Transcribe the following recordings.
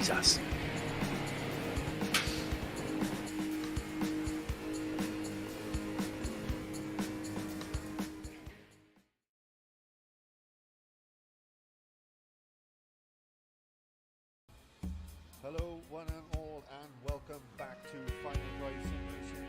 Jesus. Hello one and all, and welcome back to Final Drive Simulation.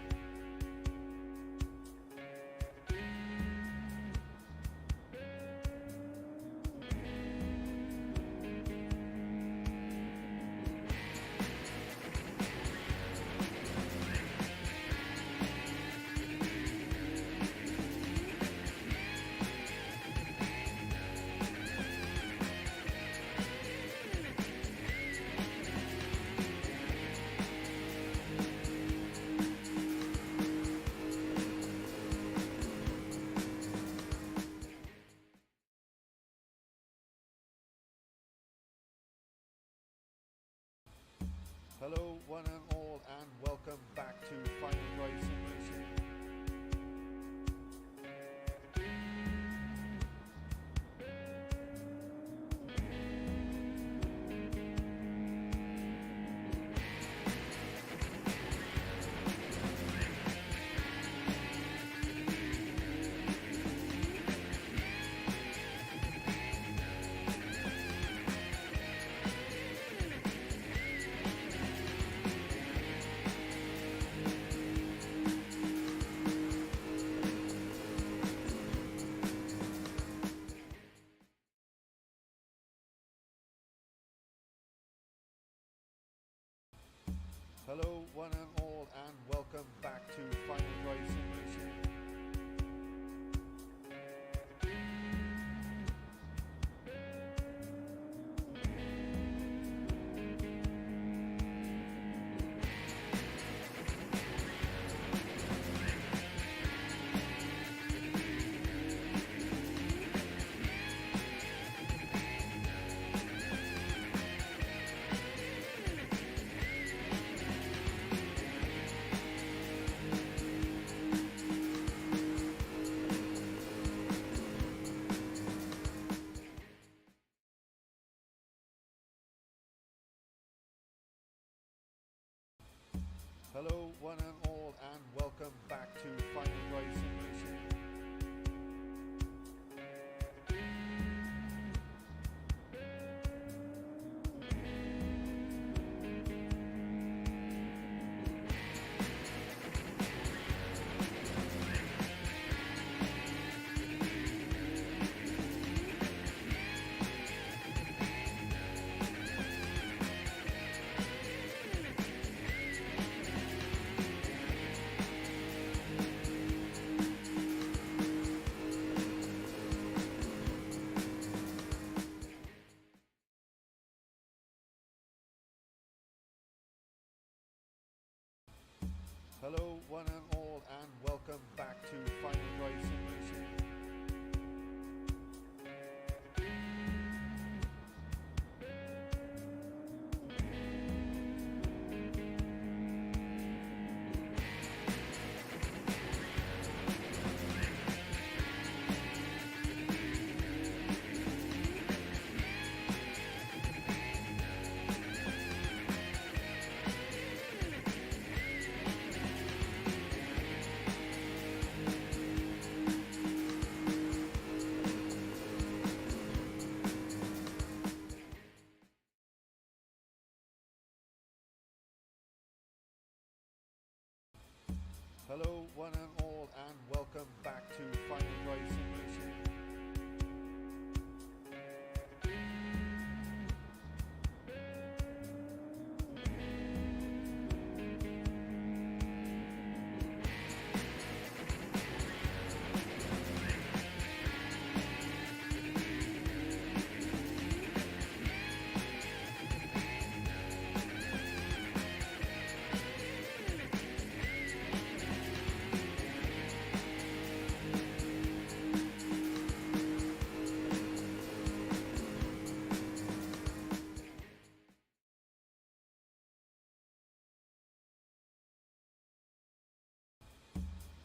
Hello one and all, and welcome back to Final Drive Simulation. Hello one and all, and welcome back to Final Drive Simulation. Hello one and all, and welcome back to Final Drive Simulation. Hello one and all, and welcome back to Final Drive Simulation. Hello one and all, and welcome back to Final Drive Simulation.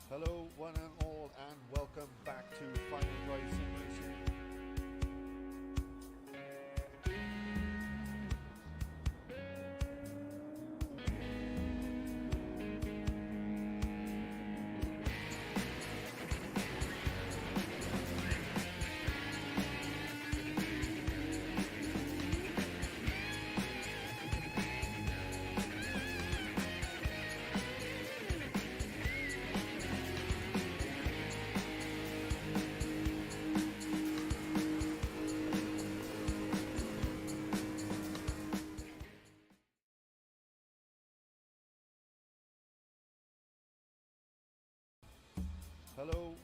Hello one and all, and welcome back to Final Drive Simulation.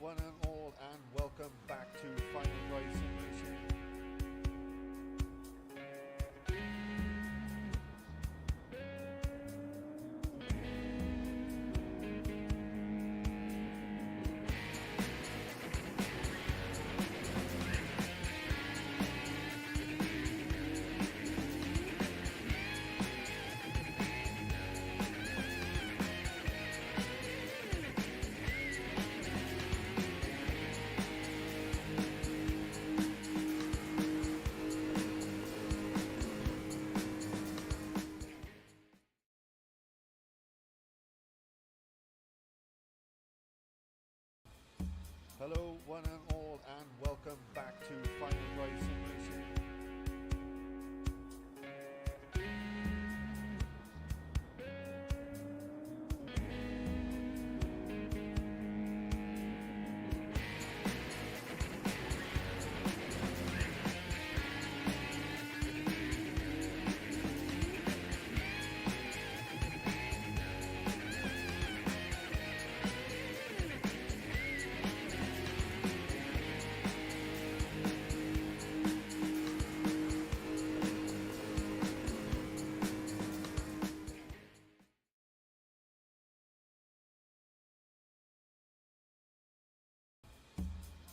one and all, and welcome back to Finding Right Simulation. Hello one and all, and welcome back to Finding Right Simulation.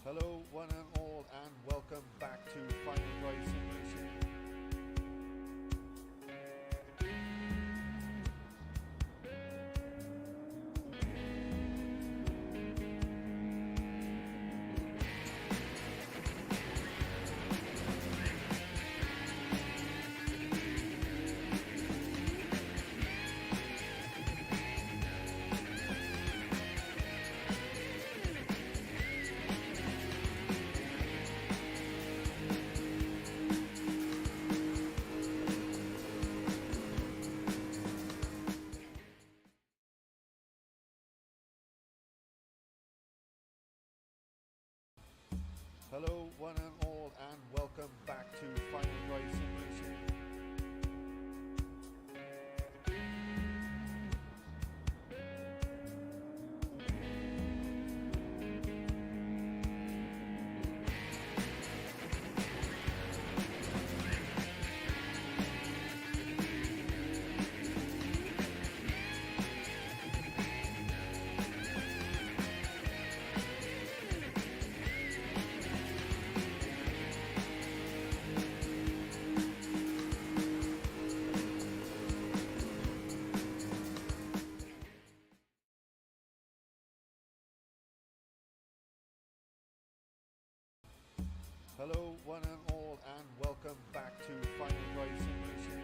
Hello one and all, and welcome back to Finding Right Simulation. Hello one and all, and welcome back to Finding Right Simulation. Hello one and all, and welcome back to Finding Right Simulation.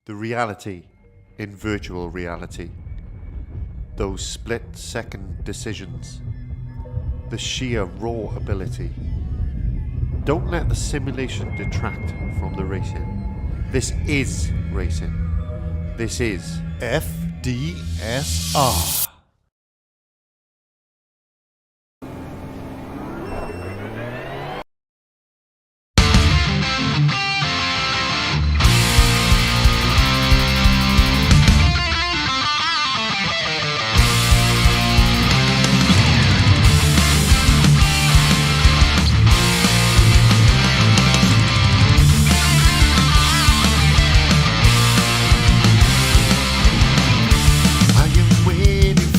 The reality in virtual reality, those split-second decisions, the sheer raw ability. Don't let the simulation detract from the racing. This is racing. This is FDSR. I am waiting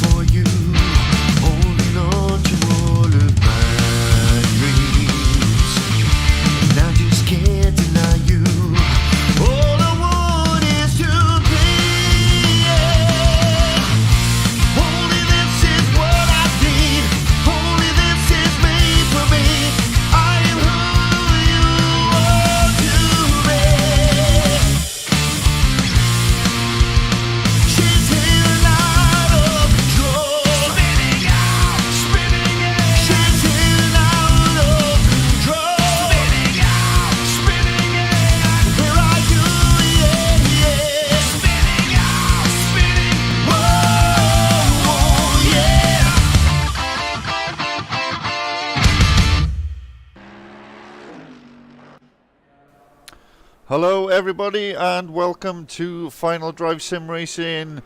Hello everybody and welcome to Final Drive Sim Racing,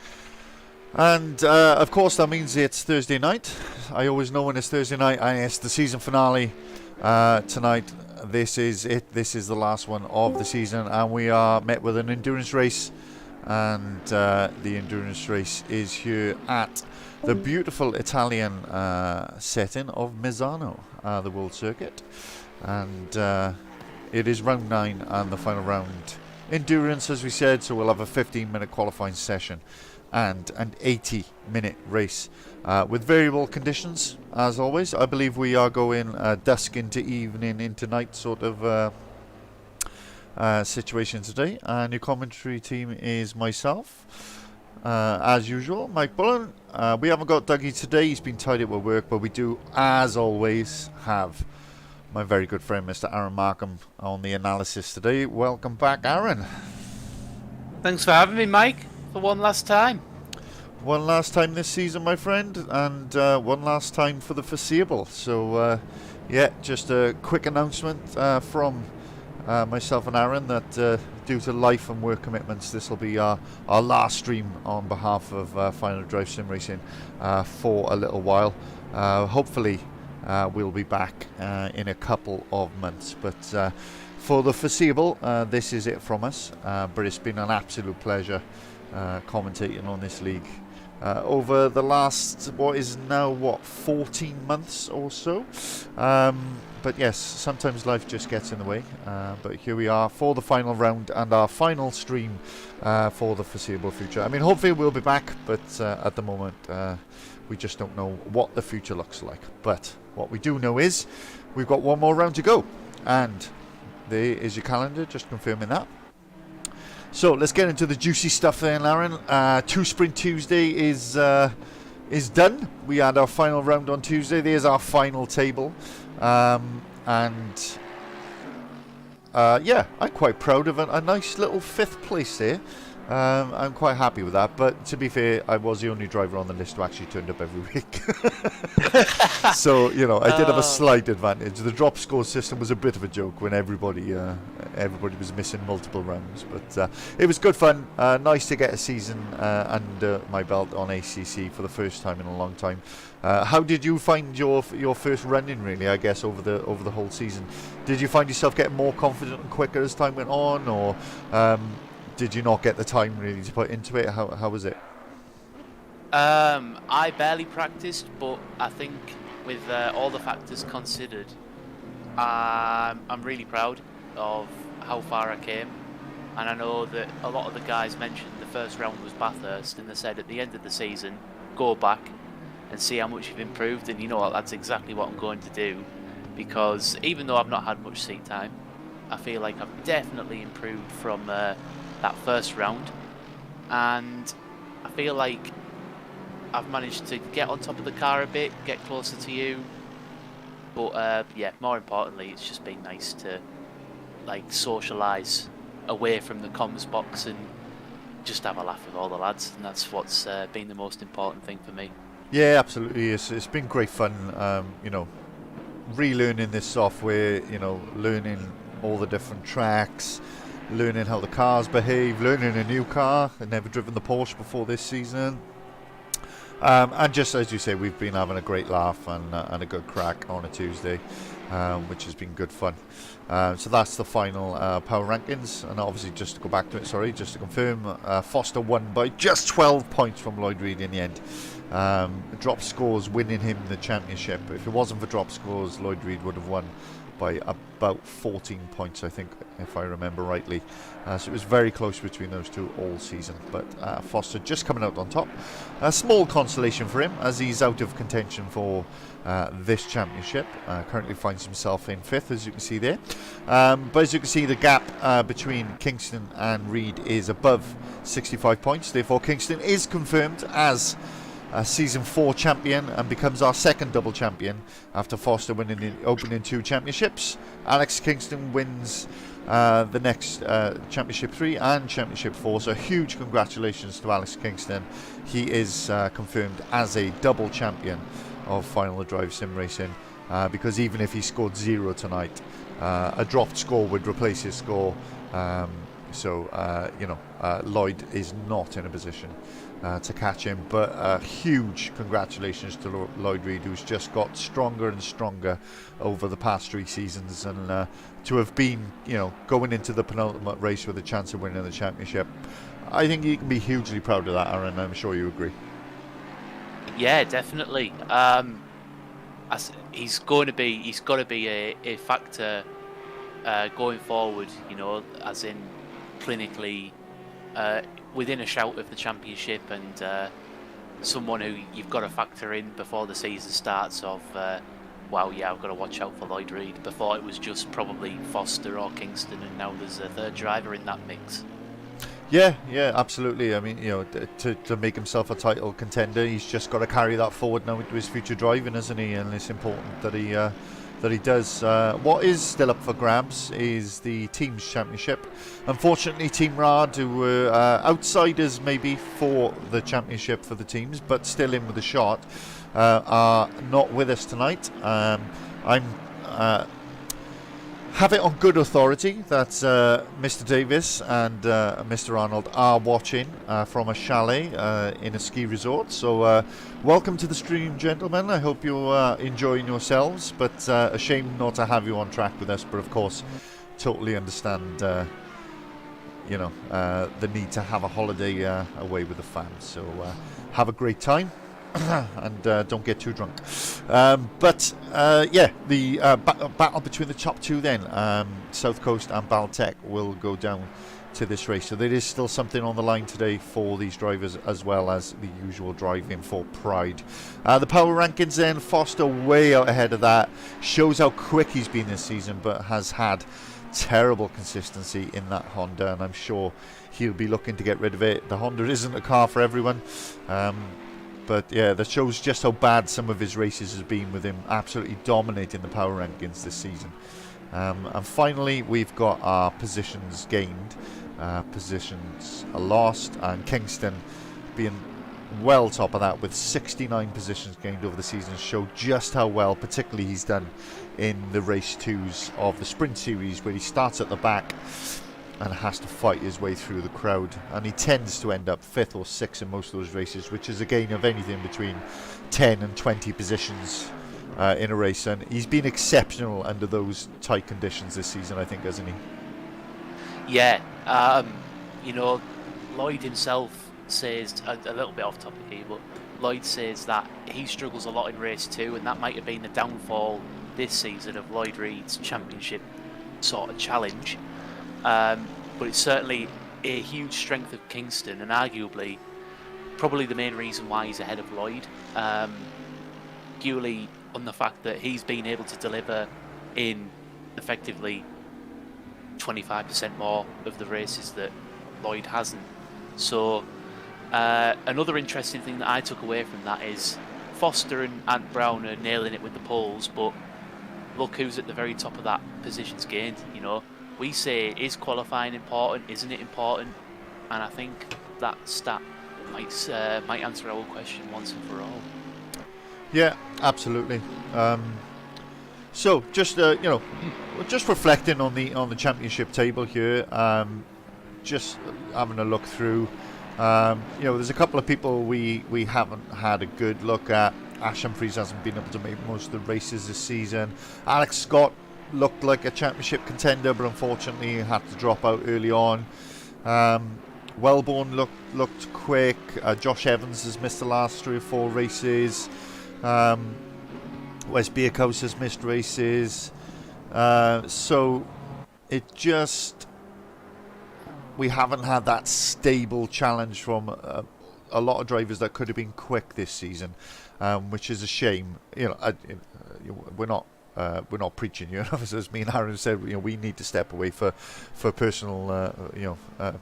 and of course that means it's Thursday night. I always know when it's Thursday night, and it's the season finale tonight. This is it. This is the last one of the season, and we are met with an endurance race, and the endurance race is here at the beautiful Italian setting of Misano, the World Circuit, and it is round 9 and the final round endurance, as we said, so we'll have a 15-minute qualifying session and an 80-minute race with variable conditions, as always. I believe we are going dusk into evening into night sort of situation today, and your commentary team is myself, as usual, Mike Bullen. We haven't got Dougie today, he's been tied up with work, but we do, as always, have my very good friend Mr. Aaron Markham on the analysis today. Welcome back, Aaron. Thanks for having me, Mike, for one last time. One last time this season, my friend, and one last time for the foreseeable. So, yeah, just a quick announcement from myself and Aaron that due to life and work commitments, this will be our last stream on behalf of Final Drive Sim Racing for a little while. Hopefully, we'll be back in a couple of months, but for the foreseeable, this is it from us. But it's been an absolute pleasure commentating on this league over the last, what is now, 14 months or so. But yes, sometimes life just gets in the way. But here we are for the final round and our final stream for the foreseeable future. I mean, hopefully we'll be back, but at the moment, we just don't know what the future looks like. But what we do know is we've got one more round to go, and there is your calendar, just confirming that. So let's get into the juicy stuff then, Aaron. Two Sprint Tuesday is done. We had our final round on Tuesday. There's our final table, and yeah, I'm quite proud of a nice little 5th place there. I'm quite happy with that, but to be fair, I was the only driver on the list who actually turned up every week. So, you know, I did have a slight advantage. The drop score system was a bit of a joke when everybody was missing multiple rounds, but it was good fun. Nice to get a season under my belt on ACC for the first time in a long time. How did you find your first run-in, really, I guess, over the whole season? Did you find yourself getting more confident and quicker as time went on, or did you not get the time really to put into it? How was it? I barely practiced, but I think with all the factors considered, I'm really proud of how far I came. And I know that a lot of the guys mentioned the first round was Bathurst, and they said at the end of the season, go back and see how much you've improved. And you know what, that's exactly what I'm going to do, because even though I've not had much seat time, I feel like I've definitely improved from that first round, and I feel like I've managed to get on top of the car a bit, get closer to you, but yeah, more importantly, it's just been nice to like socialise away from the comms box and just have a laugh with all the lads, and that's what's been the most important thing for me. Yeah, absolutely. It's been great fun, you know, relearning this software, you know, learning all the different tracks, learning how the cars behave, learning a new car. I'd never driven the Porsche before this season. And just as you say, we've been having a great laugh and a good crack on a Tuesday, which has been good fun. So that's the final power rankings. And obviously, just to go back to it, sorry, just to confirm, Foster won by just 12 points from Lloyd Reed in the end. Drop scores winning him the championship. If it wasn't for drop scores, Lloyd Reed would have won by about 14 points, I think, if I remember rightly. So it was very close between those two all season, but Foster just coming out on top. A small consolation for him, as he's out of contention for this championship. Currently finds himself in 5th, as you can see there. But as you can see, the gap between Kingston and Reed is above 65 points. Therefore, Kingston is confirmed as Season 4 champion and becomes our second double champion after Foster winning the opening 2 championships. Alex Kingston wins the next Championship 3 and Championship 4, so huge congratulations to Alex Kingston. He is confirmed as a double champion of Final Drive Sim Racing, because even if he scored 0 tonight, a dropped score would replace his score. Lloyd is not in a position to catch him, but huge congratulations to Lloyd Reid, who's just got stronger and stronger over the past 3 seasons, and to have been, going into the penultimate race with a chance of winning the championship. I think he can be hugely proud of that, Aaron. I'm sure you agree. Yeah, definitely. He's got to be a factor going forward. As in clinically within a shout of the championship, and someone who you've got to factor in before the season starts. I've got to watch out for Lloyd Reid. Before it was just probably Foster or Kingston, and now there's a third driver in that mix. Yeah, absolutely. I mean, to make himself a title contender, he's just got to carry that forward now into his future driving, isn't he? And it's important that he does. What is still up for grabs is the teams championship. Unfortunately, Team Rad, who were outsiders maybe for the championship for the teams, but still in with a shot, are not with us tonight. I'm have it on good authority that Mr. Davis and Mr. Arnold are watching from a chalet in a ski resort. So welcome to the stream, gentlemen. I hope you're enjoying yourselves, but a shame not to have you on track with us. But of course, totally understand the need to have a holiday away with the fans. So have a great time. And don't get too drunk. The battle between the top 2 then, South Coast and Baltec, will go down to this race. So there is still something on the line today for these drivers, as well as the usual driving for pride. The power rankings then, Foster way out ahead of that. Shows how quick he's been this season, but has had terrible consistency in that Honda, and I'm sure he'll be looking to get rid of it. The Honda isn't a car for everyone. But yeah, that shows just how bad some of his races has been, with him absolutely dominating the power rankings this season. And finally, we've got our positions gained, positions lost, and Kingston being well top of that with 69 positions gained over the season. Show just how well, particularly, he's done in the race 2s of the sprint series, where he starts at the back and has to fight his way through the crowd, and he tends to end up 5th or 6th in most of those races, which is a gain of anything between 10 and 20 positions in a race, and he's been exceptional under those tight conditions this season, I think, hasn't he? Yeah, Lloyd himself says, a little bit off topic here, but Lloyd says that he struggles a lot in race 2, and that might have been the downfall this season of Lloyd Reid's championship sort of challenge. But it's certainly a huge strength of Kingston, and arguably probably the main reason why he's ahead of Lloyd, purely on the fact that he's been able to deliver in effectively 25% more of the races that Lloyd hasn't. So another interesting thing that I took away from that is Foster and Ant Brown are nailing it with the poles, but look who's at the very top of that positions gained. We say, is qualifying important? Isn't it important? And I think that stat might answer our question once and for all. Yeah, absolutely. So just just reflecting on the championship table here. Just having a look through. There's a couple of people we haven't had a good look at. Ash Humphries hasn't been able to make most of the races this season. Alex Scott looked like a championship contender, but unfortunately had to drop out early on. Wellborn looked quick. Josh Evans has missed the last 3 or 4 races. Wes Bierkhaus has missed races. So it just, we haven't had that stable challenge from a lot of drivers that could have been quick this season, which is a shame. We're not preaching, as me and Aaron said, we need to step away for personal,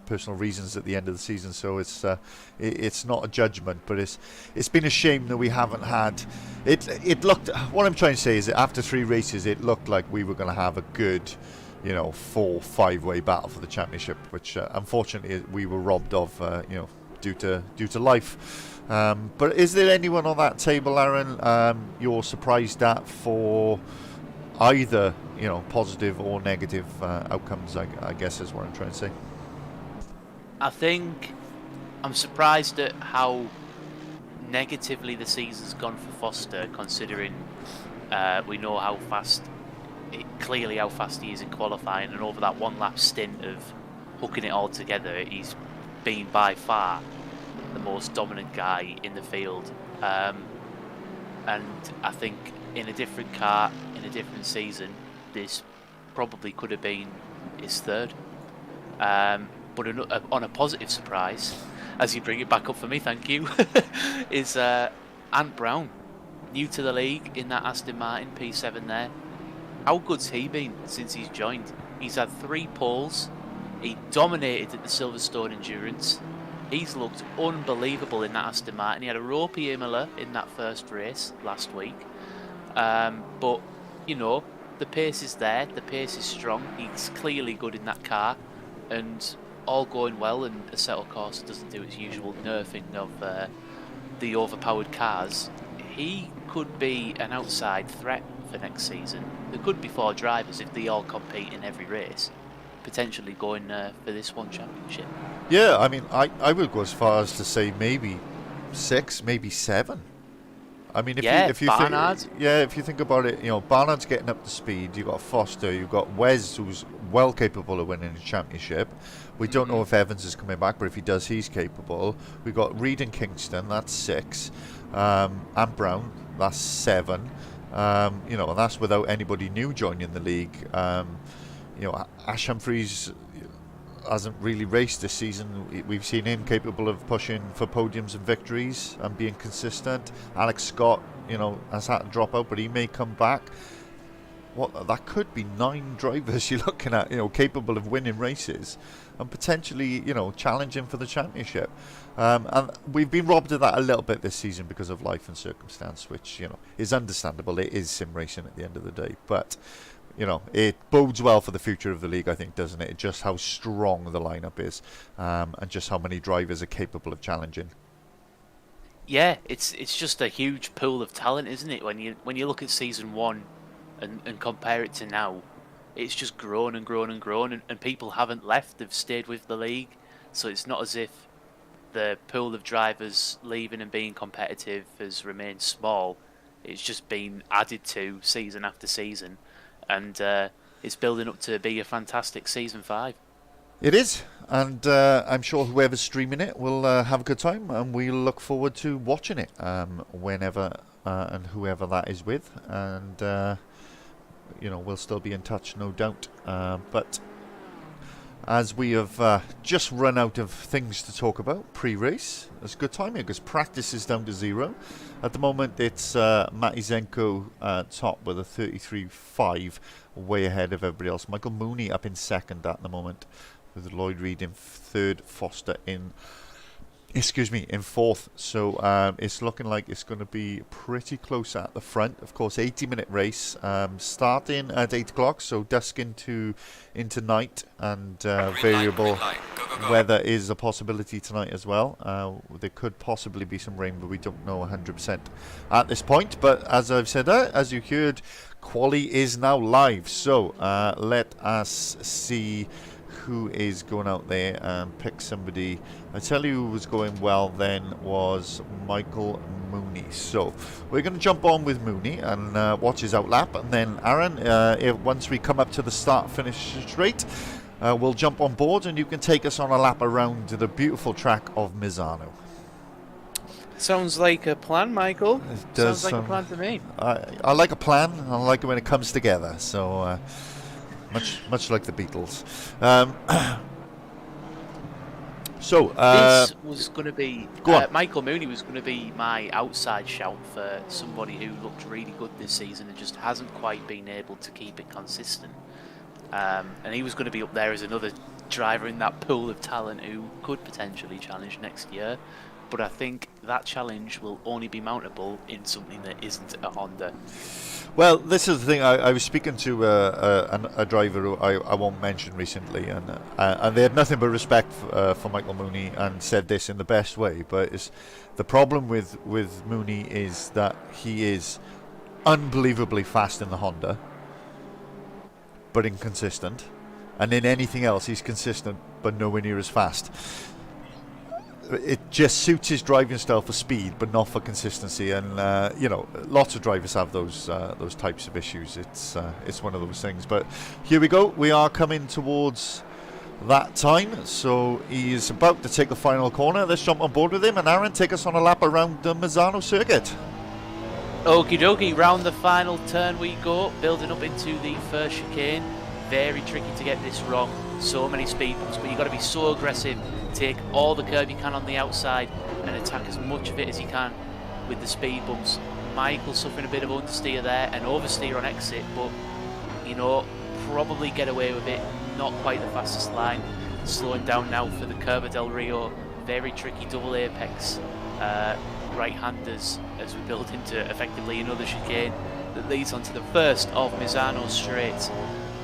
personal reasons at the end of the season. So it's not a judgment, but it's been a shame that we haven't had. It looked. What I'm trying to say is that after 3 races, it looked like we were going to have a good, 4-5-way battle for the championship, which unfortunately we were robbed of, due to life. But is there anyone on that table, Aaron, you're surprised at for either, positive or negative outcomes, I guess is what I'm trying to say. I think I'm surprised at how negatively the season's gone for Foster, considering we know how fast he is in qualifying, and over that one lap stint of hooking it all together, he's been by far the most dominant guy in the field. And I think in a different car, in a different season, this probably could have been his third. But on a positive surprise, as you bring it back up for me, thank you, is Ant Brown, new to the league in that Aston Martin P7 there. How good's he been since he's joined? He's had 3 poles. He dominated at the Silverstone Endurance. He's looked unbelievable in that Aston Martin. He had a ropey Imola in that first race last week. But, the pace is there. The pace is strong. He's clearly good in that car. And all going well, and a settled course doesn't do its usual nerfing of the overpowered cars. He could be an outside threat for next season. There could be 4 drivers if they all compete in every race, potentially going for this one championship. Yeah, I mean, I would go as far as to say maybe 6, maybe 7. I mean, if you think about it, Barnard's getting up to speed. You've got Foster, you've got Wes, who's well capable of winning a championship. We don't know if Evans is coming back, but if he does, he's capable. We've got Reed and Kingston, that's 6. And Brown, that's 7. And that's without anybody new joining the league. Ash Humphreys hasn't really raced this season. We've seen him capable of pushing for podiums and victories and being consistent. Alex Scott, has had to drop out, but he may come back. That could be 9 drivers you're looking at, capable of winning races and potentially, challenging for the championship. And we've been robbed of that a little bit this season because of life and circumstance, which, is understandable. It is sim racing at the end of the day, but it bodes well for the future of the league, I think, doesn't it? Just how strong the lineup is, and just how many drivers are capable of challenging. Yeah, it's just a huge pool of talent, isn't it? When you look at season 1 and compare it to now, it's just grown and grown and grown, and people haven't left; they've stayed with the league. So it's not as if the pool of drivers leaving and being competitive has remained small. It's just been added to season after season. And it's building up to be a fantastic season 5. It is, and I'm sure whoever's streaming it will have a good time, and we'll look forward to watching it whenever and whoever that is with, and we'll still be in touch, no doubt. But as we have just run out of things to talk about pre-race, it's good timing because practice is down to 0. At the moment, it's Matty Zenko top with a 33.5, way ahead of everybody else. Michael Mooney up in second at the moment, with Lloyd Reed in third, Foster in 4th. So it's looking like it's going to be pretty close at the front. Of course, 80-minute race, starting at 8 o'clock, so dusk into night, and variable weather is a possibility tonight as well. There could possibly be some rain, but we don't know 100% at this point. But as I've said, as you heard, quali is now live. So let us see who is going out there and pick somebody. I tell you who was going well then was Michael Mooney. So we're going to jump on with Mooney and watch his outlap, and then Aaron, once we come up to the start finish straight, we'll jump on board and you can take us on a lap around the beautiful track of Misano. Sounds like a plan, Michael. It does. Sounds like a plan to me. I like a plan, and I like it when it comes together. So much like the Beatles. This was going to be Michael Mooney was going to be my outside shout for somebody who looked really good this season and just hasn't quite been able to keep it consistent. And he was going to be up there as another driver in that pool of talent who could potentially challenge next year. But I think that challenge will only be mountable in something that isn't a Honda. Well, this is the thing. I was speaking to a driver who I won't mention recently, and they had nothing but respect for Michael Mooney and said this in the best way. But the problem with Mooney is that he is unbelievably fast in the Honda, but inconsistent, and in anything else he's consistent but nowhere near as fast. It just suits his driving style for speed, but not for consistency. And you know, lots of drivers have those types of issues. It's one of those things. But here we go. We are coming towards that time. So he's about to take the final corner. Let's jump on board with him. And Aaron, take us on a lap around the Misano circuit. Okie dokie, round the final turn we go, building up into the first chicane. Very tricky to get this wrong. So many speed bumps, but you've got to be so aggressive. Take all the curb you can on the outside and attack as much of it as you can with the speed bumps. Michael suffering a bit of understeer there and oversteer on exit, but you know, probably get away with it. Not quite the fastest line. Slowing down now for the Curva del Rio. Very tricky double apex right-handers as we build into effectively another chicane that leads onto the first of Misano straight.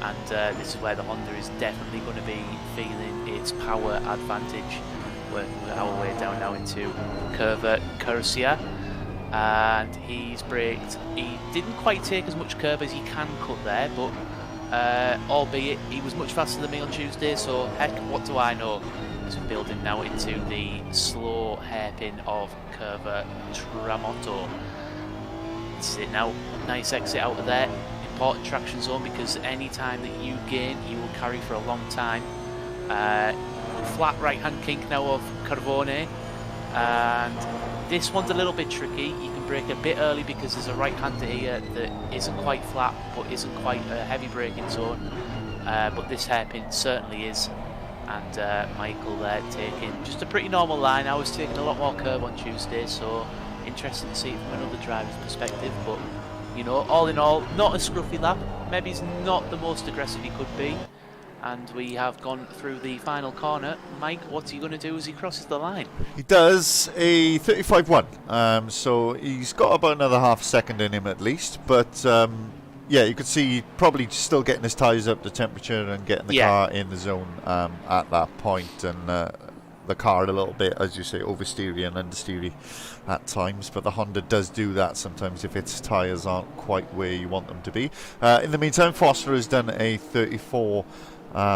And this is where the Honda is definitely going to be feeling its power advantage. We're our way down now into Curva Curcia, and he's braked. He didn't quite take as much curve as he can cut there, but albeit he was much faster than me on Tuesday, so heck, what do I know? As we're building now into the slow hairpin of Curva Tramonto. This is it now. Nice exit out of there. Important traction zone, because any time that you gain you will carry for a long time. Flat right hand kink now of Carbone, and this one's a little bit tricky. You can brake a bit early because there's a right hander here that isn't quite flat but isn't quite a heavy braking zone, but this hairpin certainly is. And Michael there taking just a pretty normal line. I was taking a lot more curve on Tuesday, so interesting to see it from another driver's perspective. But you know, all in all, not a scruffy lap. Maybe he's not the most aggressive he could be. And we have gone through the final corner. Mike, what's he going to do as he crosses the line? He does a 35.1. So he's got about another half second in him at least. But yeah, you could see probably still getting his tyres up to temperature and getting the car in the zone at that point. And the car a little bit, as you say, oversteery and understeery at times, but the Honda does do that sometimes if its tyres aren't quite where you want them to be. In the meantime, Foster has done a 34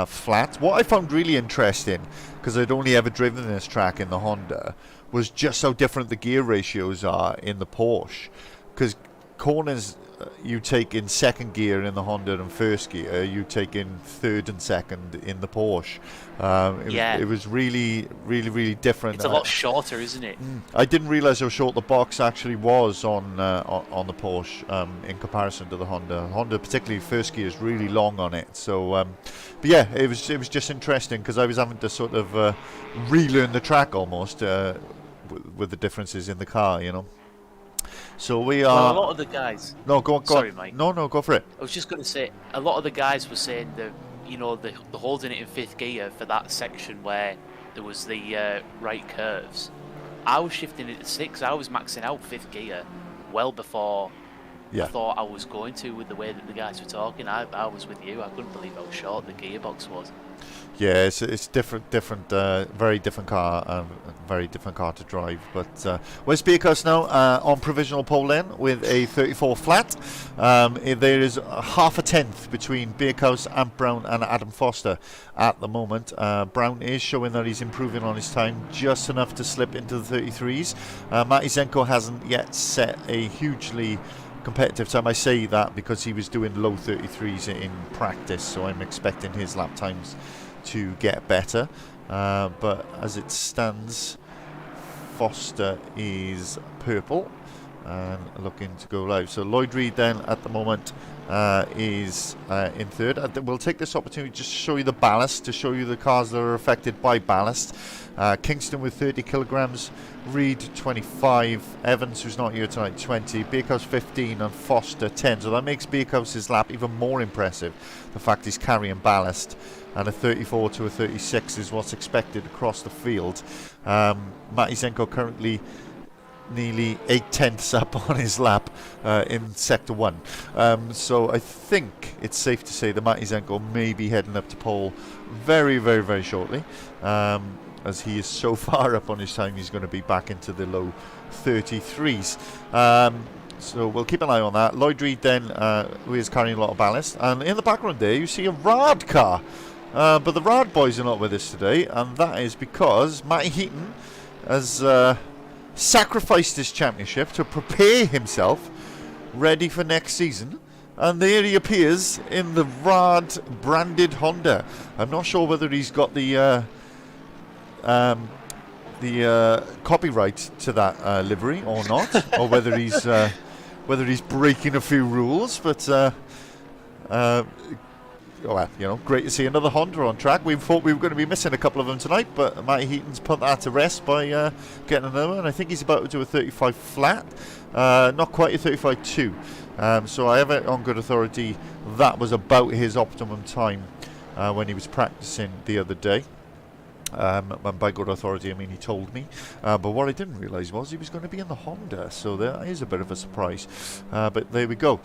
flat. What I found really interesting, because I'd only ever driven this track in the Honda, was just how different the gear ratios are in the Porsche. Because corners you take in second gear in the Honda and first gear you take in third and second in the Porsche. It was really different. It's a lot shorter, isn't it? I didn't realise how short the box actually was on the Porsche in comparison to the Honda. Honda, particularly first gear, is really long on it. So, but yeah, it was just interesting because I was having to sort of relearn the track almost with the differences in the car, you know. So we are. Well, a lot of the guys. No, go on. Sorry, Mike. No, go for it. I was just going to say, a lot of the guys were saying that, you know, the holding it in fifth gear for that section where there was the right curves. I was shifting it to sixth. I was maxing out fifth gear well before I thought I was going to, with the way that the guys were talking. I was with you. I couldn't believe how short the gearbox was. Yeah, it's different, very different car, very different car to drive. But where's Birkhouse now on provisional pole then with a 34 flat. There is half a tenth between Birkhouse, Ant Brown and Adam Foster at the moment. Brown is showing that he's improving on his time just enough to slip into the 33s. Matty Zenko hasn't yet set a hugely competitive time. I say that because he was doing low 33s in practice, so I'm expecting his lap times to get better, but as it stands, Foster is purple and looking to go live. So Lloyd Reed then at the moment is in third. We'll take this opportunity just to show you the ballast, to show you the cars that are affected by ballast. Kingston with 30 kilograms, Reed 25, Evans, who's not here tonight, 20, Birkhouse 15 and Foster 10. So that makes Birkhouse's lap even more impressive, the fact he's carrying ballast. And a 34 to a 36 is what's expected across the field. Matty Zenko currently nearly 8/10 up on his lap in Sector 1. So I think it's safe to say that Matty Zenko may be heading up to pole very shortly. As he is so far up on his time, he's going to be back into the low 33s. So we'll keep an eye on that. Lloyd Reed then, who is carrying a lot of ballast. And in the background there, you see a Rad car. But the Rad boys are not with us today, and that is because Matty Heaton has sacrificed his championship to prepare himself ready for next season. And there he appears in the Rad branded Honda. I'm not sure whether he's got the copyright to that livery or not, or whether he's breaking a few rules. But well, great to see another Honda on track. We thought we were going to be missing a couple of them tonight, but Matty Heaton's put that to rest by getting another one. I think he's about to do a 35 flat, not quite a 35.2. So I have it on good authority that was about his optimum time when he was practicing the other day. And by good authority, I mean he told me. But what I didn't realise was he was going to be in the Honda, so that is a bit of a surprise. But there we go.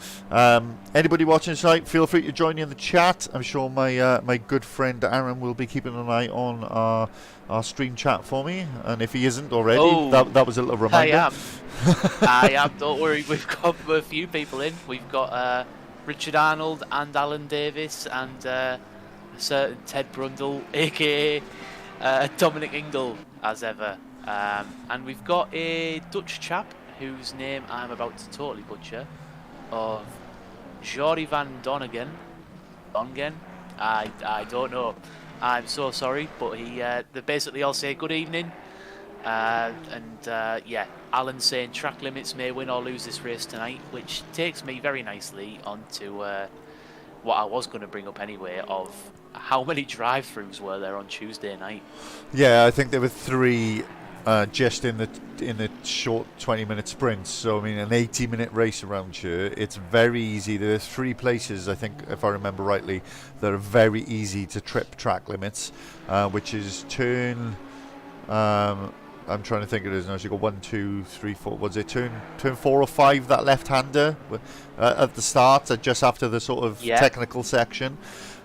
Anybody watching tonight, feel free to join in the chat. I'm sure my good friend Aaron will be keeping an eye on our stream chat for me. And if he isn't already, that was a little reminder. I am. Don't worry, we've got a few people in. We've got Richard Arnold and Alan Davis and a certain Ted Brundle, aka Dominic Ingle, as ever. And we've got a Dutch chap whose name I'm about to totally butcher, of Jory van Dongen. I don't know. I'm so sorry, but they basically all say good evening. Yeah, Alan's saying track limits may win or lose this race tonight, which takes me very nicely onto what I was going to bring up anyway, of how many drive-throughs were there on Tuesday night. Yeah, I think there were 3 just in the short 20-minute sprints. So I mean, an 80-minute race around here, it's very easy. There are 3 places, I think, if I remember rightly, that are very easy to trip track limits, which is turn. I'm trying to think of it now. So you got 1, 2, 3, 4. Was it turn 4 or 5? That left-hander at the start, just after the sort of technical section.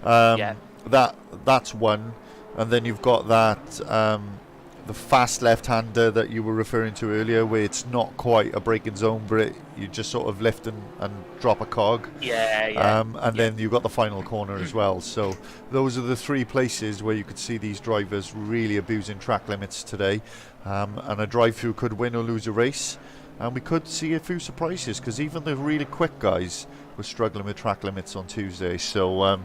That's one, and then you've got that the fast left-hander that you were referring to earlier, where it's not quite a braking zone, but you just sort of lift and drop a cog. And then you've got the final corner as well. So those are the 3 places where you could see these drivers really abusing track limits today. And a drive-through could win or lose a race. And we could see a few surprises, because even the really quick guys were struggling with track limits on Tuesday. So and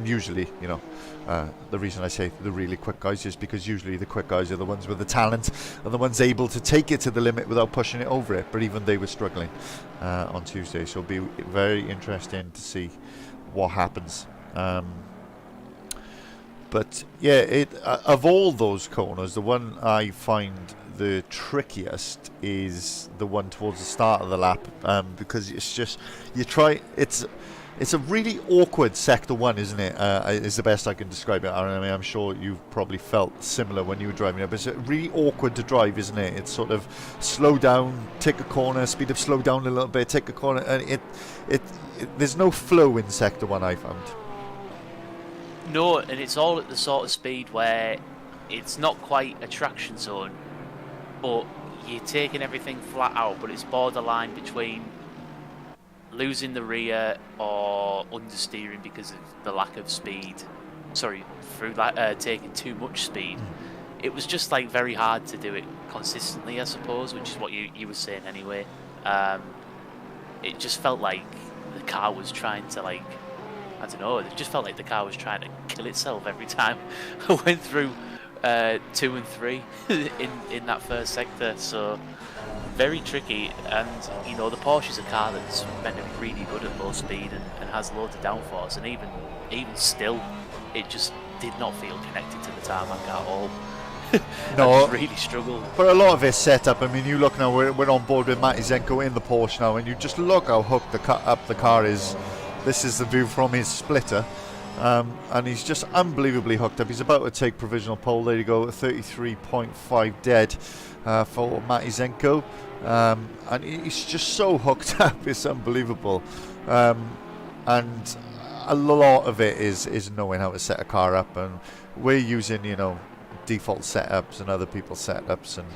usually, the reason I say the really quick guys is because usually the quick guys are the ones with the talent and the ones able to take it to the limit without pushing it over it. But even they were struggling on Tuesday, so it'll be very interesting to see what happens. But yeah, of all those corners, the one I find the trickiest is the one towards the start of the lap, because it's just it's a really awkward sector 1, isn't it? Is the best I can describe it. I mean, I'm sure you've probably felt similar when you were driving it, but it's really awkward to drive, isn't it? It's sort of slow down, take a corner, speed up, slow down a little bit, take a corner, and there's no flow in sector 1, I found. No, and it's all at the sort of speed where it's not quite a traction zone, but you're taking everything flat out, but it's borderline between losing the rear or understeering because of the lack of speed. Sorry, through taking too much speed. It was just like very hard to do it consistently, I suppose, which is what you were saying anyway. It just felt like the car was trying to, like, I don't know, it just felt like the car was trying to kill itself every time I went through 2 and 3 in that first sector. So very tricky, and the Porsche is a car that's meant to be really good at low speed and has loads of downforce, and even still, it just did not feel connected to the tarmac at all. No, I just really struggled. But a lot of it's set up. I mean, you look now, we're on board with Matty Zenko in the Porsche now, and you just look how hooked up the car is. This is the view from his splitter. And he's just unbelievably hooked up. He's about to take provisional pole. There you go, 33.5 dead for Matty Zenko. And he's just so hooked up, it's unbelievable. And a lot of it is knowing how to set a car up, and we're using default setups and other people's setups, and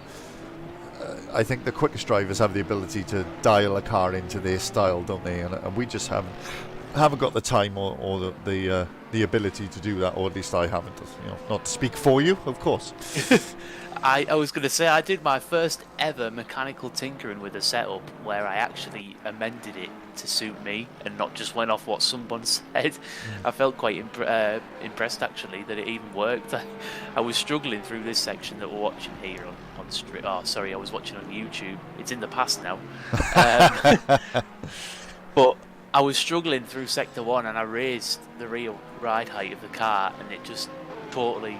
I think the quickest drivers have the ability to dial a car into their style, don't they? And we just haven't got the time or the ability to do that, or at least I haven't. Not to speak for you, of course. I was going to say I did my first ever mechanical tinkering with a setup where I actually amended it to suit me and not just went off what someone said. I felt quite impressed actually that it even worked. I was struggling through this section that we're watching here on stream. Oh, sorry, I was watching on YouTube. It's in the past now. But I was struggling through Sector 1 and I raised the rear ride height of the car and it just totally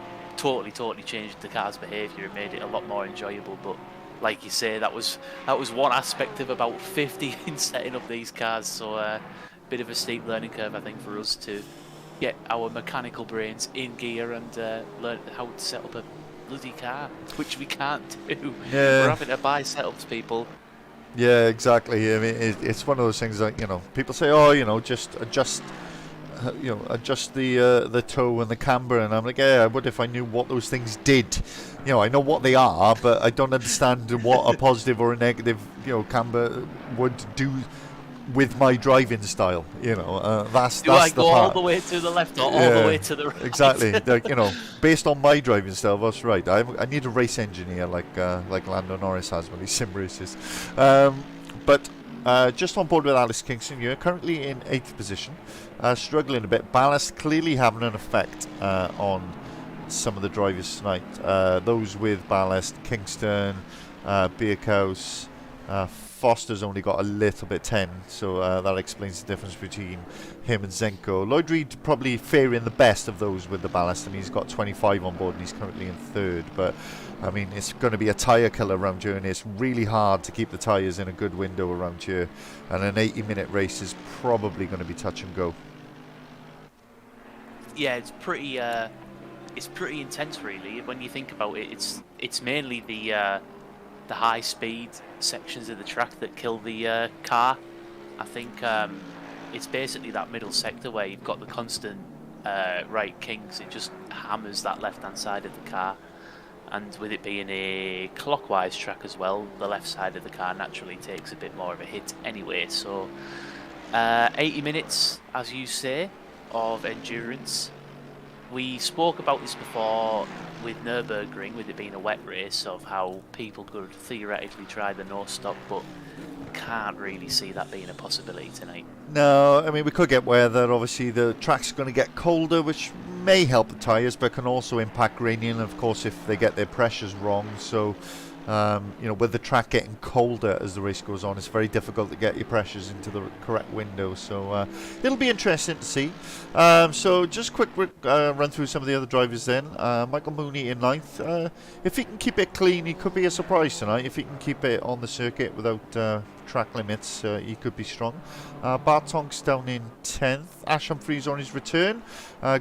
changed the car's behaviour. It made it a lot more enjoyable. But like you say, that was one aspect of about 50 in setting up these cars. So a bit of a steep learning curve, I think, for us to get our mechanical brains in gear and learn how to set up a bloody car, which we can't do. Yeah. We're having to buy setups, people. Yeah, exactly. I mean, it's one of those things that people say, oh, just adjust. Adjust the toe and the camber, and I'm like, yeah, I would if I knew what those things did. I know what they are, but I don't understand what a positive or a negative, camber would do with my driving style. That's do I the go part. all the way to the left or all the way to the right? Exactly. Based on my driving style, that's right. I need a race engineer like Lando Norris has when he sim races. But just on board with Alex Kingston, you're currently in 8th position, struggling a bit. Ballast clearly having an effect on some of the drivers tonight. Those with ballast, Kingston, Bierkhaus, Foster's only got a little bit 10, so that explains the difference between him and Zenko. Lloyd Reed probably faring the best of those with the ballast, and he's got 25 on board and he's currently in 3rd. But I mean, it's going to be a tyre killer around here, and it's really hard to keep the tyres in a good window around here, and an 80-minute race is probably going to be touch and go. Yeah, it's pretty intense, really. When you think about it, it's mainly the high speed sections of the track that kill the car. I think it's basically that middle sector where you've got the constant right kings. It just hammers that left hand side of the car, and with it being a clockwise track as well, the left side of the car naturally takes a bit more of a hit anyway. So 80 minutes, as you say, of endurance. We spoke about this before with Nürburgring, with it being a wet race, of how people could theoretically try the no-stop, but can't really see that being a possibility tonight. No, I mean, we could get weather. Obviously, the track's going to get colder, which may help the tyres, but can also impact graining, of course, if they get their pressures wrong. So, with the track getting colder as the race goes on, it's very difficult to get your pressures into the correct window. So it'll be interesting to see. So just quick run through some of the other drivers then. Michael Mooney in 9th. If he can keep it clean, he could be a surprise tonight. If he can keep it on the circuit without track limits, he could be strong. Bart Tonks down in 10th. Ash Humphreys on his return.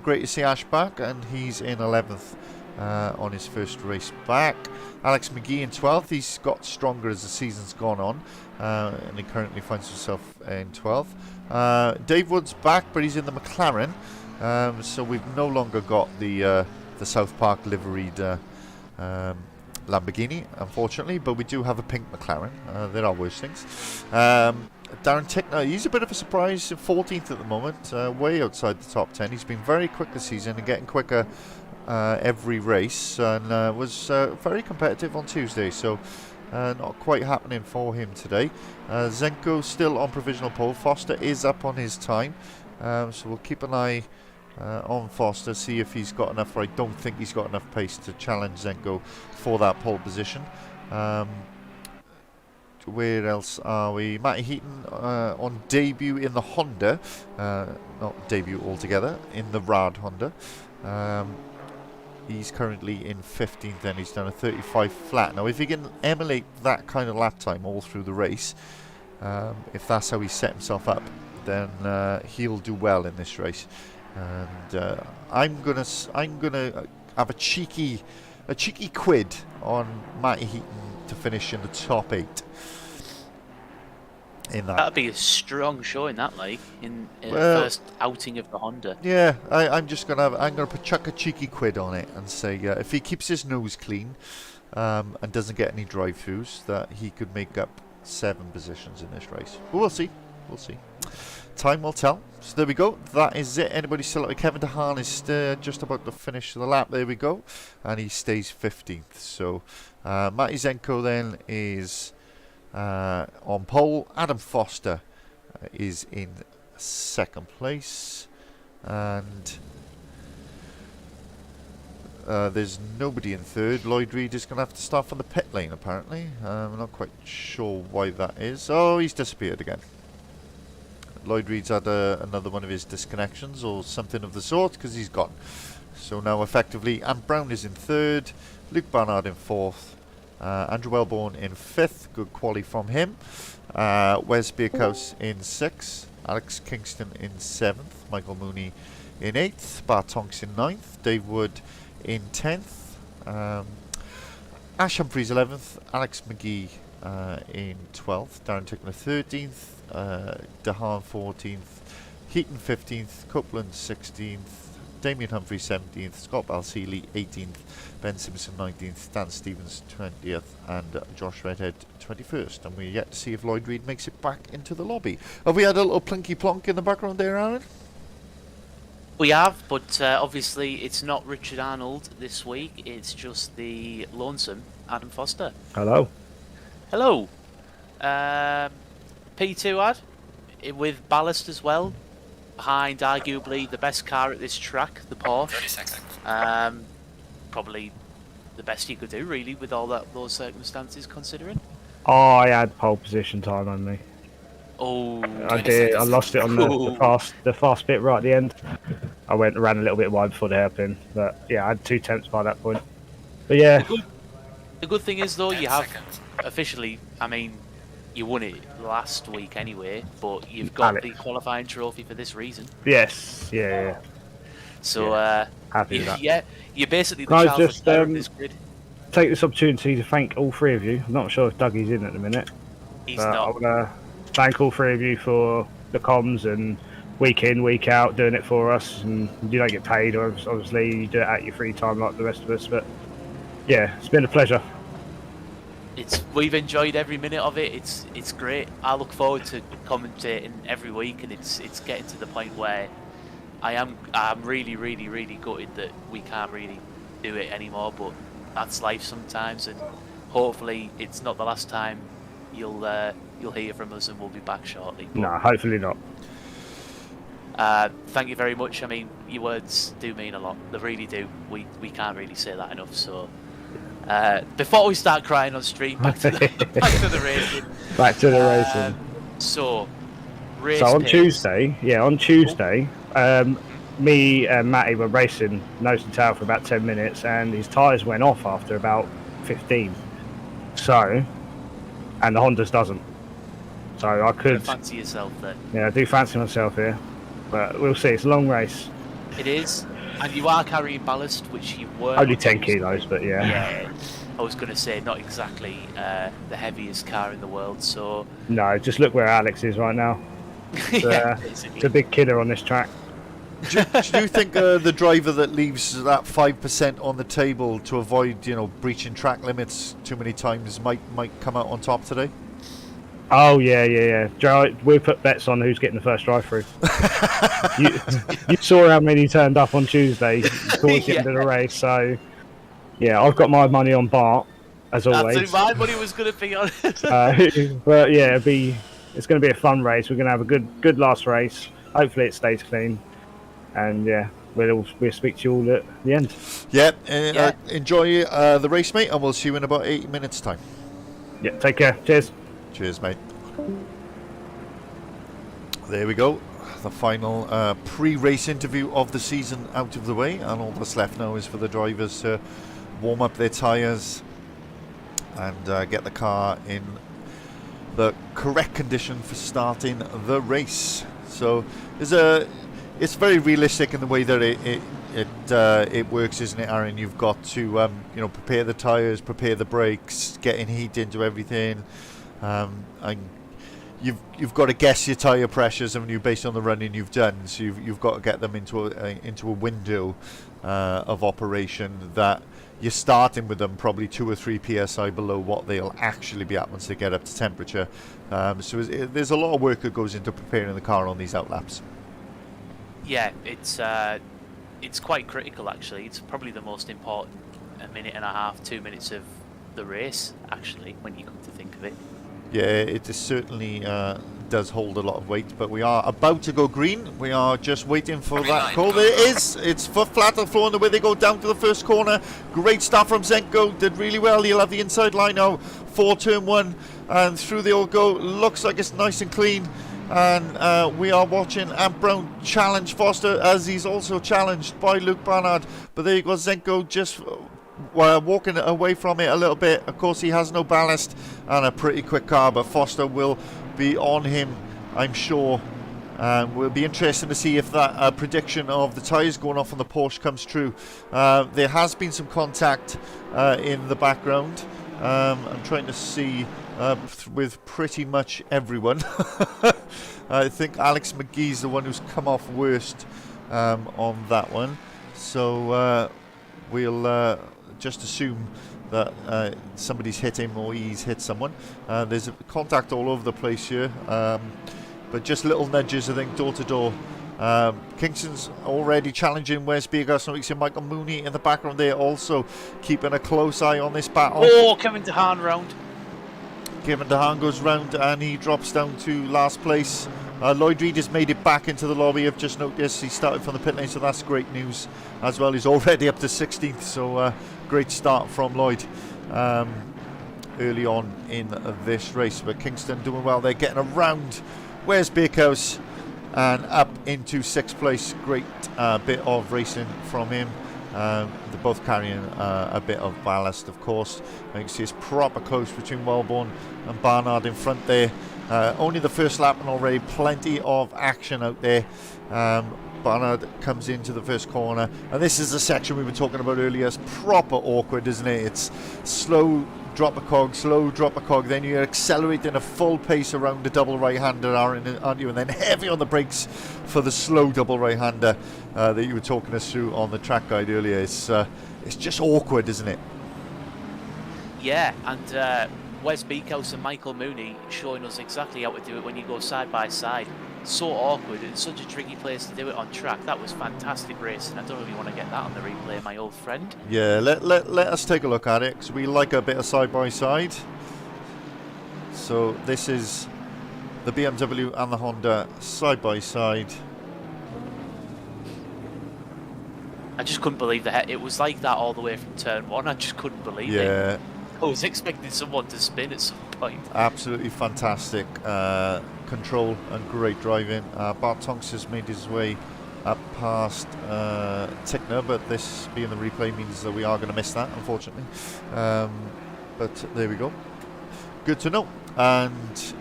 Great to see Ash back, and he's in 11th. On his first race back. Alex McGee in 12th. He's got stronger as the season's gone on, and he currently finds himself in 12th. Dave Wood's back, but he's in the McLaren, so we've no longer got the South Park liveried Lamborghini, unfortunately, but we do have a pink McLaren. There are worse things. Darren Tickner, he's a bit of a surprise, 14th at the moment, way outside the top 10. He's been very quick this season and getting quicker every race, and was very competitive on Tuesday, so not quite happening for him today. Zenko still on provisional pole. Foster is up on his time, so we'll keep an eye on Foster, see if he's got enough. I don't think he's got enough pace to challenge Zenko for that pole position. Where else are we? Matty Heaton on debut in the Honda, not debut altogether, in the Rad Honda. He's currently in 15th, and he's done a 35 flat. Now, if he can emulate that kind of lap time all through the race, if that's how he set himself up, then he'll do well in this race. And I'm gonna have a cheeky quid on Matty Heaton to finish in the top 8. In that. That'd be a strong showing, that, like, in the first outing of the Honda. Yeah, I'm gonna chuck a cheeky quid on it and say if he keeps his nose clean, and doesn't get any drive-throughs, that he could make up 7 positions in this race. But we'll see. We'll see. Time will tell. So there we go. That is it. Anybody still like Kevin DeHaan is just about to finish the lap. There we go. And he stays 15th. So Matty Zenko then is on pole. Adam Foster is in 2nd place. And there's nobody in 3rd. Lloyd Reed is going to have to start from the pit lane, apparently. I'm not quite sure why that is. Oh, he's disappeared again. Lloyd Reed's had another one of his disconnections or something of the sort, because he's gone. So now effectively Ant Brown is in 3rd, Luke Barnard in 4th, Andrew Wellborn in 5th, good quali from him, Wes Bierkhaus in 6th, Alex Kingston in 7th, Michael Mooney in 8th, Bart Tonks in 9th, Dave Wood in 10th, Ash Humphreys 11th, Alex McGee in 12th, Darren Tickler 13th, DeHaan 14th, Heaton 15th, Copeland 16th, Damien Humphrey 17th, Scott Balseeley 18th, Ben Simpson 19th, Dan Stevens 20th, and Josh Redhead 21st. And we're yet to see if Lloyd Reed makes it back into the lobby. Have we had a little plinky plonk in the background there, Aaron? We have, but obviously it's not Richard Arnold this week. It's just the lonesome Adam Foster. Hello. Hello. P2 ad with ballast as well, behind arguably the best car at this track, the Porsche. Probably the best you could do, really, with all those circumstances considering. I had pole position time on me. Oh, I did. I lost it on the fast bit right at the end. I ran a little bit wide before the hairpin, but yeah, I had 2 tenths by that point. But yeah, the good thing is though, you have officially, I mean, you won it last week anyway, but you've got the qualifying trophy for this reason. Yes, yeah. So happy with that. Yeah, you're basically the Charles Leclerc of this grid. Take this opportunity to thank all 3 of you. I'm not sure if Dougie's in at the minute. He's not. I want to thank all 3 of you for the comms and week in, week out doing it for us. And you don't get paid, or obviously you do it at your free time like the rest of us. But yeah, it's been a pleasure. We've enjoyed every minute of it. It's great. I look forward to commentating every week, and it's getting to the point where I'm really gutted that we can't really do it anymore. But that's life sometimes, and hopefully it's not the last time you'll hear from us, and we'll be back shortly. But, no, hopefully not. Thank you very much. I mean, your words do mean a lot. They really do. We can't really say that enough. So. Before we start crying on stream, back to the racing. Back to the racing. So on Tuesday, me and Matty were racing nose to tail for about 10 minutes, and his tyres went off after about 15. So, and the Honda's doesn't. So I could fancy yourself then. Yeah, I do fancy myself here, but we'll see. It's a long race. It is. And you are carrying ballast, which you were. Only 10 kilos, but yeah. Yeah, I was going to say not exactly the heaviest car in the world, so. No, just look where Alex is right now. It's a big killer on this track. Do you think the driver that leaves that 5% on the table to avoid, breaching track limits too many times might come out on top today? Oh yeah. We'll put bets on who's getting the first drive-through. you saw how many turned up on Tuesday towards the end of the race, so yeah, I've got my money on Bart as always. That's who my money was going to be on. But yeah, it's going to be a fun race. We're going to have a good last race. Hopefully it stays clean, and yeah, we'll speak to you all at the end. Yeah, enjoy the race, mate, and we'll see you in about 8 minutes' time. Yeah, take care. Cheers. Cheers, mate. There we go. The final pre-race interview of the season out of the way, and all that's left now is for the drivers to warm up their tyres and get the car in the correct condition for starting the race. So it's very realistic in the way that it works, isn't it, Aaron? You've got to prepare the tyres, prepare the brakes, getting heat into everything. And you've got to guess your tyre pressures, and based on the running you've done, so you've got to get them into a window of operation that you're starting with them probably 2 or 3 psi below what they'll actually be at once they get up to temperature. So there's a lot of work that goes into preparing the car on these outlaps. Yeah, it's quite critical actually. It's probably the most important 1.5 minutes, 2 minutes of the race actually, when you come to think of it. Yeah, it is certainly does hold a lot of weight, but we are about to go green. We are just waiting for that call. There it is. It's foot flat on the floor, and the way they go down to the first corner. Great start from Zenko. Did really well. He'll have the inside line now for turn 1, and through they all go. Looks like it's nice and clean. And we are watching Ant Brown challenge Foster, as he's also challenged by Luke Barnard. But there you go, Zenko just walking away from it a little bit. Of course, he has no ballast and a pretty quick car, but Foster will be on him, I'm sure. Will be interesting to see if that prediction of the tyres going off on the Porsche comes true. There has been some contact in the background. I'm trying to see with pretty much everyone. I think Alex McGee's the one who's come off worst on that one. So we'll just assume that somebody's hit him or he's hit someone. There's contact all over the place here, but just little nudges, I think, door to door. Kingston's already challenging Wes Biergas, and we see Michael Mooney in the background there, also keeping a close eye on this battle. Oh, Kevin DeHaan round. Kevin DeHaan goes round and he drops down to last place. Lloyd Reed has made it back into the lobby. I've just noticed he started from the pit lane, so that's great news as well. He's already up to 16th, so great start from Lloyd early on in this race. But Kingston doing well. They're getting around Wes Biergas and up into 6th place. Great bit of racing from him. They're both carrying a bit of ballast, of course. You can see it's proper close between Wellborn and Barnard in front there. Only the first lap and already plenty of action out there. Barnard comes into the first corner, and this is the section we were talking about earlier. It's proper awkward, isn't it? It's slow drop a cog, slow drop a cog, then you're accelerating a full pace around the double right-hander, aren't you? And then heavy on the brakes for the slow double right-hander that you were talking us through on the track guide earlier. It's just awkward, isn't it? Yeah, and Wes Beekhouse and Michael Mooney showing us exactly how to do it when you go side by side. So awkward, and such a tricky place to do it on track. That was fantastic racing. I don't really want to get that on the replay, my old friend. Yeah, let us take a look at it, because we like a bit of side by side. So this is the BMW and the Honda side by side. I just couldn't believe that it was like that all the way from turn 1. I just couldn't believe it. Yeah. I was expecting someone to spin at some point. Absolutely fantastic control and great driving. Bart Tonks has made his way up past Tickner, but this being the replay means that we are going to miss that, unfortunately. But there we go. Good to know. And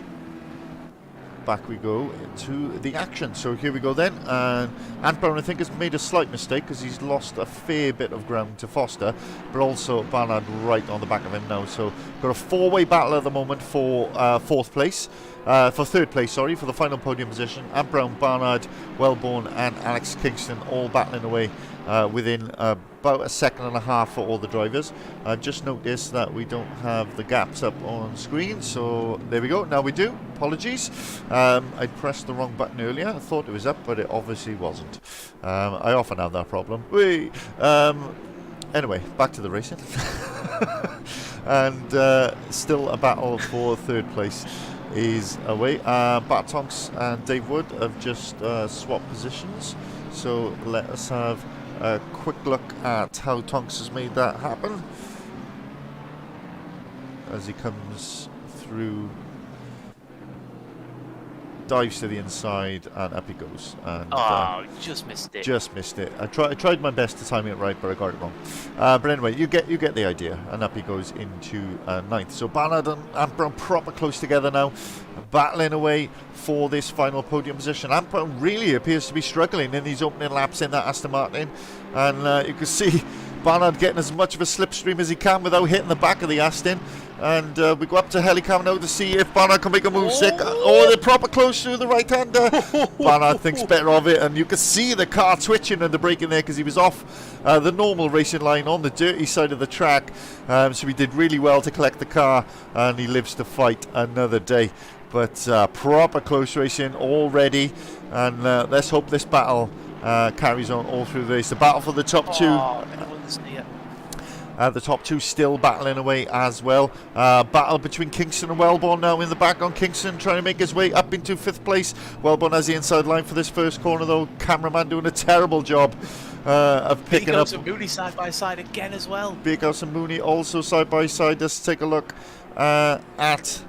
back we go into the action. So here we go then. And Ant Brown, I think, has made a slight mistake because he's lost a fair bit of ground to Foster, but also Barnard right on the back of him now. So got a four-way battle at the moment for third place, sorry, for the final podium position. Ant Brown, Barnard, Wellborn and Alex Kingston all battling away within about a second and a half for all the drivers. I've just noticed that we don't have the gaps up on screen, so there we go. Now we do. Apologies. I pressed the wrong button earlier. I thought it was up, but it obviously wasn't. I often have that problem. Anyway, back to the racing. And still a battle for third place is away. Bart Tonks and Dave Wood have just swapped positions, so let us have a quick look at how Tonks has made that happen as he comes through, dives to the inside, and up he goes. And just missed it. Just missed it. I tried my best to time it right, but I got it wrong. But anyway, you get the idea. And up he goes into ninth. So Barnard and Ant Brown proper close together now, battling away for this final podium position. Ant Brown really appears to be struggling in these opening laps in that Aston Martin, and you can see Barnard getting as much of a slipstream as he can without hitting the back of the Aston. And we go up to Helicam now to see if Barnard can make a move. Oh, they're proper close to the right-hander. Barnard thinks better of it, and you can see the car twitching and the braking there because he was off the normal racing line on the dirty side of the track. So he did really well to collect the car, and he lives to fight another day. But proper close racing already, and let's hope this battle carries on all through the race. The battle for the top two. The top two still battling away as well. Battle between Kingston and Wellborn now in the background. Kingston trying to make his way up into 5th place. Wellborn has the inside line for this first corner though. Cameraman doing a terrible job of picking up. Beaghouse and Mooney side by side again as well. Beaghouse and Mooney also side by side. Let's take a look at...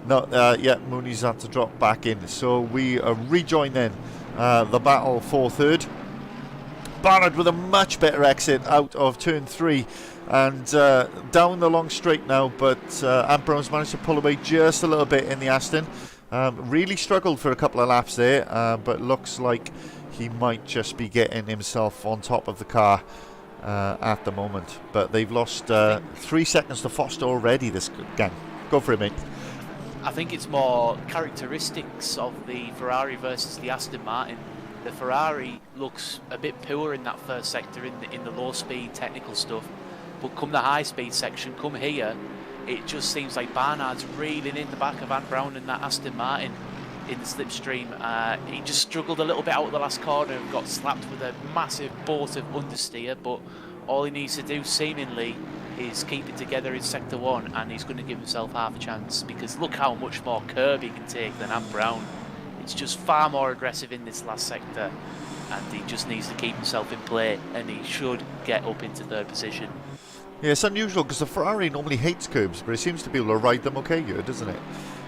No, yeah, Mooney's had to drop back in. So we rejoin then the battle for 3rd. Barnard with a much better exit out of turn 3 and down the long straight now, but Ant Brown's managed to pull away just a little bit in the Aston. Really struggled for a couple of laps there, but looks like he might just be getting himself on top of the car at the moment. But they've lost 3 seconds to Foster already, this gang. Go for it, mate. I think it's more characteristics of the Ferrari versus the Aston Martin. The Ferrari looks a bit poor in that first sector in the low speed technical stuff, but come the high speed section, come here, it just seems like Barnard's reeling in the back of Ant Brown and that Aston Martin in the slipstream. He just struggled a little bit out of the last corner and got slapped with a massive boat of understeer, but all he needs to do seemingly is keep it together in sector 1 and he's going to give himself half a chance, because look how much more curb he can take than Ant Brown. It's just far more aggressive in this last sector, and he just needs to keep himself in play, and he should get up into 3rd position. Yeah, it's unusual because the Ferrari normally hates curbs, but it seems to be able to ride them okay here, doesn't it?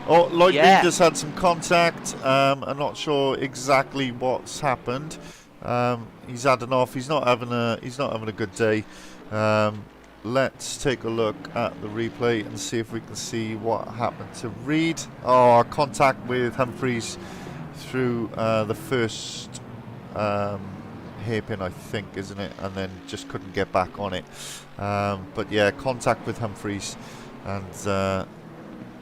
Oh, Lloyd Reed has had some contact. I'm not sure exactly what's happened. He's had an off. He's not having a good day. Let's take a look at the replay and see if we can see what happened to Reed. Oh, contact with Humphreys through the first hairpin, I think, isn't it? And then just couldn't get back on it. But yeah, contact with Humphreys. And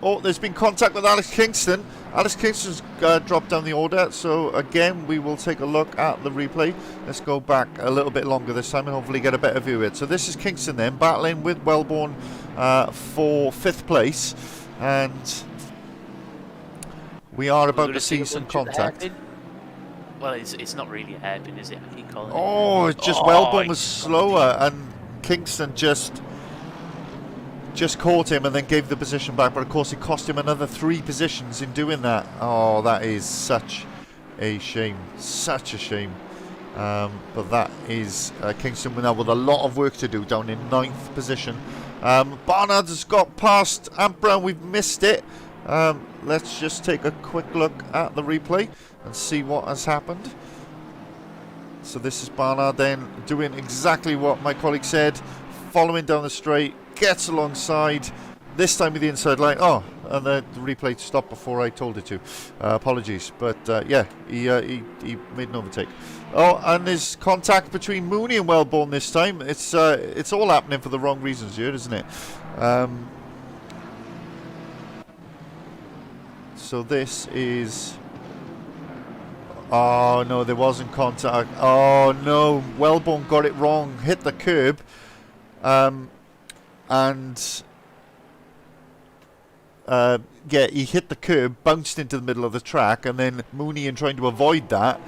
oh, there's been contact with Alex Kingston. Alex Kingston's dropped down the order. So again, we will take a look at the replay. Let's go back a little bit longer this time and hopefully get a better view of it. So this is Kingston then, battling with Wellborn for 5th place. And we are about to see some contact. Well, it's not really a hairpin, is it? I keep calling it. Oh, it's just Wellborn was slower and Kingston just caught him and then gave the position back, but of course it cost him another 3 positions in doing that. Oh, that is such a shame, such a shame. But that is Kingston now with a lot of work to do, down in 9th position. Barnard has got past Ant Brown, we've missed it. Let's just take a quick look at the replay and see what has happened. So this is Barnard then doing exactly what my colleague said, following down the straight, gets alongside, this time with the inside line. Oh, and the replay stopped before I told it to. Apologies, but yeah, he made an overtake. Oh, and there's contact between Mooney and Wellborn this time. It's all happening for the wrong reasons here, isn't it? So this is... Oh no, there wasn't contact. Oh no, Wellborn got it wrong, hit the curb. Yeah, he hit the curb, bounced into the middle of the track, and then Mooney, in trying to avoid that,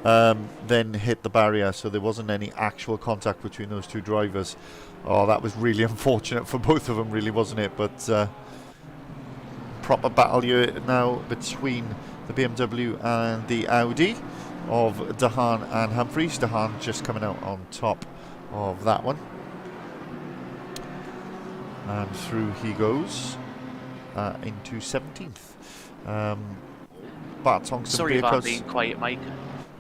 then hit the barrier. So there wasn't any actual contact between those 2 drivers. Oh, that was really unfortunate for both of them, really, wasn't it? But proper battle here now between the BMW and the Audi of Dehaan and Humphreys. Dehaan just coming out on top of that one. And through he goes into 17th. Bart Thompson. Sorry if I'm being quiet, Mike.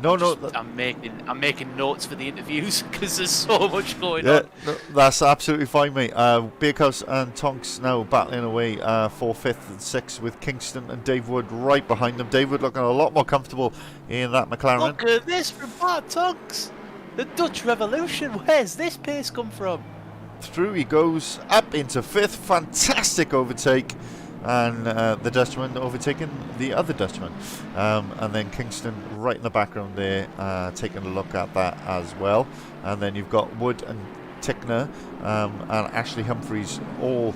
No. I'm making notes for the interviews because there's so much going on. No, that's absolutely fine, mate. Bakehouse and Tonks now battling away for 5th and 6th with Kingston and Dave Wood right behind them. Dave Wood looking a lot more comfortable in that McLaren. Look at this from Bart Tonks. The Dutch Revolution. Where's this pace come from? through he goes, up into 5th. Fantastic overtake. And the Dutchman overtaking the other Dutchman. And then Kingston right in the background there, taking a look at that as well. And then you've got Wood and Tickner and Ashley Humphreys all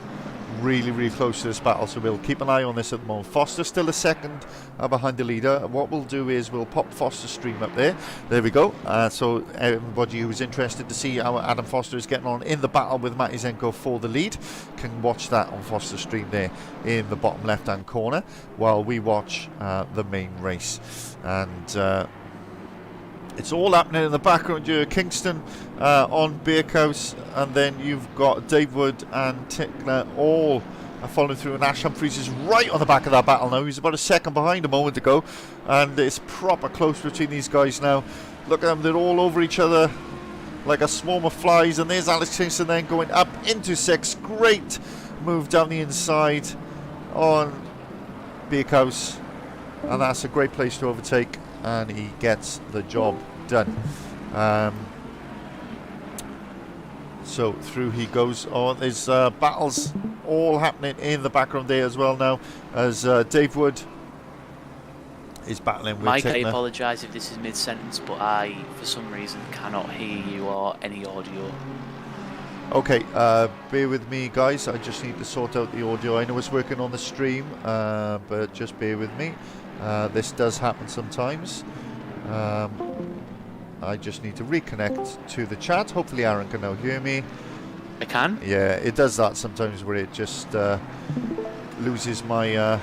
really close to this battle, so we'll keep an eye on this at the moment. Foster still a second behind the leader. What we'll do is we'll pop Foster's stream up there. There we go. So everybody who's interested to see how Adam Foster is getting on in the battle with Matty Zenko for the lead can watch that on Foster's stream there in the bottom left hand corner while we watch the main race. And it's all happening in the background. You're Kingston on Bakehouse, and then you've got Dave Wood and Tickner all following through, and Ash Humphreys is right on the back of that battle now. He's about a second behind a moment ago, and it's proper close between these guys now. Look at them, they're all over each other like a swarm of flies, and there's Alex Kingston then going up into 6th. Great move down the inside on Bakehouse, and that's a great place to overtake, and he gets the job done. So through he goes on. There's battles all happening in the background there as well now, as Dave Wood is battling with Mike, Tickner. I apologise if this is mid-sentence, but I, for some reason, cannot hear you or any audio. Okay, bear with me guys, I just need to sort out the audio. I know it's working on the stream, but just bear with me. This does happen sometimes. I just need to reconnect to the chat. Hopefully Aaron can now hear me. I can? Yeah, it does that sometimes where it just loses my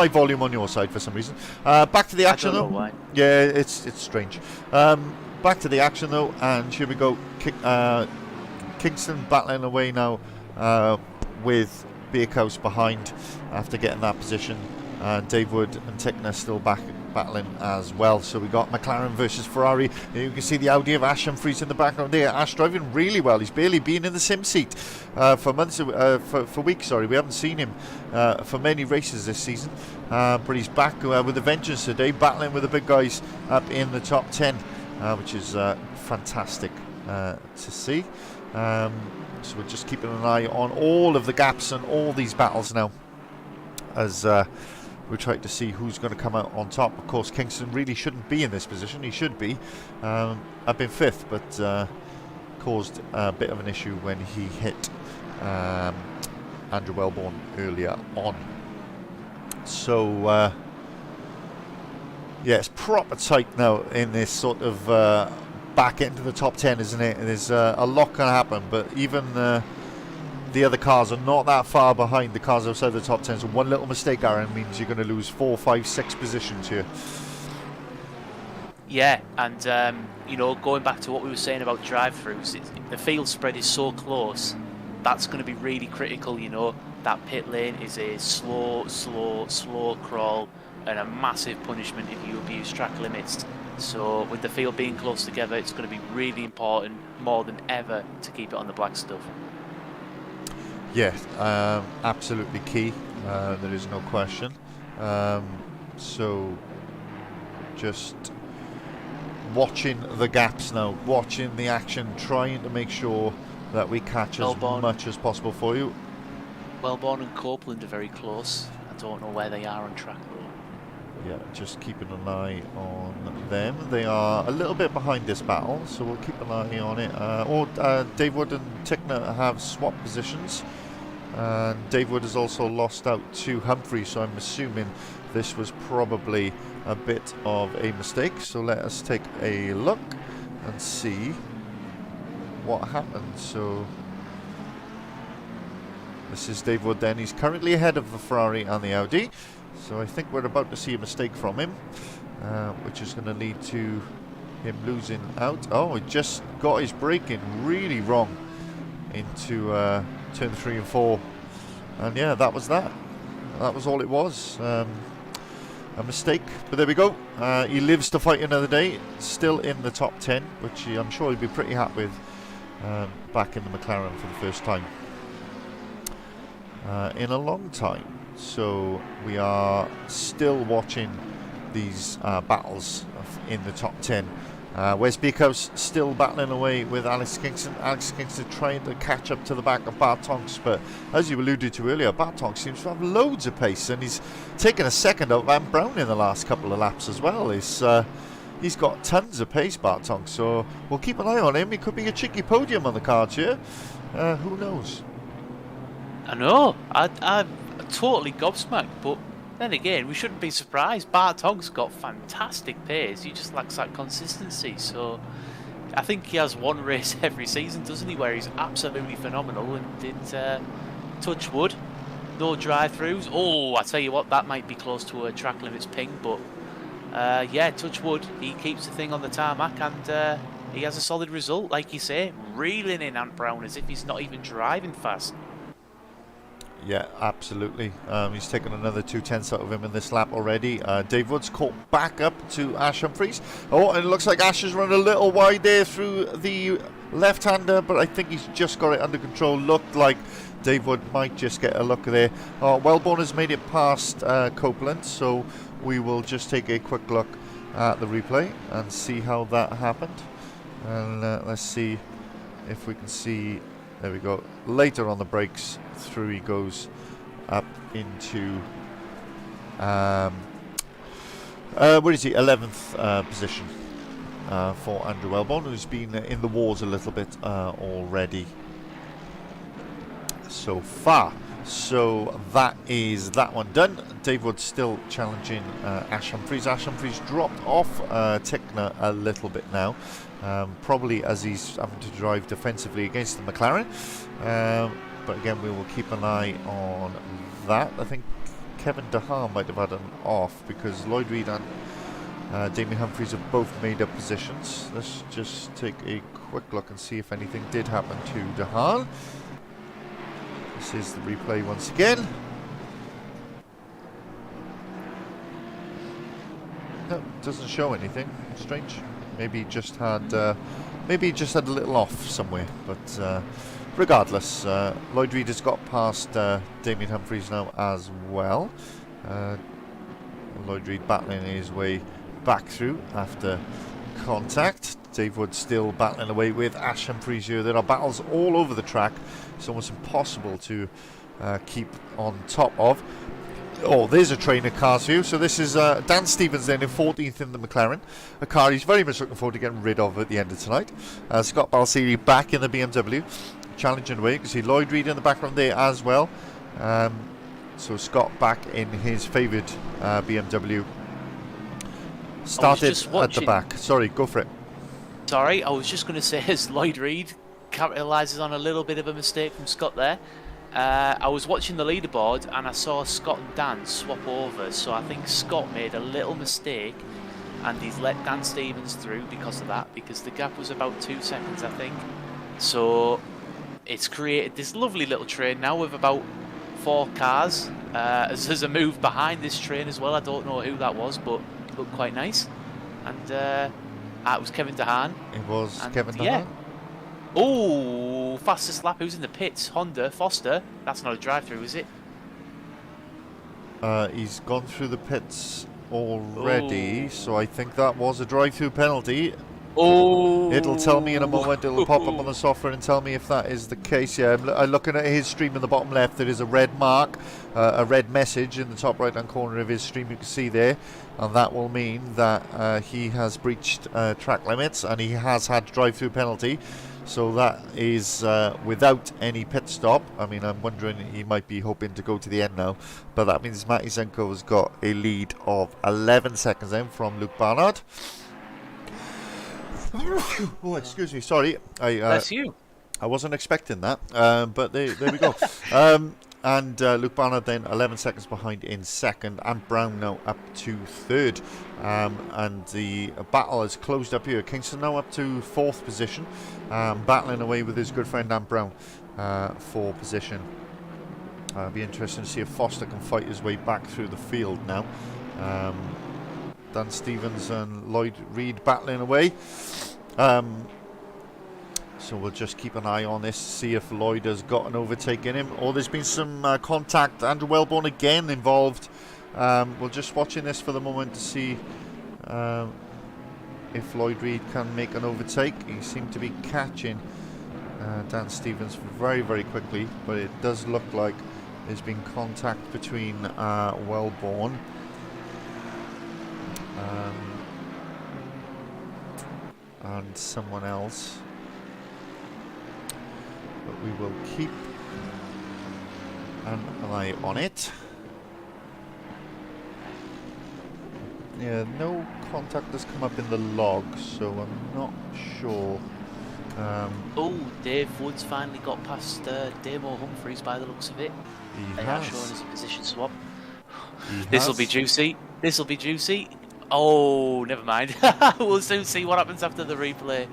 volume on your side for some reason. Back to the action though. Why. Yeah, it's strange. Back to the action though, and here we go. Kingston battling away now with Bakehouse behind after getting that position. Dave Wood and Tickner still battling as well. So we got McLaren versus Ferrari. You can see the Audi of Ash Humphreys in the background there. Ash driving really well. He's barely been in the sim seat for months, for weeks. Sorry, we haven't seen him for many races this season, but he's back with a vengeance today, battling with the big guys up in the top 10, which is fantastic to see. So we're just keeping an eye on all of the gaps and all these battles now, as we're trying to see who's going to come out on top. Of course, Kingston really shouldn't be in this position. He should be up in 5th, but caused a bit of an issue when he hit Andrew Wellborn earlier on. So yeah, it's proper tight now in this sort of back into the top 10, isn't it? And there's a lot can happen, but even the other cars are not that far behind the cars outside the top 10, so one little mistake, Aaron, means you're going to lose 4, 5, 6 positions here. Yeah, and you know, going back to what we were saying about drive-throughs, the field spread is so close. That's going to be really critical. You know, that pit lane is a slow crawl and a massive punishment if you abuse track limits. So with the field being close together, it's going to be really important, more than ever, to keep it on the black stuff. Yeah, absolutely key. There is no question. So just watching the gaps now, watching the action, trying to make sure that we catch as much as possible for you. Wellborn and Copeland are very close. I don't know where they are on track though. Yeah, just keeping an eye on them. They are a little bit behind this battle, so we'll keep an eye on it. Dave Wood and Tickner have swapped positions. And Dave Wood has also lost out to Humphrey, so I'm assuming this was probably a bit of a mistake. So let us take a look and see what happened. So this is Dave Wood then. He's currently ahead of the Ferrari and the Audi. So I think we're about to see a mistake from him, which is going to lead to him losing out. Oh, he just got his braking really wrong into turn 3 and 4, and yeah, that was that. That was all it was. A mistake, but there we go. He lives to fight another day, still in the top 10, which I'm sure he'll be pretty happy with, back in the McLaren for the first time in a long time. So we are still watching these battles in the top 10 Wes Beekhouse still battling away with Alex Kingston. Alex Kingston trying to catch up to the back of Bart Tonks, but as you alluded to earlier, Bart Tonks seems to have loads of pace, and he's taken a second out of Van Brown in the last couple of laps as well. He's got tons of pace, Bart Tonks, so we'll keep an eye on him. He could be a cheeky podium on the cards here. Who knows? I know. I'm totally gobsmacked, but then again, we shouldn't be surprised. Bart Tonks got fantastic pace. He just lacks that consistency. So I think he has one race every season, doesn't he, where he's absolutely phenomenal. And did touch wood, no drive-throughs. Oh, I tell you what, that might be close to a track limits ping, but yeah, touch wood. He keeps the thing on the tarmac, and he has a solid result, like you say, reeling in Ant Brown as if he's not even driving fast. Yeah, absolutely. He's taken another 2/10 out of him in this lap already. Dave Wood's caught back up to Ash Humphries. Oh, and it looks like Ash has run a little wide there through the left-hander, but I think he's just got it under control. Looked like Dave Wood might just get a look there. Wellborn has made it past Copeland, so we will just take a quick look at the replay and see how that happened. And let's see if we can see. There we go. Later on the brakes, through he goes up into where is he? 11th position for Andrew Wellborn, who's been in the wars a little bit already so far. So that is that one done. Dave Wood still challenging Ash Humphries. Ash Humphries dropped off Tickner a little bit now. Probably as he's having to drive defensively against the McLaren. But again, we will keep an eye on that. I think Kevin DeHaan might have had an off because Lloyd Reed and Damien Humphries have both made up positions. Let's just take a quick look and see if anything did happen to DeHaan. This is the replay once again. No, doesn't show anything. Strange. Maybe he just had a little off somewhere, but regardless, Lloyd Reed has got past Damien Humphries now as well. Lloyd Reed battling his way back through after contact. Dave Wood still battling away with Ash Humphries here. There are battles all over the track. It's almost impossible to keep on top of. Oh, there's a train of cars for you. So this is Dan Stevens then in 14th in the McLaren. A car he's very much looking forward to getting rid of at the end of tonight. Scott Balsiri back in the BMW, challenging away. You can see Lloyd Reed in the background there as well. So Scott back in his favoured BMW. Started at the back. Sorry, go for it. Sorry, I was just going to say as Lloyd Reed capitalises on a little bit of a mistake from Scott there. I was watching the leaderboard and I saw Scott and Dan swap over, so I think Scott made a little mistake and he's let Dan Stevens through because of that, because the gap was about 2 seconds, I think. So it's created this lovely little train now with about 4 cars. There's a move behind this train as well. I don't know who that was, but it looked quite nice. And it was Kevin DeHaan. It was Kevin DeHaan? Yeah. Oh, fastest lap. Who's in the pits? Honda, Foster. That's not a drive-through, is it? He's gone through the pits already, so I think that was a drive-through penalty. Oh, it'll tell me in a moment. It'll pop up on the software and tell me if that is the case. Yeah, I'm looking at his stream in the bottom left. There is a red mark, a red message in the top right-hand corner of his stream. You can see there, and that will mean that he has breached track limits and he has had drive-through penalty. So that is without any pit stop. I mean, I'm wondering, he might be hoping to go to the end now, but that means Matty Zenko has got a lead of 11 seconds then from Luke Barnard. Oh, excuse me, sorry. Bless you. I wasn't expecting that, but there we go. And Luke Barnard then 11 seconds behind in second, and Brown now up to third. And the battle has closed up here. Kingston now up to 4th position, battling away with his good friend Dan Brown for position. It'll be interesting to see if Foster can fight his way back through the field now. Dan Stevens and Lloyd Reed battling away. So we'll just keep an eye on this, see if Lloyd has got an overtake in him. Oh, there's been some contact. Andrew Wellborn again involved. We're just watching this for the moment to see if Lloyd Reed can make an overtake. He seemed to be catching Dan Stevens very, very quickly, but it does look like there's been contact between Wellborn and someone else. But we will keep an eye on it. Yeah, no contact has come up in the log, so I'm not sure. Oh, Dave Woods finally got past Damo Humphreys by the looks of it. He They has. are showing us a position swap. He This will has. be juicy. This will be juicy. Oh, never mind. We'll soon see what happens after the replay.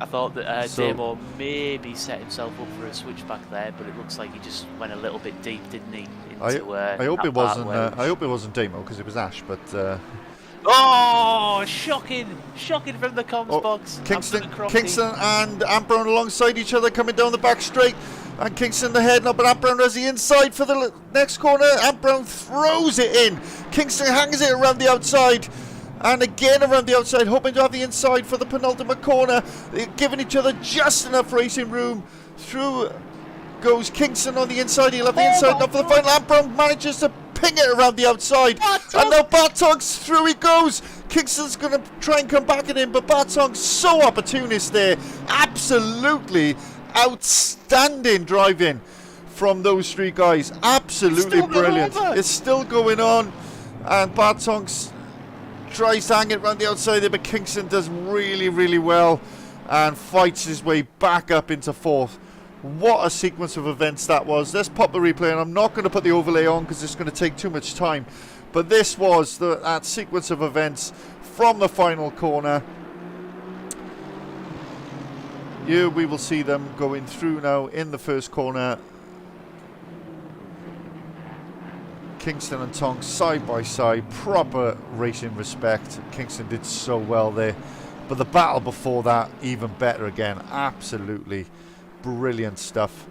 I thought that So- Damo maybe set himself up for a switchback there, but it looks like he just went a little bit deep, didn't he? I hope that it part wasn't. where I hope it wasn't Damo because it was Ash. But oh, shocking! Shocking from the comms oh, box. Kingston, Absolute crofty. Kingston, and Ampron alongside each other coming down the back straight. And Kingston the head, no, but Ampron has the inside for the next corner. Ampron throws it in. Kingston hangs it around the outside. And again around the outside, hoping to have the inside for the penultimate corner. They're giving each other just enough racing room. Through goes Kingston on the inside. He'll have the inside not for the final. Ampron manages to ping it around the outside. And now Bartong's through he goes. Kingston's going to try and come back at him, but Bartong's so opportunist there. Absolutely outstanding driving from those three guys. Absolutely brilliant. It's still going on. And Bartong's tries to hang it around the outside there, but Kingston does really, really well and fights his way back up into fourth. What a sequence of events that was. Let's pop the replay, and I'm not going to put the overlay on because it's going to take too much time. But this was that sequence of events from the final corner. Here we will see them going through now in the first corner. Kingston and Tonks side by side, proper racing respect. Kingston did so well there, but the battle before that even better again. Absolutely brilliant stuff.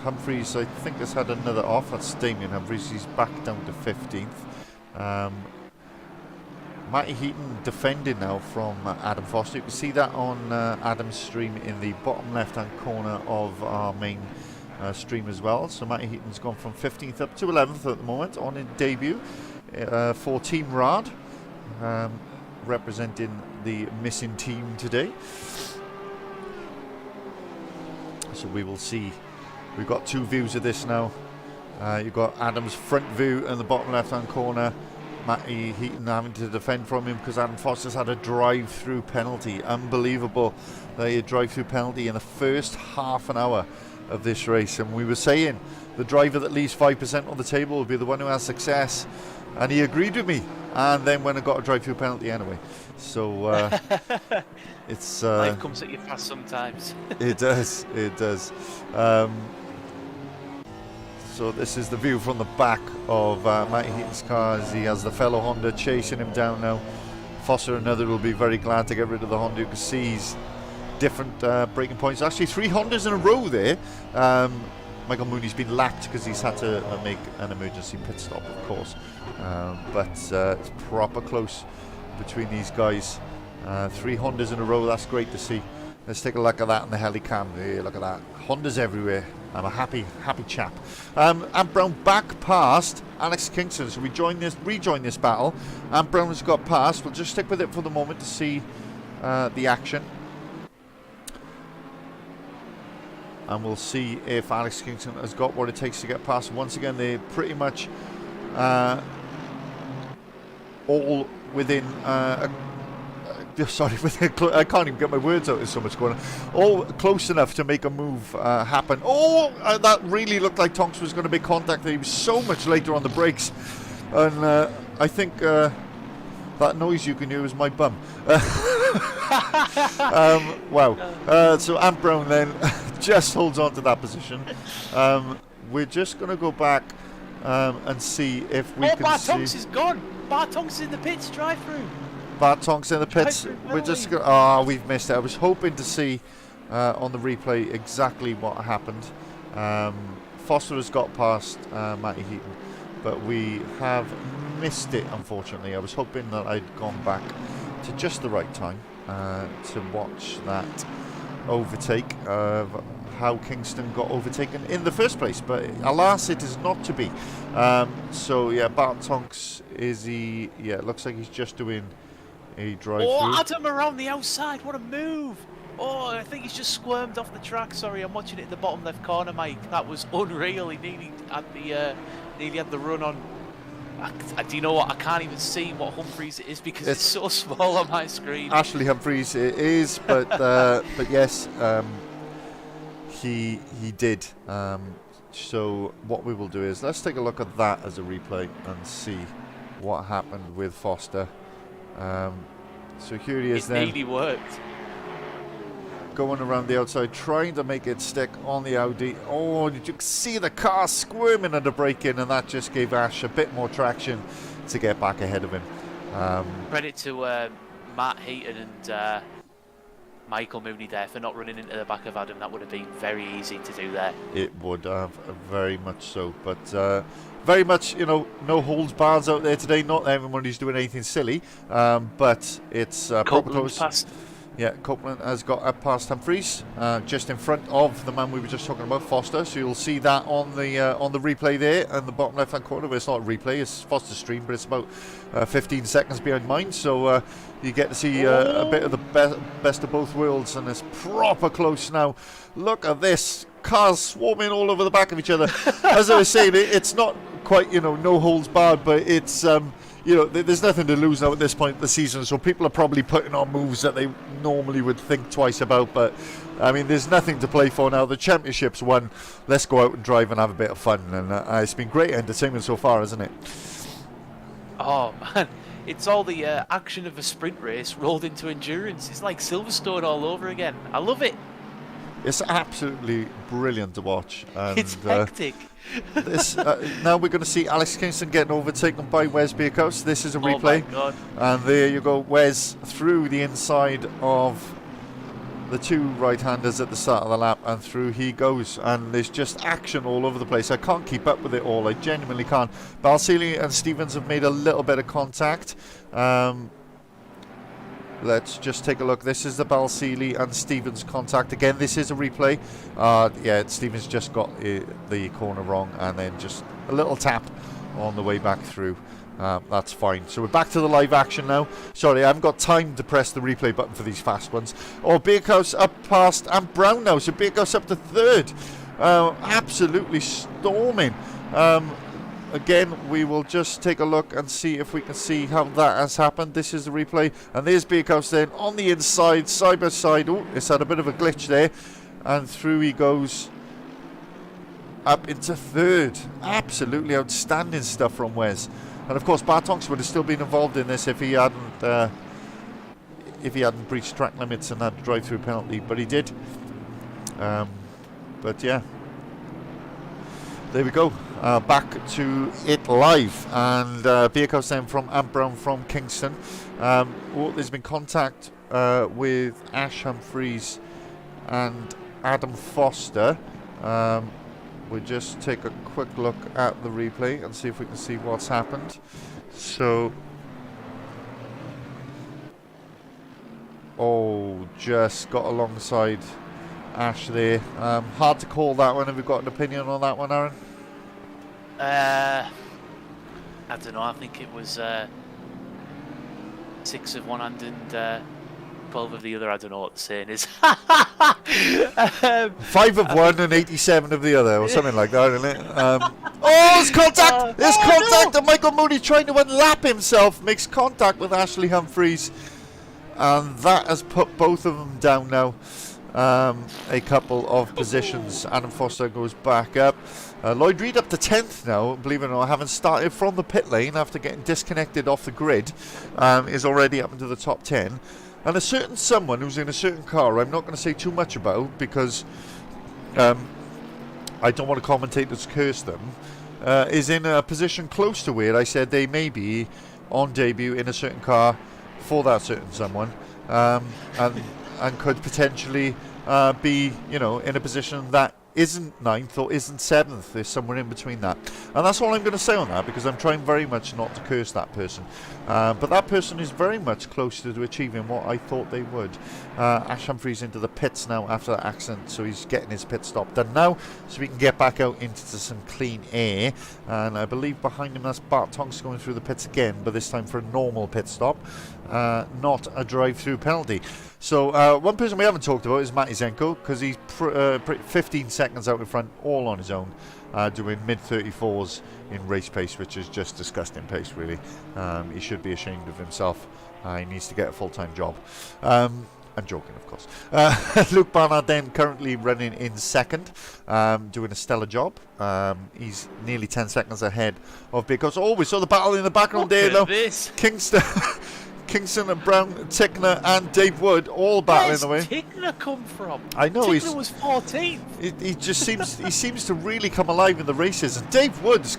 Humphreys, I think, has had another off. That's Damien Humphreys. He's back down to 15th. Matty Heaton defending now from Adam Foster. You can see that on Adam's stream in the bottom left hand corner of our main stream as well. So Matty Heaton's gone from 15th up to 11th at the moment on his debut for Team Rad, representing the missing team today. So we will see. We've got two views of this now. You've got Adam's front view in the bottom left hand corner. Matty Heaton having to defend from him because Adam Foster's had a drive-through penalty. Unbelievable. A drive-through penalty in the first half an hour of this race, and we were saying the driver that leaves 5% on the table will be the one who has success, and he agreed with me and then went and got a drive-through penalty anyway. So it's life comes at you fast sometimes. it does so this is the view from the back of Matty Heaton's car as he has the fellow Honda chasing him down now. Foster and another will be very glad to get rid of the Honda. You can see he's different braking points. Actually 3 Hondas in a row there. Michael Mooney's been lapped because he's had to make an emergency pit stop, of course. But it's proper close between these guys. 3 Hondas in a row, that's great to see. Let's take a look at that in the helicam. Yeah, look at that. Hondas everywhere. I'm a happy chap. And Brown back past Alex Kingston. So we rejoin this battle. And Brown has got past. We'll just stick with it for the moment to see the action. And we'll see if Alex Kingston has got what it takes to get past. Once again, they're pretty much all within sorry, I can't even get my words out. There's so much going on. All close enough to make a move happen. Oh, that really looked like Tonks was going to make contact. He was so much later on the brakes, and I think that noise you can hear is my bum. Wow. So Ant Brown then just holds on to that position. We're just going to go back and see if we can Bart see. Tonks is gone. Bart Tonks is in the pits, drive through. Bart Tonks in the pits. We're just going. Oh, we've missed it. I was hoping to see on the replay exactly what happened. Foster has got past Matty Heaton, but we have missed it, unfortunately. I was hoping that I'd gone back to just the right time to watch that overtake of how Kingston got overtaken in the first place, but alas, it is not to be. So yeah, Bartonks it looks like he's just doing a drive through. Oh, Adam around the outside, what a move! Oh, I think he's just squirmed off the track. Sorry, I'm watching it in the bottom left corner, Mike. That was unreal. He nearly had the run on. Do you know what? I can't even see what Humphreys it is because it's so small on my screen. Ashley Humphreys it is, but but yes, he did. So what we will do is let's take a look at that as a replay and see what happened with Foster. So here he is. It really worked. Going around the outside, trying to make it stick on the Audi. Oh, did you see the car squirming under braking, and that just gave Ash a bit more traction to get back ahead of him. Credit to Matt Heaton and Michael Mooney there for not running into the back of Adam. That would have been very easy to do there. It would have, very much so. But very much, no holds bars out there today. Not that everybody's doing anything silly, but it's proper close. Passed. Yeah, Copeland has got up past Humphreys, just in front of the man we were just talking about, Foster. So you'll see that on the replay there, in the bottom left-hand corner. But it's not a replay; it's Foster's stream, but it's about 15 seconds behind mine. So you get to see a bit of the best of both worlds, and it's proper close now. Look at this. Cars swarming all over the back of each other. As I was saying, it's not quite, no holds barred, but it's there's nothing to lose now at this point of the season, so people are probably putting on moves that they normally would think twice about, but I mean, there's nothing to play for now. The championship's won. Let's go out and drive and have a bit of fun, and it's been great entertainment so far, hasn't it? Oh man, it's all the action of a sprint race rolled into endurance. It's like Silverstone all over again. I love it. It's absolutely brilliant to watch. And, it's hectic. Now we're going to see Alex Kingston getting overtaken by Wes Beercouse. This is a replay. Oh my God. And there you go, Wes through the inside of the two right-handers at the start of the lap, and through he goes. And there's just action all over the place. I can't keep up with it all. I genuinely can't. Balsillie and Stevens have made a little bit of contact. Let's just take a look. This is the Balsillie and Stevens contact. Again, this is a replay. Yeah, Stevens just got the corner wrong, and then just a little tap on the way back through. That's fine. So we're back to the live action now. Sorry, I haven't got time to press the replay button for these fast ones. Oh, Beercouse up past and Brown now. So Beercouse up to third. Absolutely storming. Again, we will just take a look and see if we can see how that has happened. This is the replay, and there's Beercouse then on the inside, side by side. Oh, it's had a bit of a glitch there, and through he goes up into third. Absolutely outstanding stuff from Wes. And of course, Bartonks would have still been involved in this if he hadn't breached track limits and had to drive through penalty, but he did. But yeah. There we go, back to it live, and Beercouse then from Ant Brown from Kingston. There's been contact with Ash Humphreys and Adam Foster. We'll just take a quick look at the replay and see if we can see what's happened. So, just got alongside Ash there. Hard to call that one. Have you got an opinion on that one, Aaron? I don't know. I think it was 6 of one hand and 12 of the other. I don't know what the saying is. 5 of one and 87 of the other, or something like that, isn't it? There's contact! There's contact! No! And Michael Mooney trying to unlap himself makes contact with Ashley Humphreys, and that has put both of them down now. A couple of positions. Adam Foster goes back up. Lloyd Reed up to 10th now, believe it or not, having started from the pit lane after getting disconnected off the grid, is already up into the top 10. And a certain someone who's in a certain car, I'm not going to say too much about because I don't want to commentators curse them, is in a position close to where I said they may be on debut in a certain car for that certain someone, and could potentially be, in a position that isn't 9th or isn't 7th. There's somewhere in between that. And that's all I'm going to say on that, because I'm trying very much not to curse that person. But that person is very much closer to achieving what I thought they would. Ash Humphries into the pits now after that accident, so he's getting his pit stop done now, so we can get back out into some clean air. And I believe behind him that's Bart Tonks going through the pits again, but this time for a normal pit stop, not a drive-through penalty. So one person we haven't talked about is Matty Zenko, because he's 15 seconds out in front, all on his own, doing mid-34s in race pace, which is just disgusting pace, really. He should be ashamed of himself. He needs to get a full-time job. I'm joking, of course. Luke Barnard then currently running in second, doing a stellar job. He's nearly 10 seconds ahead of because we saw the battle in the background there, though. Kingston and Brown, Tickner and Dave Wood all battling the way. Where's Tickner come from? I know Tickner was 14th. He just seems to really come alive in the races, and Dave Wood's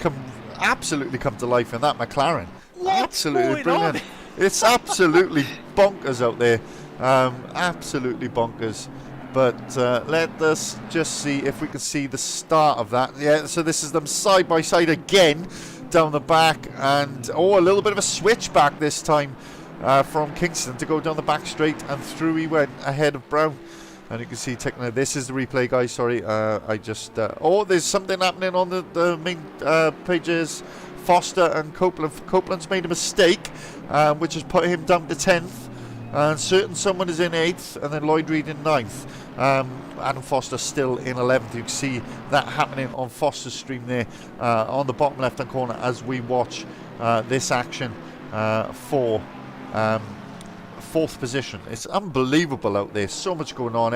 absolutely come to life in that McLaren. What's absolutely going brilliant. on? It's absolutely bonkers out there. Absolutely bonkers. But let us just see if we can see the start of that. Yeah, so this is them side by side again down the back, and a little bit of a switch back this time. From Kingston to go down the back straight, and through he went ahead of Brown. And you can see Tickner. This is the replay, guys. Sorry, I just. There's something happening on the main pages. Foster and Copeland. Copeland's made a mistake, which has put him down to 10th. And certain someone is in 8th, and then Lloyd Reed in 9th. Adam Foster still in 11th. You can see that happening on Foster's stream there on the bottom left-hand corner as we watch this action for. 4th position. It's unbelievable out there. So much going on.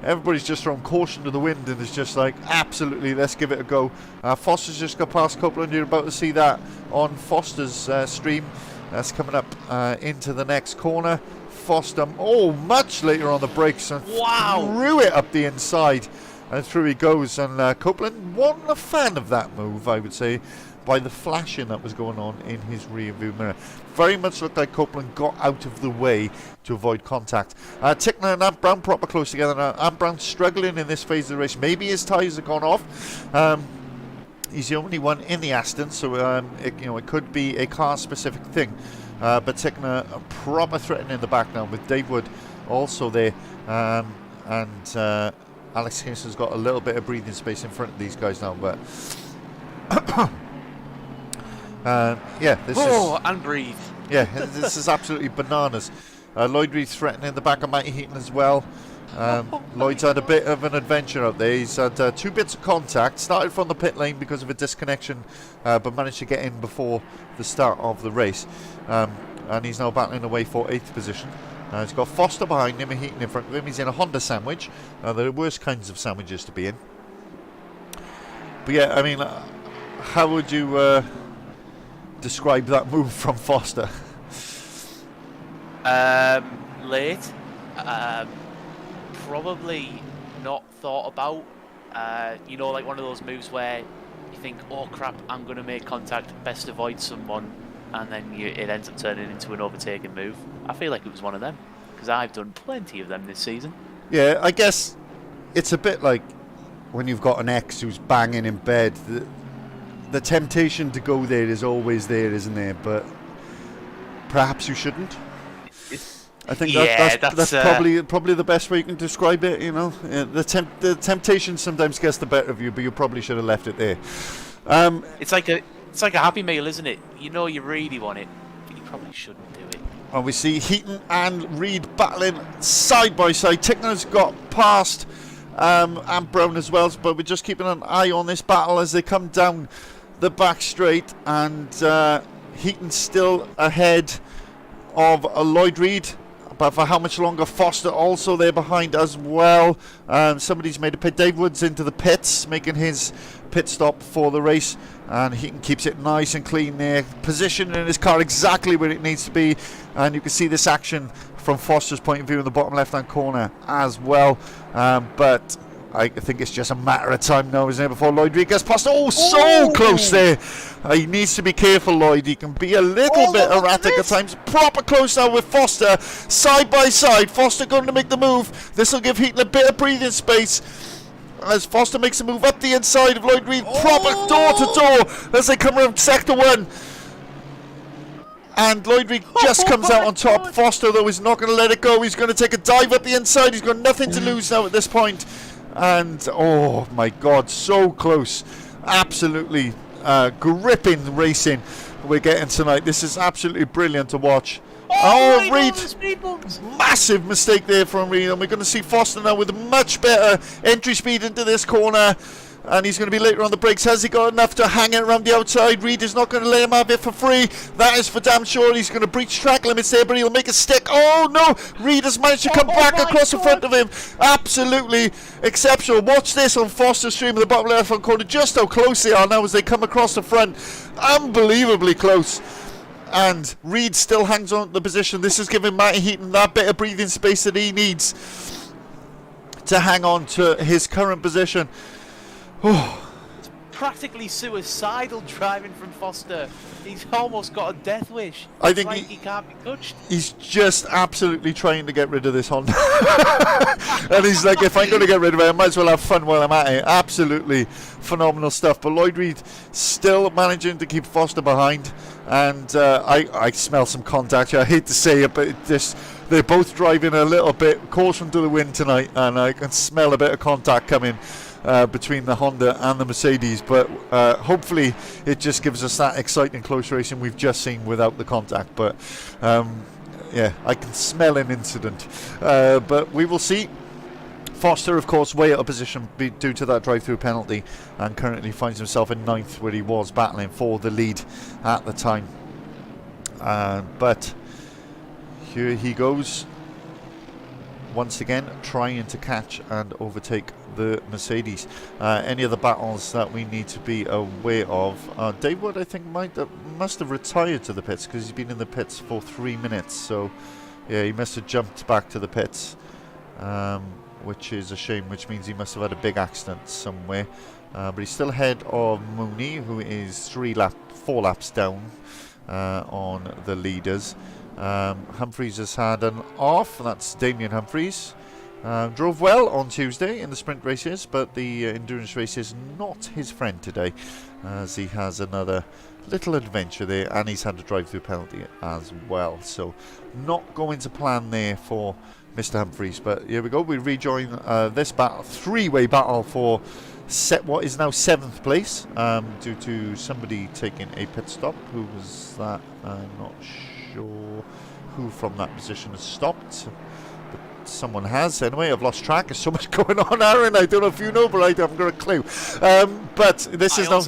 Everybody's just thrown caution to the wind, and it's just like, absolutely, let's give it a go. Foster's just got past Copeland. You're about to see that on Foster's stream. That's coming up into the next corner. Foster, much later on the brakes, and threw it up the inside, and through he goes. And Copeland wasn't a fan of that move, I would say, by the flashing that was going on in his rear view mirror. Very much looked like Copeland got out of the way to avoid contact. Tickner and Ant Brown proper close together now. Ant Brown struggling in this phase of the race. Maybe his tyres have gone off. He's the only one in the Aston, so it could be a car-specific thing. But Tickner proper threatening in the back now, with Dave Wood also there, and Alex Kingston's got a little bit of breathing space in front of these guys now, but. This is. And breathe. Yeah, this is absolutely bananas. Lloyd Reed threatening the back of Matty Heaton as well. Lloyd's had a bit of an adventure out there. He's had 2 bits of contact. Started from the pit lane because of a disconnection, but managed to get in before the start of the race. And he's now battling away for 8th position. He's got Foster behind him and Heaton in front of him. He's in a Honda sandwich. There are worse kinds of sandwiches to be in. But yeah, I mean, how would you describe that move from Foster? Late. Probably not thought about. Like one of those moves where you think, oh crap, I'm going to make contact, best avoid someone, and then it ends up turning into an overtaking move. I feel like it was one of them, because I've done plenty of them this season. Yeah, I guess it's a bit like when you've got an ex who's banging in bed. The temptation to go there is always there, isn't there? But perhaps you shouldn't. I think that's probably the best way you can describe it. The temptation sometimes gets the better of you, but you probably should have left it there. It's like a Happy Meal, isn't it? You know you really want it, but you probably shouldn't do it. And we see Heaton and Reed battling side by side. Tickner's got past and Brown as well, but we're just keeping an eye on this battle as they come down the back straight, and Heaton still ahead of Lloyd Reed, but for how much longer? Foster also there behind as well. Somebody's made a pit. Dave Woods into the pits, making his pit stop for the race, and Heaton keeps it nice and clean there, positioning his car exactly where it needs to be. And you can see this action from Foster's point of view in the bottom left hand corner as well, but I think it's just a matter of time now, isn't it, before Lloyd Reed gets past. So close there. He needs to be careful, Lloyd. He can be a little bit erratic at times. Proper close now with Foster, side by side. Foster going to make the move. This will give Heaton a bit of breathing space. as Foster makes a move up the inside of Lloyd Reed, proper door to door as they come around sector 1. And Lloyd Reed just comes out on top. Foster, though, is not going to let it go. He's going to take a dive up the inside. He's got nothing to lose now at this point. And, oh, my God, so close. Absolutely gripping racing we're getting tonight. This is absolutely brilliant to watch. Oh, Reed! Massive mistake there from Reed. And we're going to see Foster now with much better entry speed into this corner. And he's going to be later on the brakes. Has he got enough to hang it around the outside? Reed is not going to let him have it for free. That is for damn sure. He's going to breach track limits there, but he'll make a stick. Oh, no. Reed has managed to come back across the front of him. Absolutely exceptional. Watch this on Foster's stream in the bottom left-hand corner. Just how close they are now as they come across the front. Unbelievably close. And Reed still hangs on to the position. This is giving Matty Heaton that bit of breathing space that he needs to hang on to his current position. Practically suicidal driving from Foster. He's almost got a death wish. I think like he can't be touched. He's just absolutely trying to get rid of this Honda. And he's like, if I'm going to get rid of it, I might as well have fun while I'm at it. Absolutely phenomenal stuff. But Lloyd Reed still managing to keep Foster behind. And I smell some contact here. I hate to say it, but they're both driving a little bit caution to the wind tonight. And I can smell a bit of contact coming between the Honda and the Mercedes, but hopefully it just gives us that exciting close racing we've just seen without the contact. But yeah, I can smell an incident, but we will see. Foster, of course, way out of position due to that drive-through penalty, and currently finds himself in 9th, where he was battling for the lead at the time. But here he goes, once again trying to catch and overtake the Mercedes. Any other battles that we need to be aware of? Dave Wood, I think, must have retired to the pits, because he's been in the pits for 3 minutes. So yeah, he must have jumped back to the pits, which is a shame, which means he must have had a big accident somewhere. But he's still ahead of Mooney, who is 4 laps down on the leaders. Humphreys has had an off, and that's Damien Humphreys. Drove well on Tuesday in the sprint races, but the endurance race is not his friend today, as he has another little adventure there, and he's had a drive-through penalty as well. So not going to plan there for Mr. Humphreys. But here we go, we rejoin this battle, 3-way battle for what is now 7th place, due to somebody taking a pit stop. Who was that? I'm not sure who from that position has stopped. Someone has. Anyway, I've lost track. There's so much going on, Aaron. I don't know if you know, but I haven't got a clue. But this is now.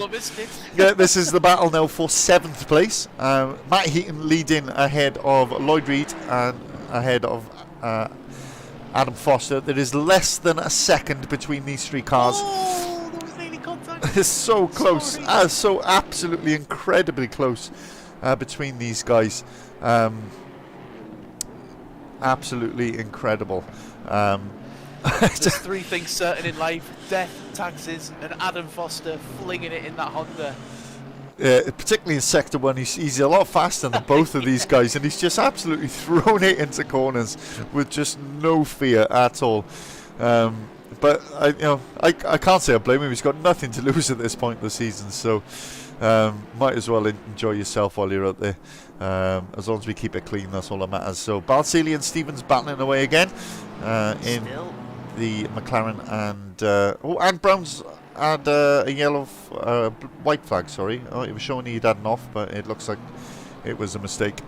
Yeah, this is the battle now for 7th place. Matt Heaton leading ahead of Lloyd Reed and ahead of Adam Foster. There is less than a second between these 3 cars. Oh, there was nearly contact. It's so close. So absolutely incredibly close between these guys. Absolutely incredible. There's 3 things certain in life: death, taxes, and Adam Foster flinging it in that Honda. Particularly in sector 1, he's a lot faster than both of these guys, and he's just absolutely thrown it into corners with just no fear at all. But I can't say I blame him. He's got nothing to lose at this point of the season, so might as well enjoy yourself while you're out there. As long as we keep it clean, that's all that matters. So Balsillie and Stevens battling away again in the McLaren, and Brown's had a white flag. Sorry, it was showing he'd had an off, but it looks like it was a mistake.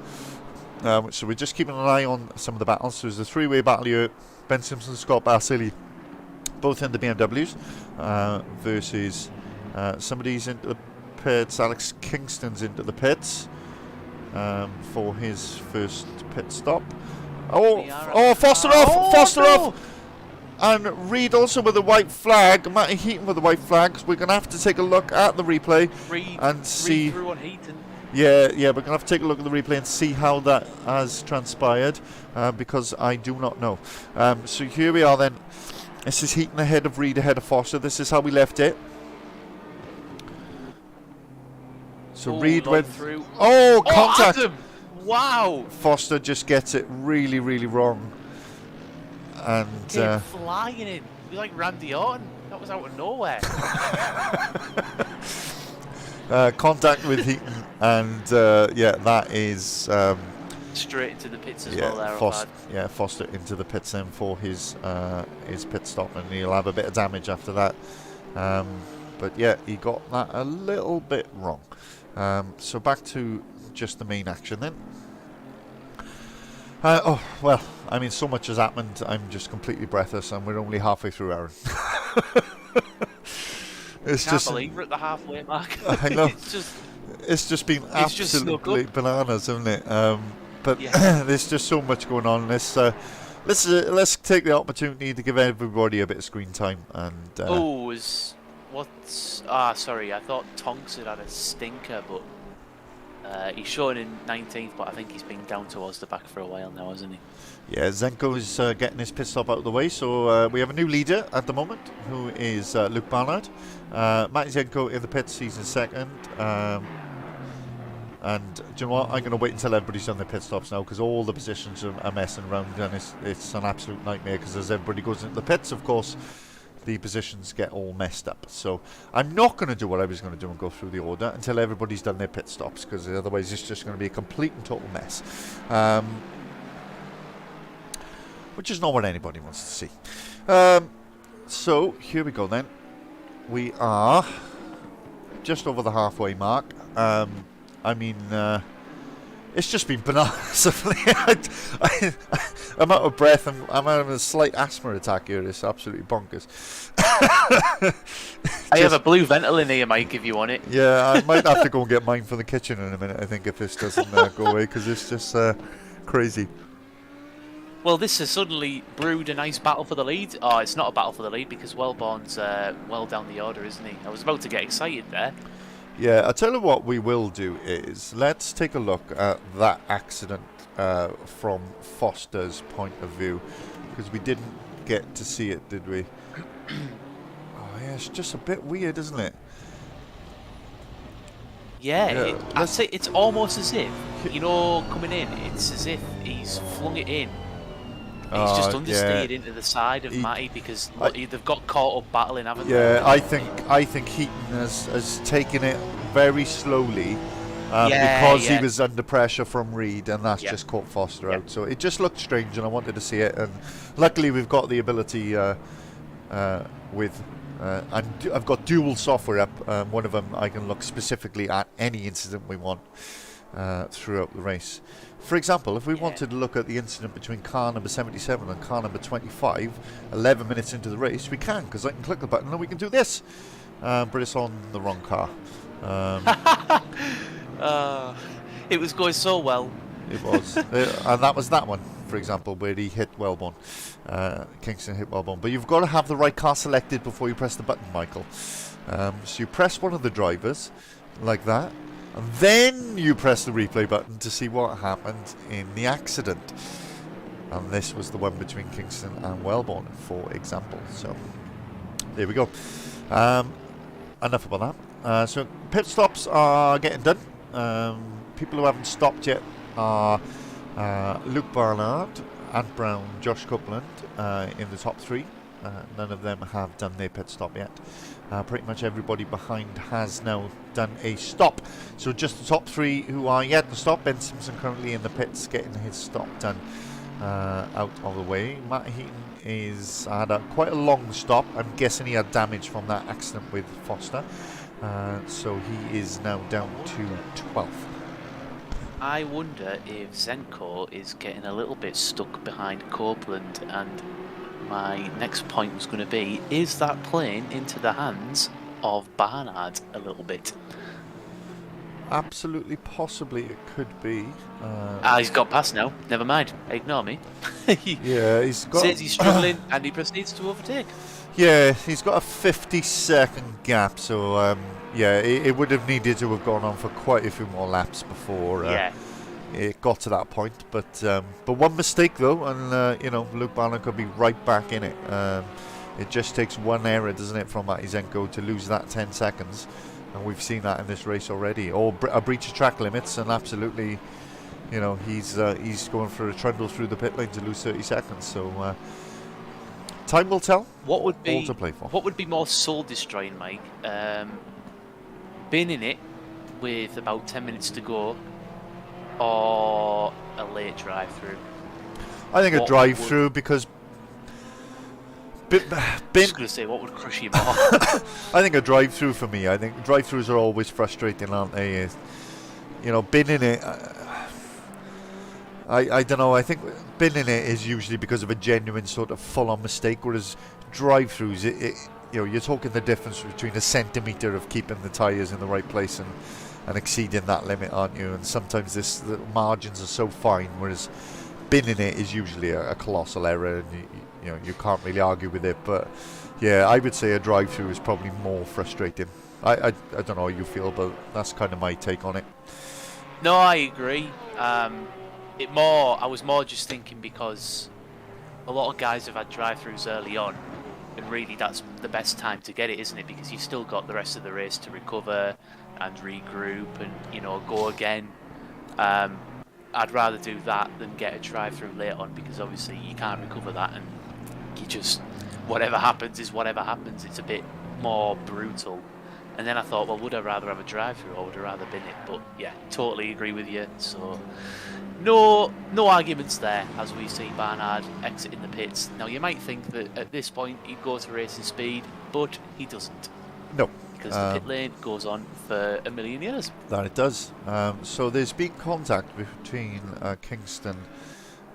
So we're just keeping an eye on some of the battles. So there's a 3-way battle here: Ben Simpson, Scott Balsillie, both in the BMWs, versus somebody's into the pits. Alex Kingston's into the pits for his first pit stop. Foster off! Foster off! And Reed also with a white flag. Matty Heaton with a white flag. So we're going to have to take a look at the replay and see. Through on Heaton. Yeah, we're going to have to take a look at the replay and see how that has transpired, because I do not know. So here we are then. This is Heaton ahead of Reed, ahead of Foster. This is how we left it. So Reed went through. Oh, contact! Adam. Wow! Foster just gets it really, really wrong. And came flying in. You're like Randy Orton. That was out of nowhere. Contact with Heaton, and yeah, that is Straight into the pits as well there. Foster into the pits then for his pit stop, and he'll have a bit of damage after that. But yeah, he got that a little bit wrong. So back to just the main action then. Oh well, I mean, so much has happened. I'm just completely breathless, and we're only halfway through, Aaron. It's can't believe we're at the halfway mark. I know. It's just been absolutely bananas, hasn't it? But yeah. There's just so much going on. Let's take the opportunity to give everybody a bit of screen time. And sorry, I thought Tonks had a stinker, but he's showing in 19th, but I think he's been down towards the back for a while now, hasn't he? Yeah, Zenko is getting his pit stop out of the way, so we have a new leader at the moment, who is Luke Barnard. Matty Zenko in the pits, he's in second. And do you know what? I'm going to wait until everybody's done their pit stops now, because all the positions are messing around, and it's an absolute nightmare, because as everybody goes into the pits, of course, the positions get all messed up. So I'm not going to do what I was going to do and go through the order until everybody's done their pit stops, because otherwise it's just going to be a complete and total mess. Which is not what anybody wants to see. So here we go then. We are just over the halfway mark. I mean, it's just been bananas. I'm out of breath. I'm having a slight asthma attack here. It's absolutely bonkers. I have a blue ventil in here, Mike, if you want it. Yeah, I might have to go and get mine from the kitchen in a minute, I think, if this doesn't go away, because it's just crazy. Well, this has suddenly brewed a nice battle for the lead. Oh, it's not a battle for the lead, because Wellborn's well down the order, isn't he? I was about to get excited there. Yeah, I'll tell you what we will do is, let's take a look at that accident from Foster's point of view, because we didn't get to see it, did we? Oh yeah, it's just a bit weird, isn't it? Yeah, I'd say it's almost as if, coming in, it's as if he's flung it in. He's just understeered into the side of Matty, because they've got caught up battling, haven't they? Yeah, I think Heaton has taken it very slowly because he was under pressure from Reed, and that's just caught Foster out. So it just looked strange, and I wanted to see it. And luckily, we've got the ability I've got dual software up. One of them I can look specifically at any incident we want throughout the race. For example, if we wanted to look at the incident between car number 77 and car number 25, 11 minutes into the race, we can, because I can click the button and we can do this. But it's on the wrong car. It was going so well. It was. And that was that one, for example, where he hit Wellborn. Kingston hit Wellborn. But you've got to have the right car selected before you press the button, Michael. So you press one of the drivers, like that. And then you press the replay button to see what happened in the accident. And this was the one between Kingston and Wellborn, for example. So, there we go. Enough about that. So, pit stops are getting done. People who haven't stopped yet are Luke Barnard, Ant Brown, Josh Copeland in the top three. None of them have done their pit stop yet. Pretty much everybody behind has now done a stop. So just the top three who are yet to stop. Ben Simpson currently in the pits getting his stop done out of the way. Matt Heaton had quite a long stop. I'm guessing he had damage from that accident with Foster. So he is now down to 12th. I wonder if Zenko is getting a little bit stuck behind Copeland, and my next point was going to be, is that playing into the hands of Barnard a little bit? Absolutely, possibly it could be. He's got past now. Never mind. Ignore me. Yeah, he's got... Says he's struggling and he proceeds to overtake. Yeah, he's got a 50-second gap, so yeah, it would have needed to have gone on for quite a few more laps before it got to that point. But one mistake though, and Luke Barnard could be right back in it. It just takes one error, doesn't it, from Matty Zenko to lose that 10 seconds, and we've seen that in this race already. Or a breach of track limits, and absolutely, he's going for a trundle through the pit lane to lose 30 seconds. So Time will tell. What would All be to play for. what would be more soul destroying, Mike? Being in it with about 10 minutes to go, or a late drive-through? I think a What drive-through because. Just gonna say, what would crush you more? I think a drive-through for me. I think drive-throughs are always frustrating, aren't they? You know, being in it. I don't know. I think being in it is usually because of a genuine sort of full-on mistake, whereas drive-throughs, you know, you're talking the difference between a centimetre of keeping the tyres in the right place and exceeding that limit, aren't you? And sometimes the margins are so fine, whereas being in it is usually a colossal error, and you know, you can't really argue with it. But yeah, I would say a drive-through is probably more frustrating. I don't know how you feel, but that's kind of my take on it. No, I agree. I was more just thinking because a lot of guys have had drive-throughs early on, and really that's the best time to get it, isn't it? Because you've still got the rest of the race to recover and regroup and, you know, go again. I'd rather do that than get a drive-through late on, because obviously you can't recover that, and you just, whatever happens is whatever happens. It's a bit more brutal. And then I thought, well, would I rather have a drive-through or would I rather bin it? But yeah, totally agree with you. So no arguments there as we see Barnard exiting the pits. Now you might think that at this point he'd go to racing speed, but he doesn't. No. Because the pit lane goes on for a million years. That it does. So there's been contact between Kingston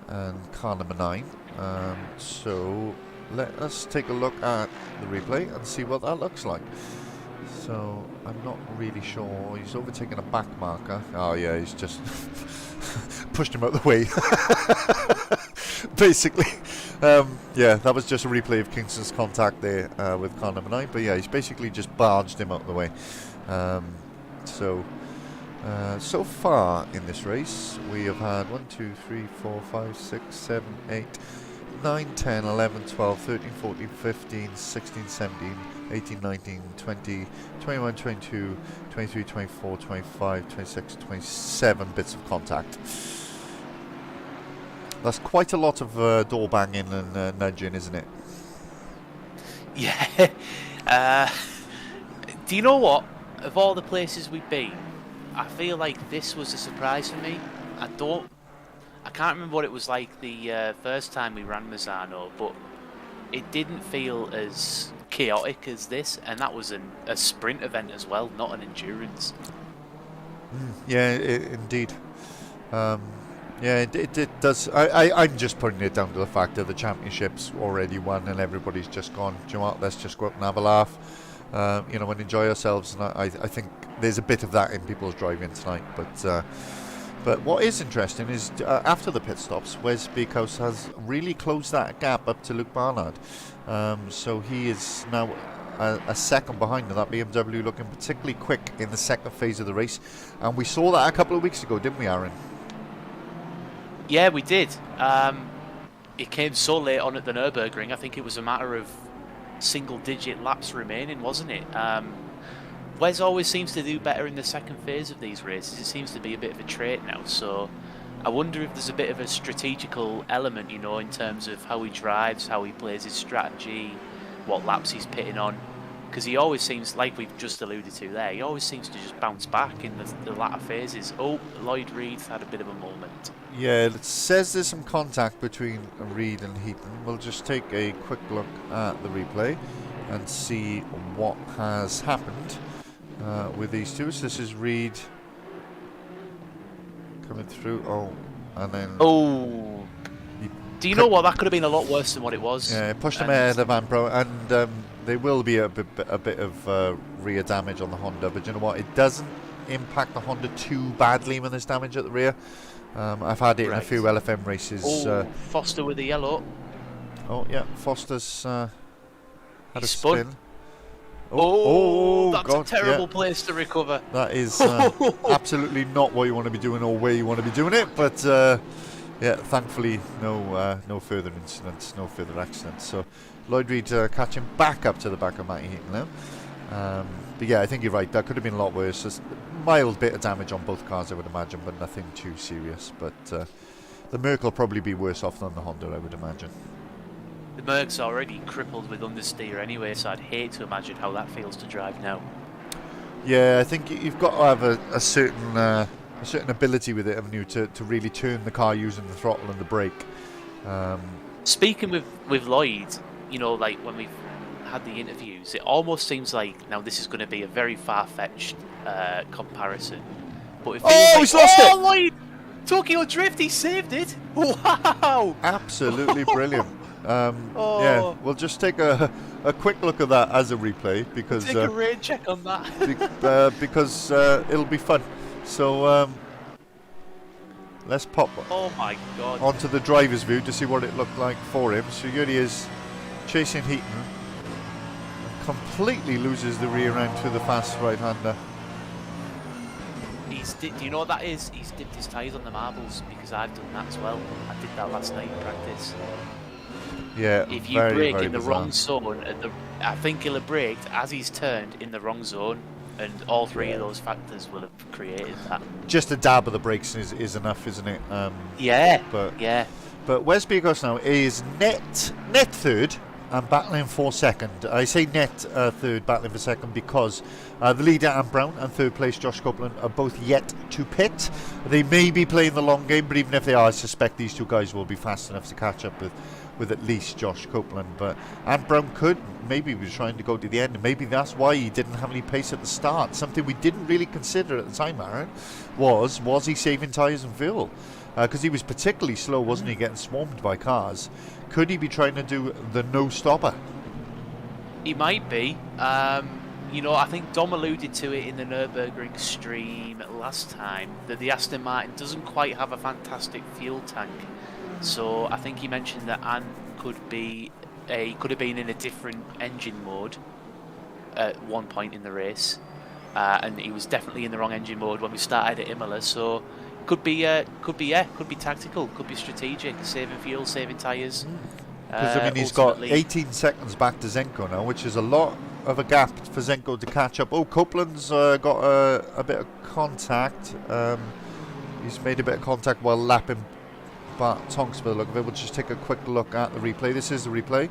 and car number 9. So let us take a look at the replay and see what that looks like. So I'm not really sure. He's overtaken a back marker. Oh yeah, he's just pushed him out the way. Basically, yeah, that was just a replay of Kingston's contact there with car number 9. But yeah, he's basically just barged him out the way. So far in this race, we have had 1, 2, 3, 4, 5, 6, 7, 8, 9, 10, 11, 12, 13, 14, 15, 16, 17, 18, 19, 20, 21, 22, 23, 24, 25, 26, 27 bits of contact. That's quite a lot of door banging and nudging, isn't it? Yeah. Do you know what? Of all the places we've been, I feel like this was a surprise for me. I can't remember what it was like the first time we ran Misano, but it didn't feel as chaotic as this, and that was a sprint event as well, not an endurance. Yeah, indeed. Yeah, it does. I'm just putting it down to the fact that the championship's already won and everybody's just gone, do you know what, let's just go out and have a laugh, you know, and enjoy ourselves. And I think there's a bit of that in people's driving tonight. But what is interesting is after the pit stops, Wes Beekhouse has really closed that gap up to Luke Barnard. So he is now a second behind in that BMW, looking particularly quick in the second phase of the race. And we saw that a couple of weeks ago, didn't we, Aaron? Yeah, we did. It came so late on at the Nürburgring. I think it was a matter of single-digit laps remaining, wasn't it? Wes always seems to do better in the second phase of these races. It seems to be a bit of a trait now. So I wonder if there's a bit of a strategical element, you know, in terms of how he drives, how he plays his strategy, what laps he's pitting on. Because he always seems, like we've just alluded to there, he always seems to just bounce back in the latter phases. Oh, Lloyd Reed had a bit of a moment. Yeah, it says there's some contact between Reed and Heaton. We'll just take a quick look at the replay and see what has happened with these two. So this is Reed coming through. Oh, and then... Oh! Do you know what? That could have been a lot worse than what it was. Yeah, pushed him ahead of Van Pro, and there will be a bit of rear damage on the Honda, but you know what? It doesn't impact the Honda too badly when there's damage at the rear. I've had it in a few LFM races. Oh, Foster with the yellow. Oh yeah, Foster's had a spun. spin. That's God, a terrible yeah. place to recover. That is absolutely not what you want to be doing or where you want to be doing it, but yeah, thankfully no further incidents, no further accidents. So Lloyd Reed catching back up to the back of Matty Heaton now. But yeah, I think you're right, that could have been a lot worse. Just a mild bit of damage on both cars, I would imagine, but nothing too serious. But the Merc will probably be worse off than the Honda, I would imagine. The Merc's already crippled with understeer anyway, so I'd hate to imagine how that feels to drive now. Yeah, I think you've got to have a certain ability with it, haven't you, to really turn the car using the throttle and the brake. Speaking with Lloyd, you know, like when we've had the interviews, it almost seems like now this is going to be a very far-fetched comparison, but it feels like, he's lost it! Lloyd! Tokyo Drift, he saved it! Wow! Absolutely brilliant. Oh. Yeah, we'll just take a quick look at that as a replay because Take a rain check on that. because it'll be fun. So let's pop Oh my god. onto the driver's view to see what it looked like for him. So here he is chasing Heaton and completely loses the rear end to the fast right-hander. Do you know what that is? He's dipped his tyres on the marbles, because I've done that as well. I did that last night in practice. Yeah, If you very, brake very in the bizarre. wrong zone, I think he'll have braked as he's turned in the wrong zone, and all three of those factors will have created that. Just a dab of the brakes is enough, isn't it? Yeah, But yeah. But Wes Biegos now is net third and battling for second. I say net third, battling for second, because the leader, Anne Brown, and third place, Josh Copeland, are both yet to pit. They may be playing the long game, but even if they are, I suspect these two guys will be fast enough to catch up with at least Josh Copeland. But Anne Brown maybe he was trying to go to the end, and maybe that's why he didn't have any pace at the start. Something we didn't really consider at the time, Aaron, was he saving tyres and fuel? Because he was particularly slow, wasn't he, getting swarmed by cars. Could he be trying to do the no-stopper? He might be. You know, I think Dom alluded to it in the Nürburgring stream last time, that the Aston Martin doesn't quite have a fantastic fuel tank. So I think he mentioned that Anne could have been in a different engine mode at one point in the race. And he was definitely in the wrong engine mode when we started at Imola, so could be tactical, could be strategic, saving fuel, saving tyres. Because I mean, he's got 18 seconds back to Zenko now, which is a lot of a gap for Zenko to catch up. Oh, Copeland's got a bit of contact. He's made a bit of contact while lapping Bart Tonks, by the look of it. We'll just take a quick look at the replay. This is the replay.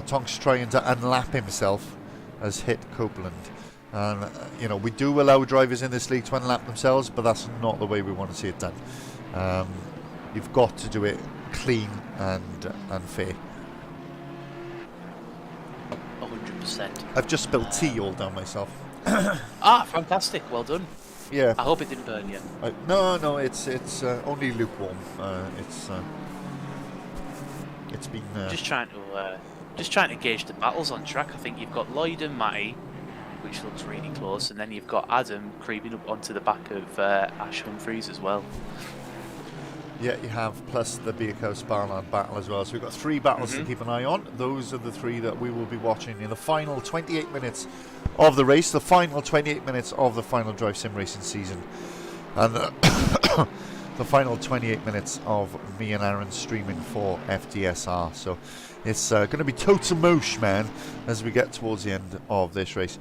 Tonks trying to unlap himself has hit Copeland. And you know, we do allow drivers in this league to unlap themselves, but that's not the way we want to see it done. You've got to do it clean and fair. 100%. I've just spilled tea all down myself. Fantastic, well done. Yeah. I hope it didn't burn you. No, it's only lukewarm. It's been Just trying to gauge the battles on track. I think you've got Lloyd and Matty, which looks really close, and then you've got Adam creeping up onto the back of Ash Humphreys as well. Yeah, you have, plus the Birkhouse Barnard battle as well. So we've got three battles to keep an eye on. Those are the three that we will be watching in the final 28 minutes of the race, the final 28 minutes of the final Drive Sim Racing season, and the final 28 minutes of me and Aaron streaming for FDSR. So it's going to be total mosh, man, as we get towards the end of this race.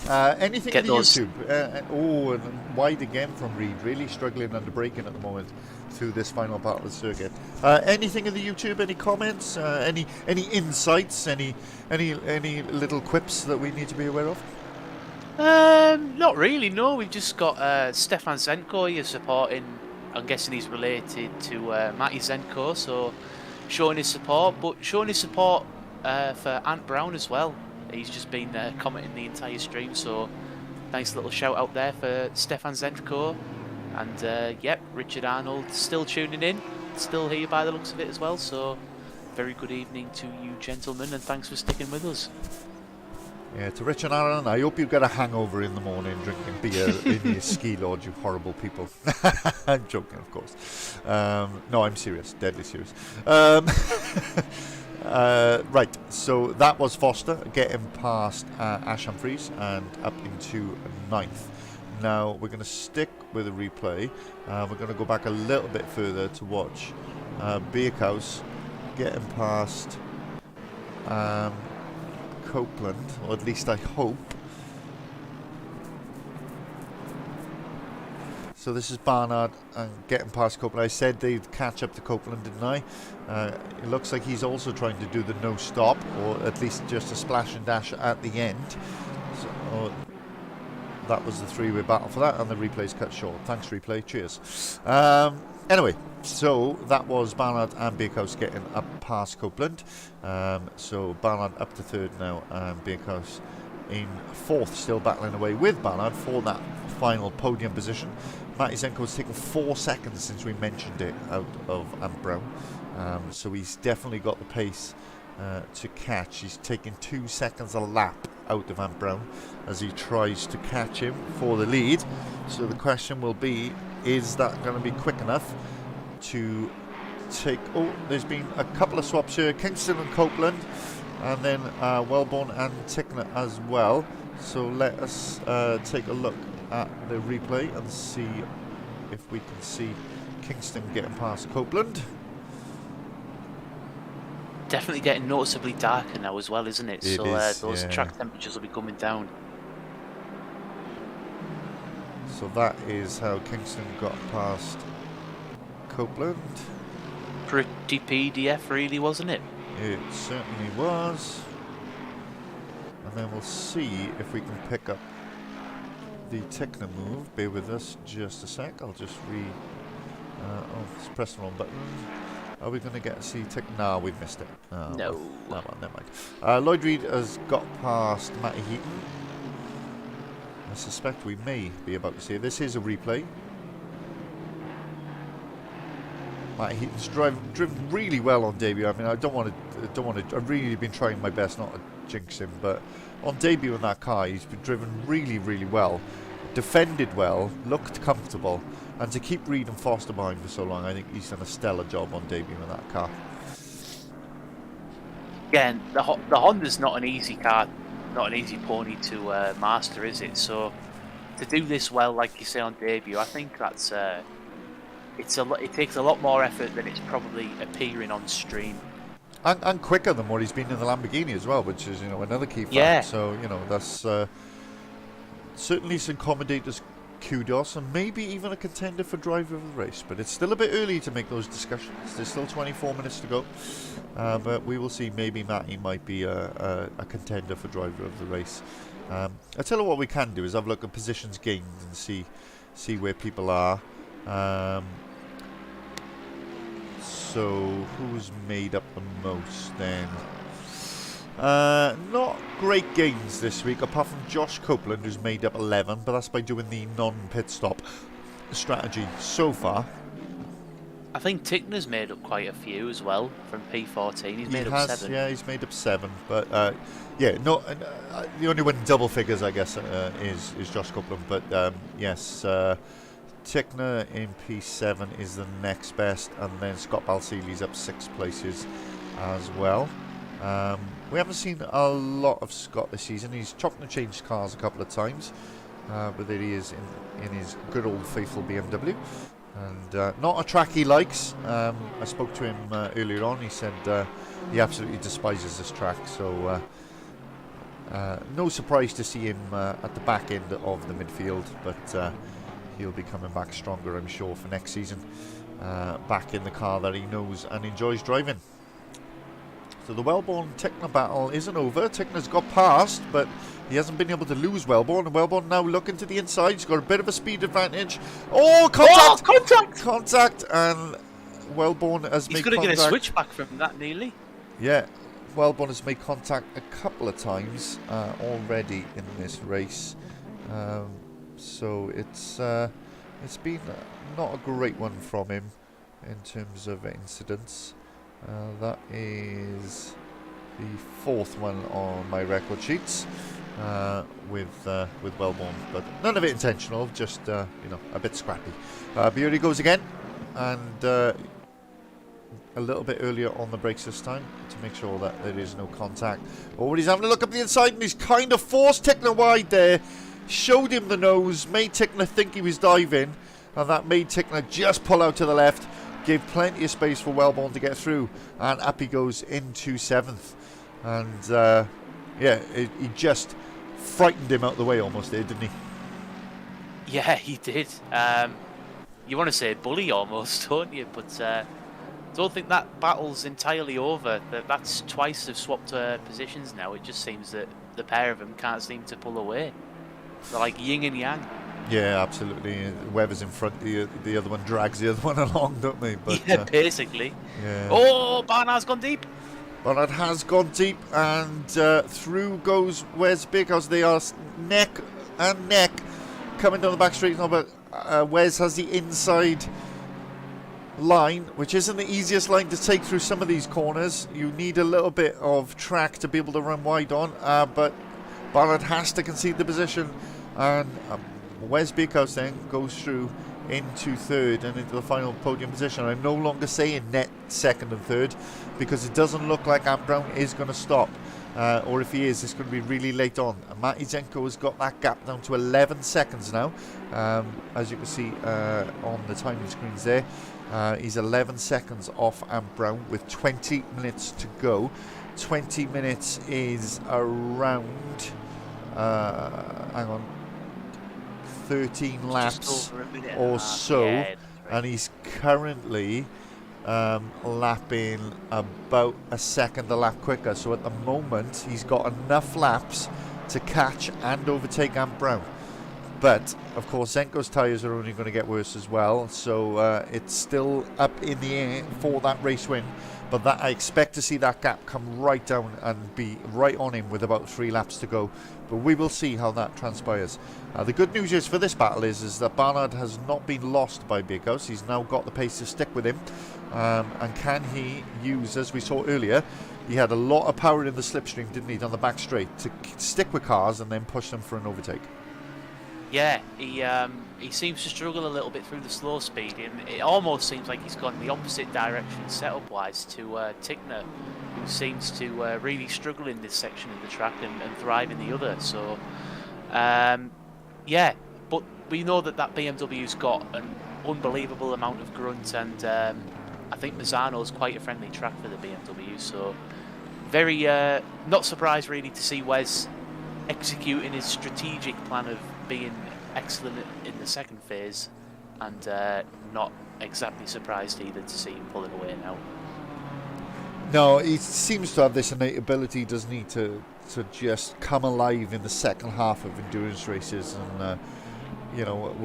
Anything in the YouTube? And wide again from Reed, really struggling under braking at the moment through this final part of the circuit. Anything in the YouTube? Any comments? Any insights? Any little quips that we need to be aware of? Not really. No, we've just got Stefan Zenko here supporting. I'm guessing he's related to Matty Zenko, so showing his support, but showing his support for Ant Brown as well. He's just been commenting the entire stream, so nice little shout out there for Stefan Zenko. And yep, Richard Arnold still tuning in, still here by the looks of it as well, so very good evening to you gentlemen, and thanks for sticking with us. Yeah, to Richard Arnold, I hope you get a hangover in the morning drinking beer in your ski lodge, you horrible people. I'm joking, of course. No, I'm serious, deadly serious. Right, so that was Foster getting past Ash Humphreys and up into 9th. Now we're going to stick with the replay. We're going to go back a little bit further to watch Birkhouse getting past Copeland, or at least I hope. So this is Barnard and getting past Copeland. I said they'd catch up to Copeland, didn't I? It looks like he's also trying to do the no stop, or at least just a splash and dash at the end. So that was the three-way battle for that, and the replay's cut short. Thanks, replay. Cheers. Anyway, so that was Barnard and Bakehouse getting up past Copeland. So Barnard up to third now, and Bakehouse in fourth, still battling away with Barnard for that final podium position. Matty Zenko has taken 4 seconds since we mentioned it out of Ant Brown. So he's definitely got the pace to catch. He's taking 2 seconds a lap out of Ant Brown as he tries to catch him for the lead. So the question will be, is that going to be quick enough to take... Oh, there's been a couple of swaps here. Kingston and Copeland, and then Wellborn and Tickner as well. So let us take a look at the replay and see if we can see Kingston getting past Copeland. Definitely getting noticeably darker now as well, isn't it? It so is, those yeah. track temperatures will be coming down. So that is how Kingston got past Copeland. Pretty PDF, really, wasn't it? It certainly was. And then we'll see if we can pick up the Tickner move. Bear with us just a sec. I'll just oh, just press the wrong button. Are we going to get to see Tickner? No, we've missed it. Oh, No. Well, never mind. Lloyd Reed has got past Matty Heaton. I suspect we may be about to see it. This is a replay. Matty Heaton's driven really well on debut. I mean, I don't want to. I've really been trying my best not to jinx him, but on debut in that car, he's been driven really, really well, defended well, looked comfortable, and to keep Reed and Foster behind for so long, I think he's done a stellar job on debut in that car. Again, the Honda's not an easy car, not an easy pony to master, is it? So to do this well, like you say on debut, I think that's it takes a lot more effort than it's probably appearing on stream. And quicker than what he's been in the Lamborghini as well, which is, another key fact. Yeah. So, that's certainly some commentators' kudos, and maybe even a contender for driver of the race. But it's still a bit early to make those discussions. There's still 24 minutes to go. But we will see. Maybe Matty might be a contender for driver of the race. I tell you what we can do is have a look at positions gained and see where people are. So who's made up the most then? Not great gains this week, apart from Josh Copeland, who's made up 11, but that's by doing the non-pit stop strategy so far. I think Tickner's made up quite a few as well from P14. He's made up 7. Yeah, he's made up 7, but the only one in double figures, I guess, is Josh Copeland. But yes. Tickner in P7 is the next best, and then Scott Balseely's up 6 places as well. We haven't seen a lot of Scott this season. He's chopped and changed cars a couple of times, but there he is in his good old faithful BMW, and not a track he likes. I spoke to him earlier on. He said he absolutely despises this track, so no surprise to see him at the back end of the midfield, but he'll be coming back stronger, I'm sure, for next season. Back in the car that he knows and enjoys driving. So the Wellborn-Tickner battle isn't over. Tickner's got past, but he hasn't been able to lose Wellborn. And Wellborn now looking to the inside. He's got a bit of a speed advantage. Oh, contact! Oh, contact! Contact! And Wellborn has made contact. He's going to get a switchback from that, nearly. Yeah, Wellborn has made contact a couple of times already in this race. So it's been not a great one from him in terms of incidents. That is the 4th one on my record sheets with Wellborn, but none of it intentional, just a bit scrappy. Here he goes again, and a little bit earlier on the brakes this time to make sure that there is no contact. Oh, he's having a look up the inside, and he's kind of forced Tickner wide there. Showed him the nose, made Tickner think he was diving, and that made Tickner just pull out to the left, gave plenty of space for Wellborn to get through, and up he goes into 7th. And he just frightened him out the way almost there, didn't he? Yeah, he did. you want to say bully almost, don't you? But don't think that battle's entirely over. That's twice they've swapped positions now. It just seems that the pair of them can't seem to pull away. They're like yin and yang. Yeah, absolutely. Whoever's in front, the other one drags the other one along, don't they? But, yeah, basically. Yeah. Oh, Barnard's gone deep. Barnard has gone deep, and through goes Wes Bakehouse. They are neck and neck coming down the back straight now, but Wes has the inside line, which isn't the easiest line to take through some of these corners. You need a little bit of track to be able to run wide on, but Barnard has to concede the position, and Wes Bakehouse then goes through into third and into the final podium position. I'm no longer saying net second and third, because it doesn't look like Ant Brown is going to stop, or if he is, it's going to be really late on. Matty Zenko has got that gap down to 11 seconds now, as you can see on the timing screens there. He's 11 seconds off Ant Brown with 20 minutes to go. 20 minutes is around, hang on, 13 laps or so, yeah, and he's currently lapping about a second a lap quicker. So at the moment, he's got enough laps to catch and overtake Ant Brown. But of course, Zenko's tyres are only going to get worse as well, so it's still up in the air for that race win. But that, I expect to see that gap come right down and be right on him with about 3 laps to go. But we will see how that transpires. The good news is for this battle is that Barnard has not been lost by Bakehouse. He's now got the pace to stick with him. And can he use, as we saw earlier, he had a lot of power in the slipstream, didn't he, down the back straight, to stick with cars and then push them for an overtake. Yeah, he seems to struggle a little bit through the slow speed, and it almost seems like he's gone the opposite direction setup-wise to Tickner, who seems to really struggle in this section of the track and thrive in the other. So, yeah, but we know that BMW's got an unbelievable amount of grunt, and I think Misano's quite a friendly track for the BMW. So, very not surprised really to see Wes executing his strategic plan of being excellent in the second phase, and not exactly surprised either to see him pulling away now. No, he seems to have this innate ability, doesn't he, to just come alive in the second half of endurance races, and you know,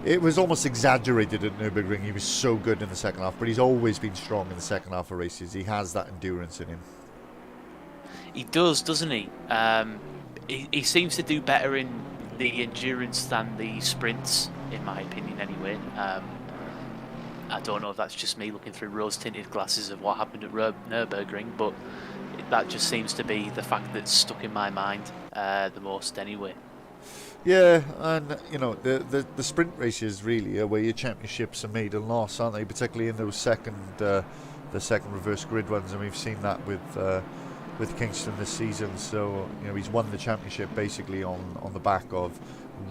it was almost exaggerated at Nürburgring. He was so good in the second half, but he's always been strong in the second half of races. He has that endurance in him. He does, doesn't he? He seems to do better in the endurance than the sprints, in my opinion, anyway. I don't know if that's just me looking through rose-tinted glasses of what happened at Nürburgring, but that just seems to be the fact that's stuck in my mind the most, anyway. Yeah, and you know, the sprint races really are where your championships are made and lost, aren't they? Particularly in those the second reverse grid ones, and we've seen that with Kingston this season. So you know, he's won the championship basically on the back of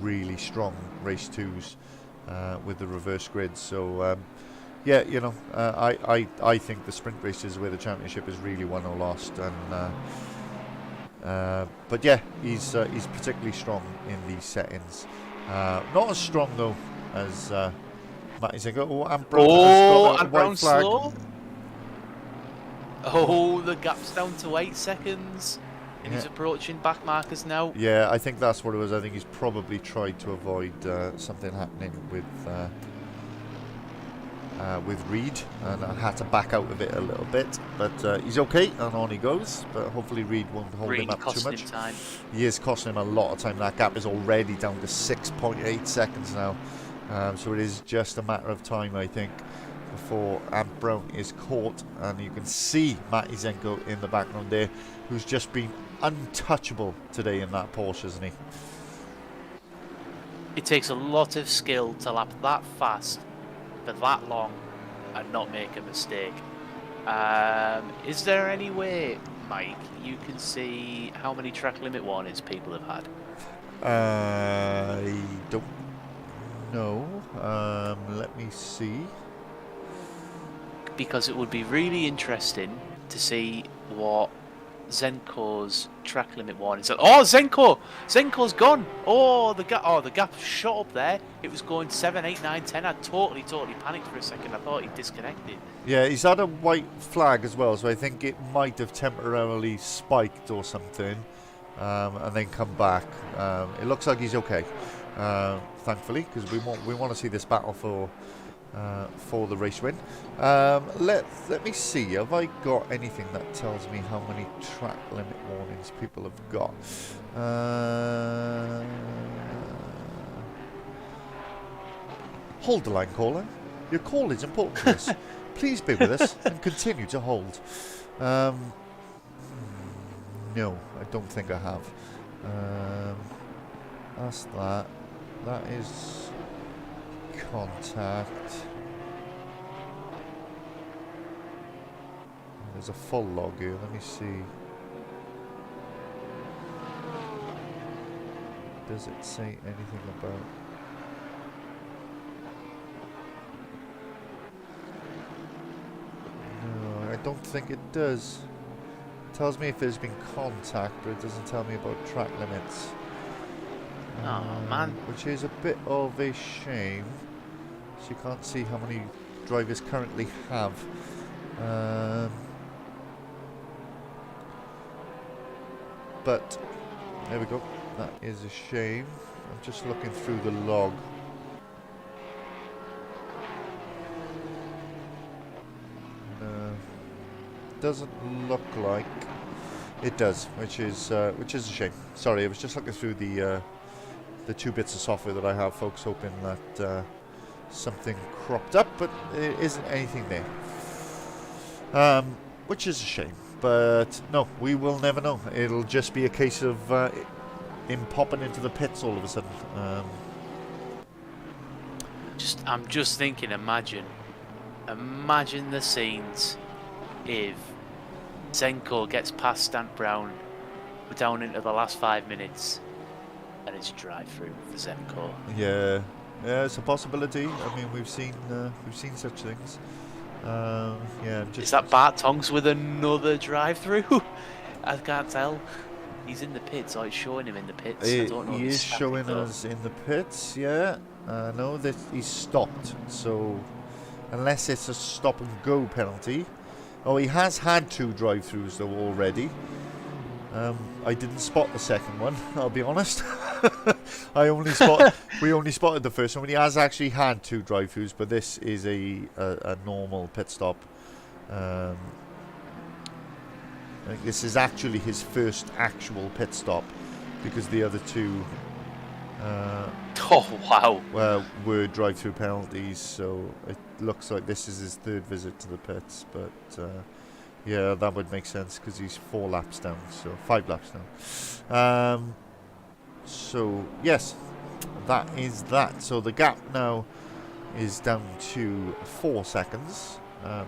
really strong race twos with the reverse grid. So yeah, you know, I think the sprint races where the championship is really won or lost, and but yeah, he's particularly strong in these settings. Not as strong though as Matty Zenko. Oh, Ant Brown has got a white flag. Slow. Oh, the gap's down to 8 seconds, and he's approaching back markers now. Yeah, I think that's what it was. I think he's probably tried to avoid something happening with Reed, and had to back out of it a little bit. But he's okay, and on he goes. But hopefully Reed won't hold him up too much. Time. He is costing him a lot of time. That gap is already down to 6.8 seconds now. So it is just a matter of time, I think, before Ant Brown is caught. And you can see Matty Zenko in the background there, who's just been untouchable today in that Porsche, isn't he? It takes a lot of skill to lap that fast for that long and not make a mistake. Is there any way, Mike, you can see how many track limit warnings people have had? I don't know. Let me see. Because it would be really interesting to see what Zenko's track limit warning. So, oh, Zenko's gone. Oh, the gap shot up there. It was going 7, 8, 9, 10. I totally panicked for a second. I thought he'd disconnected. Yeah, he's had a white flag as well, so I think it might have temporarily spiked or something, and then come back. It looks like he's okay, thankfully, because we want to see this battle for the race win. Let me see. Have I got anything that tells me how many track limit warnings people have got? Hold the line, caller. Your call is important to us. Please be with us and continue to hold. No, I don't think I have. That's that. That is contact. There's a full log here. Let me see. Does it say anything about? No, I don't think it does. It tells me if there's been contact, but it doesn't tell me about track limits. Oh man. Which is a bit of a shame. So you can't see how many drivers currently have. But there we go. That is a shame. I'm just looking through the log. Doesn't look like it does, which is a shame. Sorry, I was just looking through the 2 bits of software that I have, folks, hoping that something cropped up, but there isn't anything there, which is a shame. But no, we will never know. It'll just be a case of him popping into the pits all of a sudden. I'm just thinking. Imagine the scenes if Zenko gets past Stant Brown down into the last 5 minutes, and it's drive-through for Zenko. Yeah, it's a possibility. I mean, we've seen such things. Yeah, Is that Bart Tongs with another drive-through? I can't tell. He's in the pits, or it's showing him in the pits. I don't know. He is showing us in the pits. Yeah, no, that he's stopped. So unless it's a stop and go penalty. Oh, he has had 2 drive-throughs though already. I didn't spot the second one, I'll be honest. we only spotted the first one. He has actually had 2 drive-throughs, but this is a normal pit stop. I think this is actually his first actual pit stop, because the other 2 oh wow, were drive-through penalties. So it looks like this is his 3rd visit to the pits, but yeah, that would make sense because he's 4 laps down, so 5 laps down. So yes, that is that. So the gap now is down to 4 seconds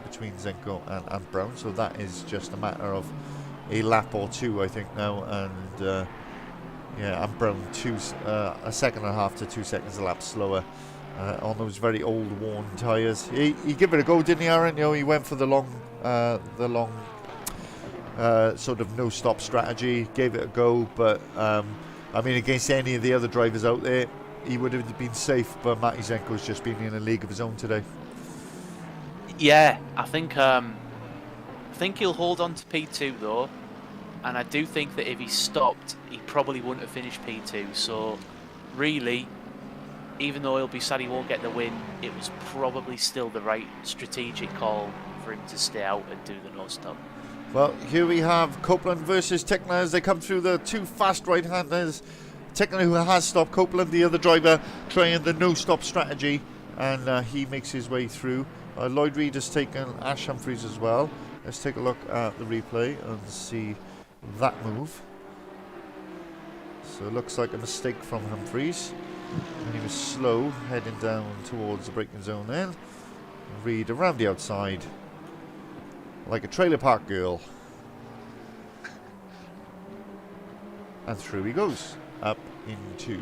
between Zenko and Brown. So that is just a matter of a lap or 2, I think now, and yeah, and Brown 1.5 seconds to 2 seconds a lap slower on those very old, worn tyres. He gave it a go, didn't he, Aaron? You know, he went for the long sort of no-stop strategy, gave it a go, but I mean, against any of the other drivers out there, he would have been safe, but Matty Zenko's just been in a league of his own today. Yeah, I think he'll hold on to P2 though, and I do think that if he stopped, he probably wouldn't have finished P2. So really, even though he'll be sad he won't get the win, it was probably still the right strategic call for him to stay out and do the no-stop. Well, here we have Copeland versus Tickner as they come through the 2 fast right-handers. Tickner, who has stopped Copeland, the other driver, trying the no-stop strategy, and he makes his way through. Lloyd Reed has taken Ash Humphries as well. Let's take a look at the replay and see that move. So it looks like a mistake from Humphries, and he was slow heading down towards the braking zone then. Reed around the outside like a trailer park girl, and through he goes up into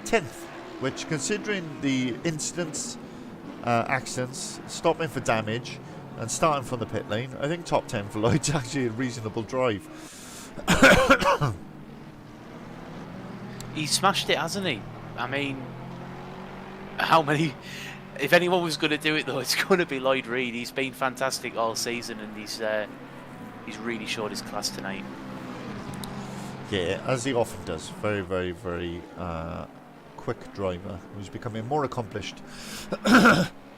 10th, which, considering the incidents, accidents, stopping for damage, And starting from the pit lane, I think top 10 for Lloyd's actually a reasonable drive. He smashed it, hasn't he? I mean, how many... If anyone was going to do it, though, it's going to be Lloyd Reed. He's been fantastic all season, and he's really showed his class tonight. Yeah, as he often does. Very, very, very quick driver who's becoming more accomplished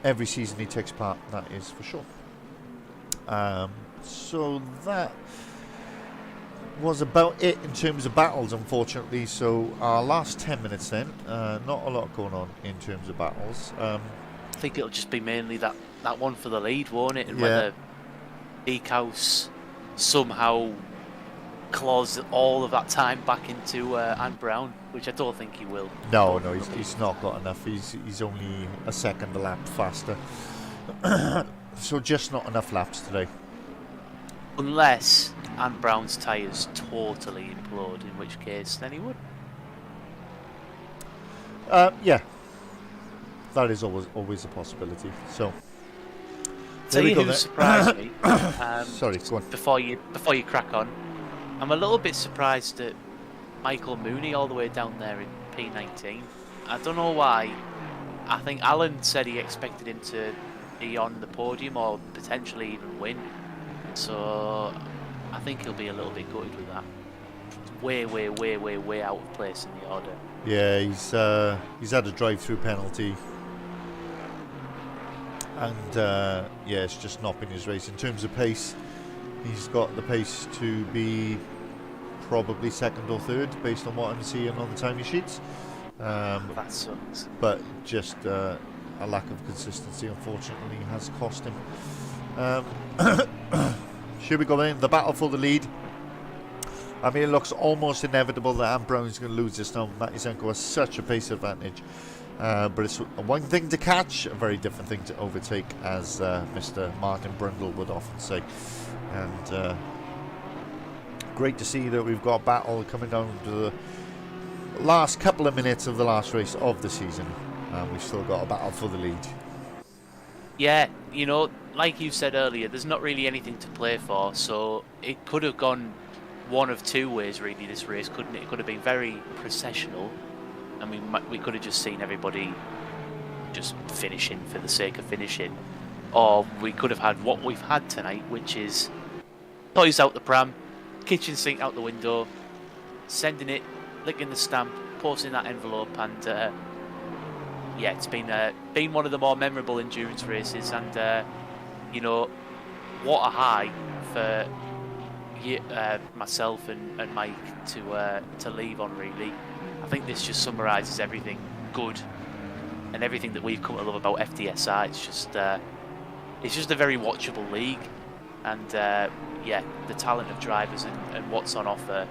every season he takes part, that is for sure. So that was about it in terms of battles, unfortunately. So our last 10 minutes then, not a lot going on in terms of battles. I think it'll just be mainly that one for the lead, won't it? And Yeah. whether Beekhouse somehow claws all of that time back into Anne Brown, which I don't think he will. No, he's not got enough. He's only a second a lap faster. So just not enough laps today. Unless Anne Brown's tyres totally implode, in which case then he would. Yeah, that is always a possibility. So Tell we you go who then. surprised me. Sorry, go on. Before you crack on, I'm a little bit surprised at Michael Mooney all the way down there in P19. I don't know why. I think Alan said he expected him to be on the podium or potentially even win. So I think he'll be a little bit gutted with that. Way out of place in the order. Yeah, he's had a drive-through penalty, and yeah, it's just not been his race in terms of pace. He's got the pace to be probably second or third based on what I'm seeing on the timing sheets. That sucks. But just a lack of consistency, unfortunately, has cost him. Should we go in? The battle for the lead. I mean, it looks almost inevitable that Anne Brown's going to lose this now. Matt Isenko has such a pace advantage. But it's one thing to catch, a very different thing to overtake, as Mr. Martin Brundle would often say. And great to see that we've got a battle coming down to the last couple of minutes of the last race of the season. And we've still got a battle for the lead. Yeah, you know, like you said earlier, there's not really anything to play for, so it could have gone one of two ways really, this race, couldn't it? It could have been very processional, and we could have just seen everybody just finishing for the sake of finishing, or we could have had what we've had tonight, which is toys out the pram, kitchen sink out the window, sending it, licking the stamp, posting that envelope, and yeah, it's been one of the more memorable endurance races, and you know, what a high for myself and Mike to leave on, really. I think this just summarises everything good and everything that we've come to love about FDSR. It's just a very watchable league, and yeah, the talent of drivers and what's on offer,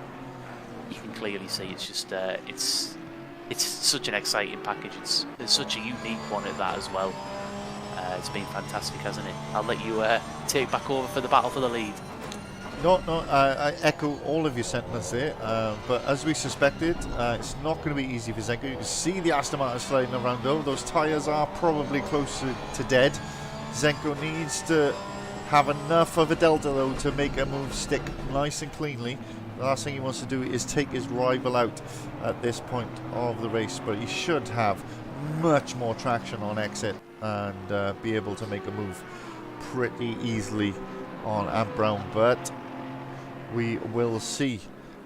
you can clearly see. It's just it's such an exciting package. It's such a unique one at that as well. It's been fantastic, hasn't it? I'll let you take back over for the battle for the lead. No, I echo all of your sentiments there, but as we suspected, it's not going to be easy for Zenko. You can see the Aston Martin sliding around though. Those tyres are probably close to dead. Zenko needs to have enough of a delta though to make a move stick nice and cleanly. The last thing he wants to do is take his rival out at this point of the race, but he should have much more traction on exit and be able to make a move pretty easily on Anne Brown, but we will see.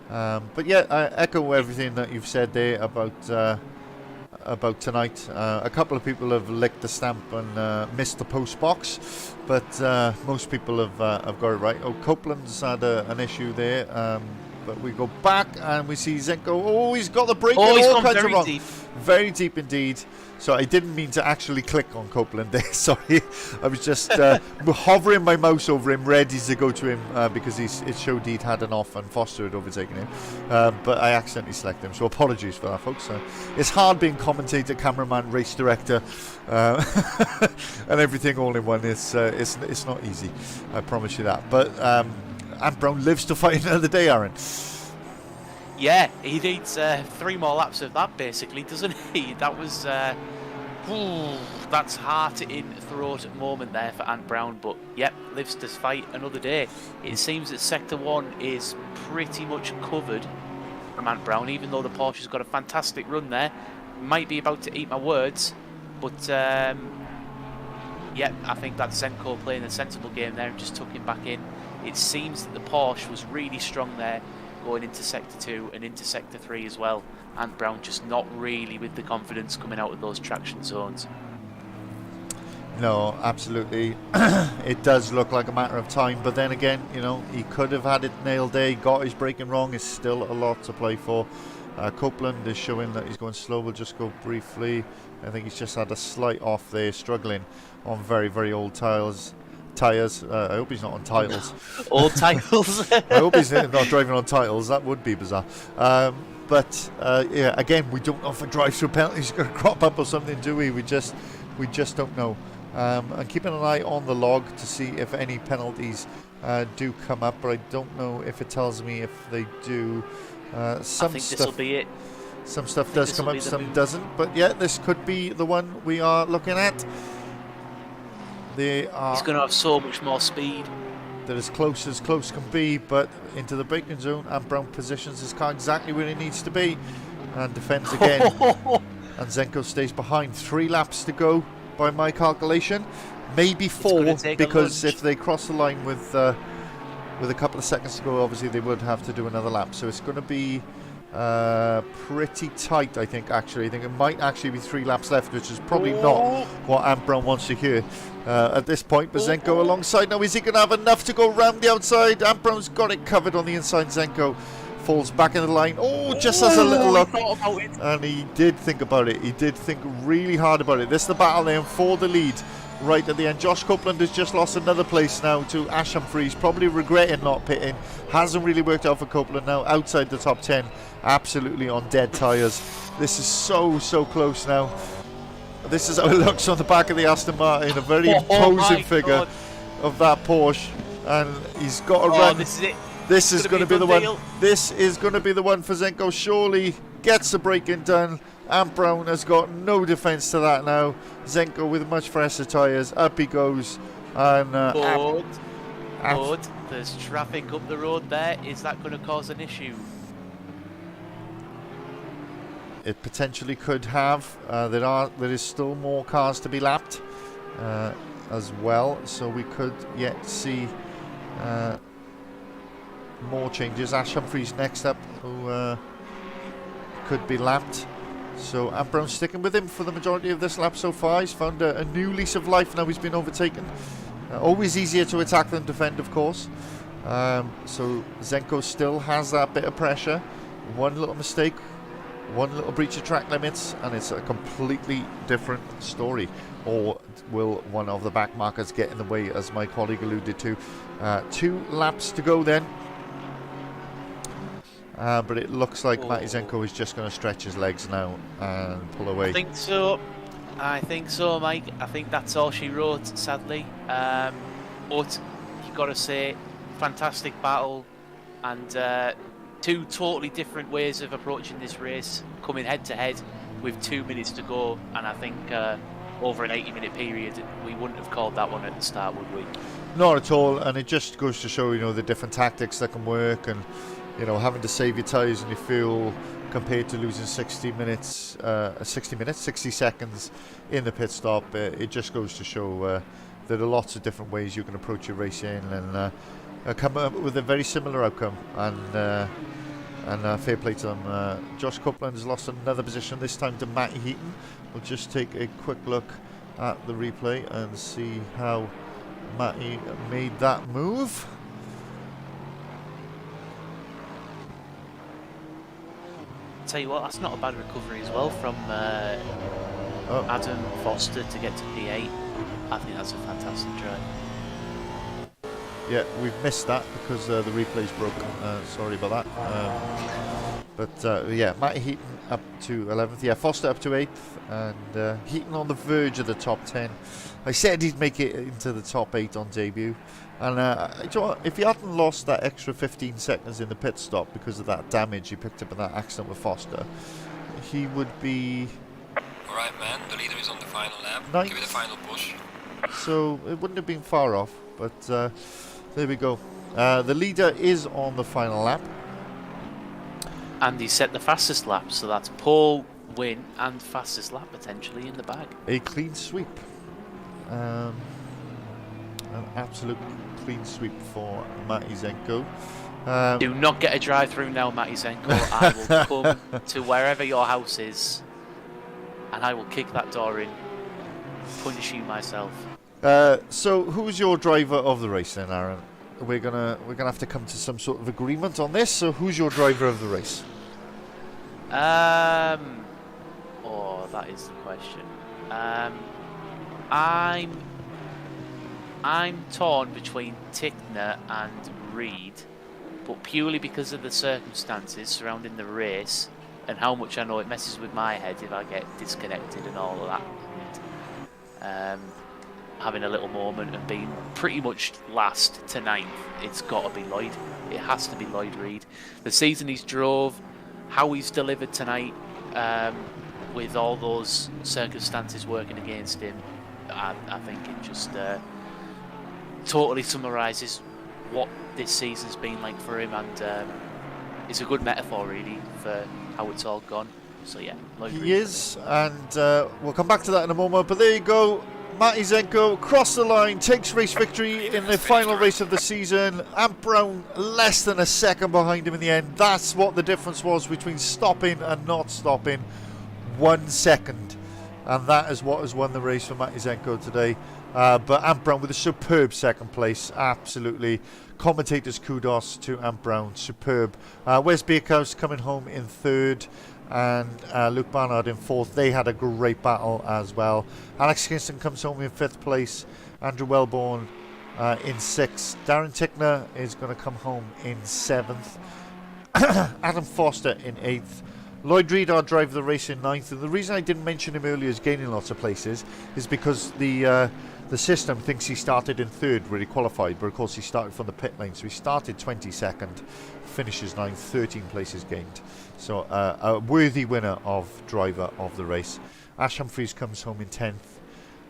But yeah, I echo everything that you've said there about tonight. A couple of people have licked the stamp and missed the post box, but most people have got it right. Oh, Copeland's had an issue there, but we go back and we see Zenko. Oh, he's got the brake. Oh, he's all gone kinds very of wrong. deep. Very deep indeed. So I didn't mean to actually click on Copeland there. Sorry, I was just hovering my mouse over him, ready to go to him because it showed he'd had an off and Foster had overtaken him. But I accidentally selected him, so apologies for that, folks. It's hard being commentator, cameraman, race director, and everything all in one. It's not easy, I promise you that. But Anne Brown lives to fight another day, Aaron. Yeah, he needs 3 more laps of that, basically, doesn't he? That was Ooh, that's heart-in throat moment there for Ant Brown, but yep, lives to fight another day. It seems that Sector 1 is pretty much covered from Ant Brown, even though the Porsche has got a fantastic run there. Might be about to eat my words, but yep, I think that's Zenko playing a sensible game there and just took him back in. It seems that the Porsche was really strong there going into Sector 2 and into Sector 3 as well. Ant Brown just not really with the confidence coming out of those traction zones. No, absolutely. It does look like a matter of time, but then again, you know, he could have had it nailed there. He got his braking wrong. It's still a lot to play for. Copeland is showing that he's going slow. We'll just go briefly. I think he's just had a slight off there, struggling on very, very old tyres. I hope he's not on titles. Old titles. I hope he's not driving on titles. That would be bizarre. But yeah, again, we don't know if a drive-through penalty is going to crop up or something, do we? We just don't know. And keeping an eye on the log to see if any penalties do come up, but I don't know if it tells me if they do. Some I think stuff, this will be it. some stuff does come up, some doesn't. But yeah, this could be the one we are looking at. They are. He's going to have so much more speed. They're as close can be, but into the braking zone, and Brown positions his car exactly where it needs to be and defends again. And Zenko stays behind. 3 laps to go by my calculation, maybe 4, because if they cross the line with a couple of seconds to go, obviously they would have to do another lap. So it's going to be pretty tight, I think. Actually, I think it might actually be 3 laps left, which is probably not what Ant Brown wants to hear at this point. But Zenko alongside now. Is he going to have enough to go round the outside? Ant Brown's got it covered on the inside. Zenko falls back in the line. Just has a little look. And he did think about it. He did think really hard about it. This is the battle then for the lead right at the end. Josh Copeland has just lost another place now to Ash Humphreys, probably regretting not pitting. Hasn't really worked out for Copeland now, outside the top 10, absolutely on dead tyres. This is so close now. This is how it looks on the back of the Aston Martin, a very imposing figure of that Porsche, and he's got to run. This is it. This is going to be the one. This is going to be the one for Zenko. Surely gets the braking done. Ant Brown has got no defence to that now. Zenko with much fresher tyres. Up he goes. And there's traffic up the road there. Is that going to cause an issue? It potentially could have. There is still more cars to be lapped as well. So we could yet see more changes. Ash Humphreys next up, who could be lapped. So Ant Brown's sticking with him for the majority of this lap so far. He's found a new lease of life now he's been overtaken. Always easier to attack than defend, of course. So Zenko still has that bit of pressure. One little mistake, one little breach of track limits, and it's a completely different story. Or will one of the back markers get in the way, as my colleague alluded to? 2 laps to go then. But it looks like Matty Zenko is just going to stretch his legs now and pull away. I think so, Mike. I think that's all she wrote, sadly. But you got to say, fantastic battle, and 2 totally different ways of approaching this race, coming head to head with 2 minutes to go. And I think over an 80-minute period, we wouldn't have called that one at the start, would we? Not at all. And it just goes to show, the different tactics that can work, and having to save your tyres and your fuel compared to losing 60 seconds in the pit stop. It just goes to show there are lots of different ways you can approach your racing and come up with a very similar outcome. And fair play to them. Josh Copeland has lost another position, this time to Matty Heaton. We'll just take a quick look at the replay and see how Matty made that move. Tell you what, that's not a bad recovery as well from Adam Foster to get to P8. I think that's a fantastic try. Yeah, we've missed that because the replay's broken. Sorry about that. But yeah, Matty Heaton up to 11th. Yeah, Foster up to 8th. And Heaton on the verge of the top 10. I said he'd make it into the top 8 on debut. And if he hadn't lost that extra 15 seconds in the pit stop because of that damage he picked up in that accident with Foster, he would be Alright, man, the leader is on the final lap. Nice. Give it a final push. So it wouldn't have been far off, but there we go. The leader is on the final lap. And he set the fastest lap, so that's pole, win, and fastest lap potentially in the bag. A clean sweep. An absolute clean sweep for Matty Zenko. Do not get a drive-through now, Matty Zenko. I will come to wherever your house is, and I will kick that door in, punish you myself. So who's your driver of the race then, Aaron? We're gonna have to come to some sort of agreement on this. So who's your driver of the race? Oh, that is the question. I'm torn between Tickner and Reed, but purely because of the circumstances surrounding the race and how much I know it messes with my head if I get disconnected and all of that. Having a little moment and being pretty much last to ninth, it's got to be Lloyd. It has to be Lloyd Reed. The season he's drove, how he's delivered tonight, with all those circumstances working against him, I think it just totally summarises what this season's been like for him, and it's a good metaphor really for how it's all gone. So yeah, Lloyd Reed. He is, and we'll come back to that in a moment. But there you go. Matty Zenko crossed the line, takes race victory in the final race of the season. Ant Brown less than a second behind him in the end. That's what the difference was between stopping and not stopping. 1 second. And that is what has won the race for Matty Zenko today. But Ant Brown with a superb second place. Absolutely. Commentators kudos to Ant Brown. Superb. Wes Bakehouse coming home in third. And Luke Barnard in fourth. They had a great battle as well. Alex Kingston comes home in fifth place. Andrew Wellborn in sixth. Darren Tickner is going to come home in seventh. Adam Foster in eighth. Lloyd Reed, our driver of the race, in ninth. And the reason I didn't mention him earlier as gaining lots of places is because the system thinks he started in third where he qualified, but of course he started from the pit lane, so he started 22nd, finishes ninth, 13 places gained. So a worthy winner of driver of the race. Ash Humphreys comes home in 10th.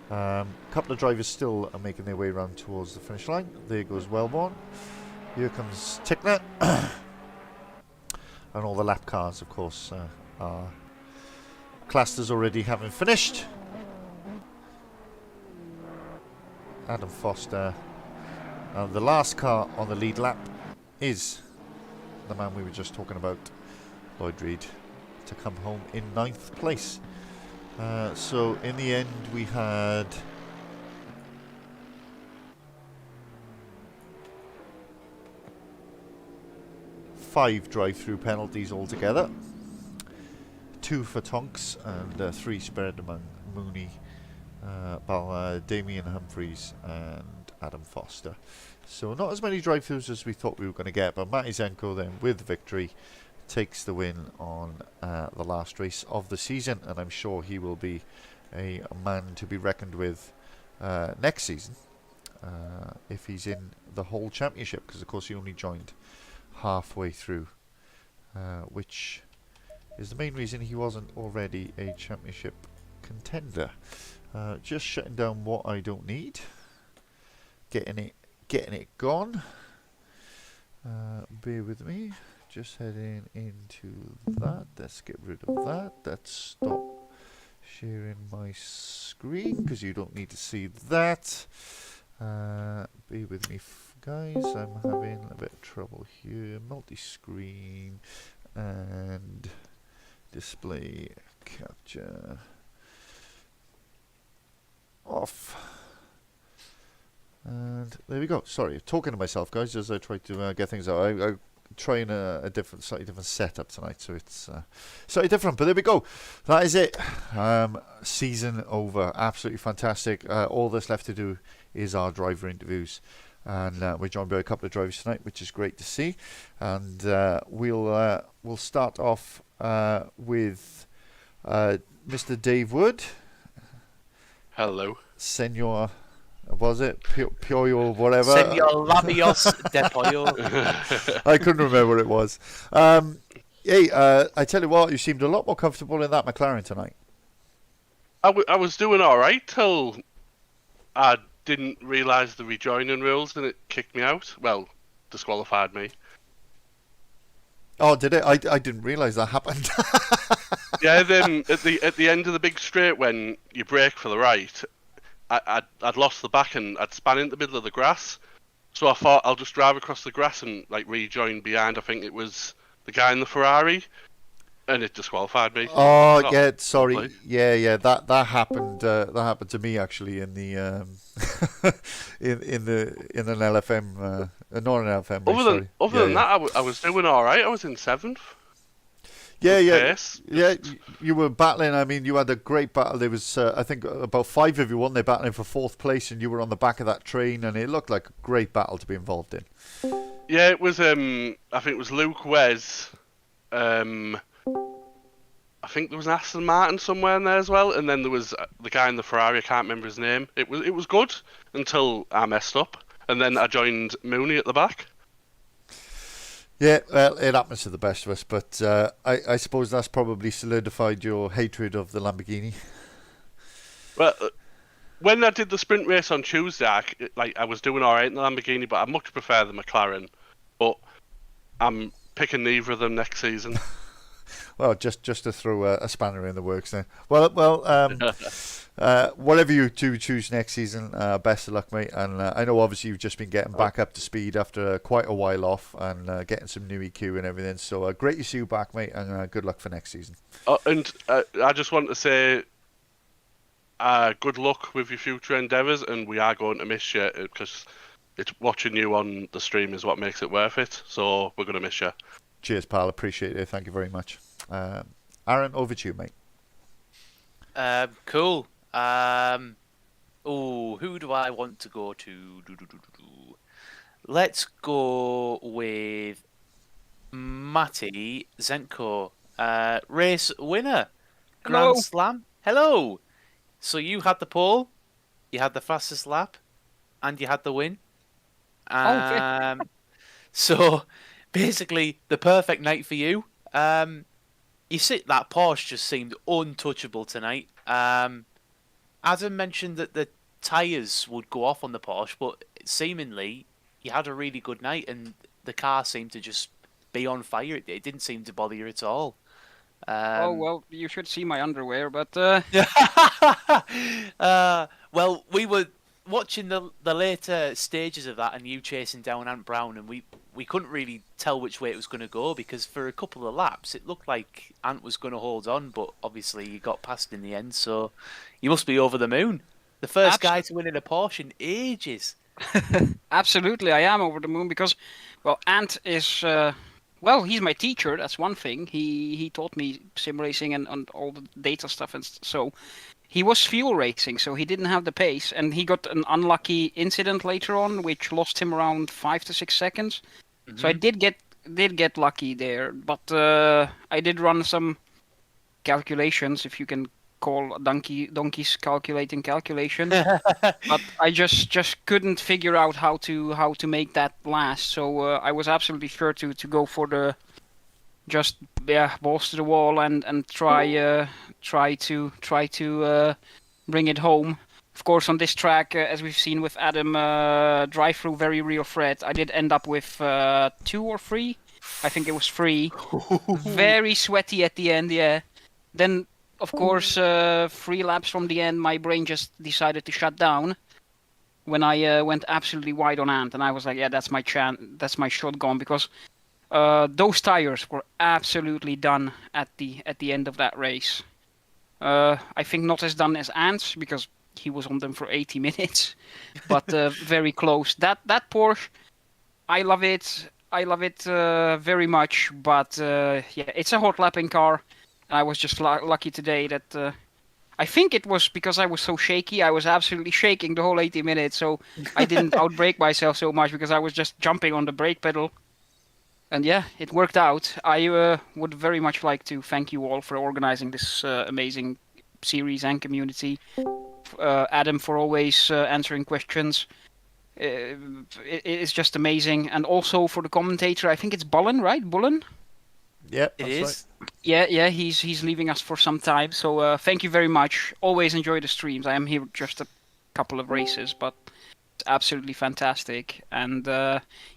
A couple of drivers still are making their way around towards the finish line. There goes Wellborn. Here comes Tickner. And all the lap cars, of course, are classed as already having finished. Adam Foster. The last car on the lead lap is the man we were just talking about, Lloyd Reed, to come home in ninth place. So in the end we had five drive-through penalties altogether. 2 for Tonks and 3 spread among Mooney, Damien Humphreys and Adam Foster. So not as many drive-throughs as we thought we were going to get, but Matty Zenko then with victory takes the win on the last race of the season, and I'm sure he will be a man to be reckoned with next season if he's in the whole championship, because of course he only joined halfway through, which is the main reason he wasn't already a championship contender. Just shutting down what I don't need, getting it gone. Bear with me. Just heading into that. Let's get rid of that. Let's stop sharing my screen because you don't need to see that. Bear with me, guys. I'm having a bit of trouble here. Multi-screen and display capture off. And there we go. Sorry, talking to myself, guys, as I try to get things out. I'm trying a slightly different setup tonight, so it's slightly different. But there we go. That is it. Season over. Absolutely fantastic. All that's left to do is our driver interviews, and we're joined by a couple of drivers tonight, which is great to see. And we'll start off with Mr. Dave Wood. Hello. Senor. Was it Pioyo whatever? Senor Labios de Pollo. I couldn't remember what it was. Hey, I tell you what, you seemed a lot more comfortable in that McLaren tonight. I was doing all right till I didn't realise the rejoining rules and it kicked me out. Well, disqualified me. Oh, did it? I didn't realise that happened. Yeah, then at the end of the big straight when you brake for the right, I'd lost the back and I'd span into the middle of the grass. So I thought I'll just drive across the grass and like rejoin behind. I think it was the guy in the Ferrari, and it disqualified me. Oh, Oh, yeah, sorry. lovely. Yeah, that happened. That happened to me actually in the in an LFM, not an LFM race. Sorry. Other than that, I was doing all right. I was in 7th. Yeah, Pace. you were battling. I mean, you had a great battle. There was, I think, about 5 of you won. They're battling for 4th place, and you were on the back of that train, and it looked like a great battle to be involved in. Yeah, it was. I think it was Luke Wes. I think there was an Aston Martin somewhere in there as well, and then there was the guy in the Ferrari. I can't remember his name. It was good until I messed up, and then I joined Mooney at the back. Yeah, well, it happens to the best of us, but I suppose that's probably solidified your hatred of the Lamborghini. Well, when I did the sprint race on Tuesday, I was doing all right in the Lamborghini, but I much prefer the McLaren. But I'm picking neither of them next season. Well, just to throw a spanner in the works then. Well, whatever you do choose next season, best of luck, mate. And I know obviously you've just been getting back up to speed after quite a while off and getting some new EQ and everything. So great to see you back, mate, and good luck for next season. And I just want to say good luck with your future endeavours, and we are going to miss you because it's watching you on the stream is what makes it worth it. So we're going to miss you. Cheers, pal. Appreciate it. Thank you very much. Aaron, over to you, mate. Cool. Who do I want to go to? Let's go with Matty Zenko, race winner, Hello. Grand Slam. Hello. So you had the pole, you had the fastest lap, and you had the win. Okay. So basically, the perfect night for you. You see, that Porsche just seemed untouchable tonight. Adam mentioned that the tyres would go off on the Porsche, but seemingly you had a really good night and the car seemed to just be on fire. It didn't seem to bother you at all. Oh well, you should see my underwear, but well, we were watching the later stages of that and you chasing down Ant Brown, and we couldn't really tell which way it was going to go because for a couple of laps it looked like Ant was going to hold on, but obviously he got past in the end, so you must be over the moon. The first guy to win in a Porsche in ages. absolutely, I am over the moon because, well, Ant is, well, he's my teacher. That's one thing. He taught me sim racing and all the data stuff, and so he was fuel racing, so he didn't have the pace, and he got an unlucky incident later on, which lost him around 5 to 6 seconds. Mm-hmm. So I did get lucky there, but I did run some calculations, if you can call donkeys calculating calculations. But I just couldn't figure out how to make that last. So I was absolutely sure to go for the balls to the wall and try to bring it home. Of course, on this track, as we've seen with Adam, drive through very real threat. I did end up with 2 or 3. I think it was 3. Very sweaty at the end, yeah. Then, of course, 3 laps from the end, my brain just decided to shut down when I went absolutely wide on Ant, and I was like, yeah, that's my shot gone, because those tires were absolutely done at the end of that race. I think not as done as Ant's because he was on them for 80 minutes, but very close. That Porsche, I love it. I love it very much, but yeah, it's a hot lapping car. I was just lucky today that I think it was because I was so shaky. I was absolutely shaking the whole 80 minutes, so I didn't outbrake myself so much because I was just jumping on the brake pedal. And yeah, it worked out. I would very much like to thank you all for organizing this amazing series and community. Adam for always answering questions. It's just amazing. And also for the commentator, I think it's Bullen, right? Bullen? Yeah, It that's is. Yeah, he's leaving us for some time. So thank you very much. Always enjoy the streams. I am here just a couple of races, but it's absolutely fantastic. And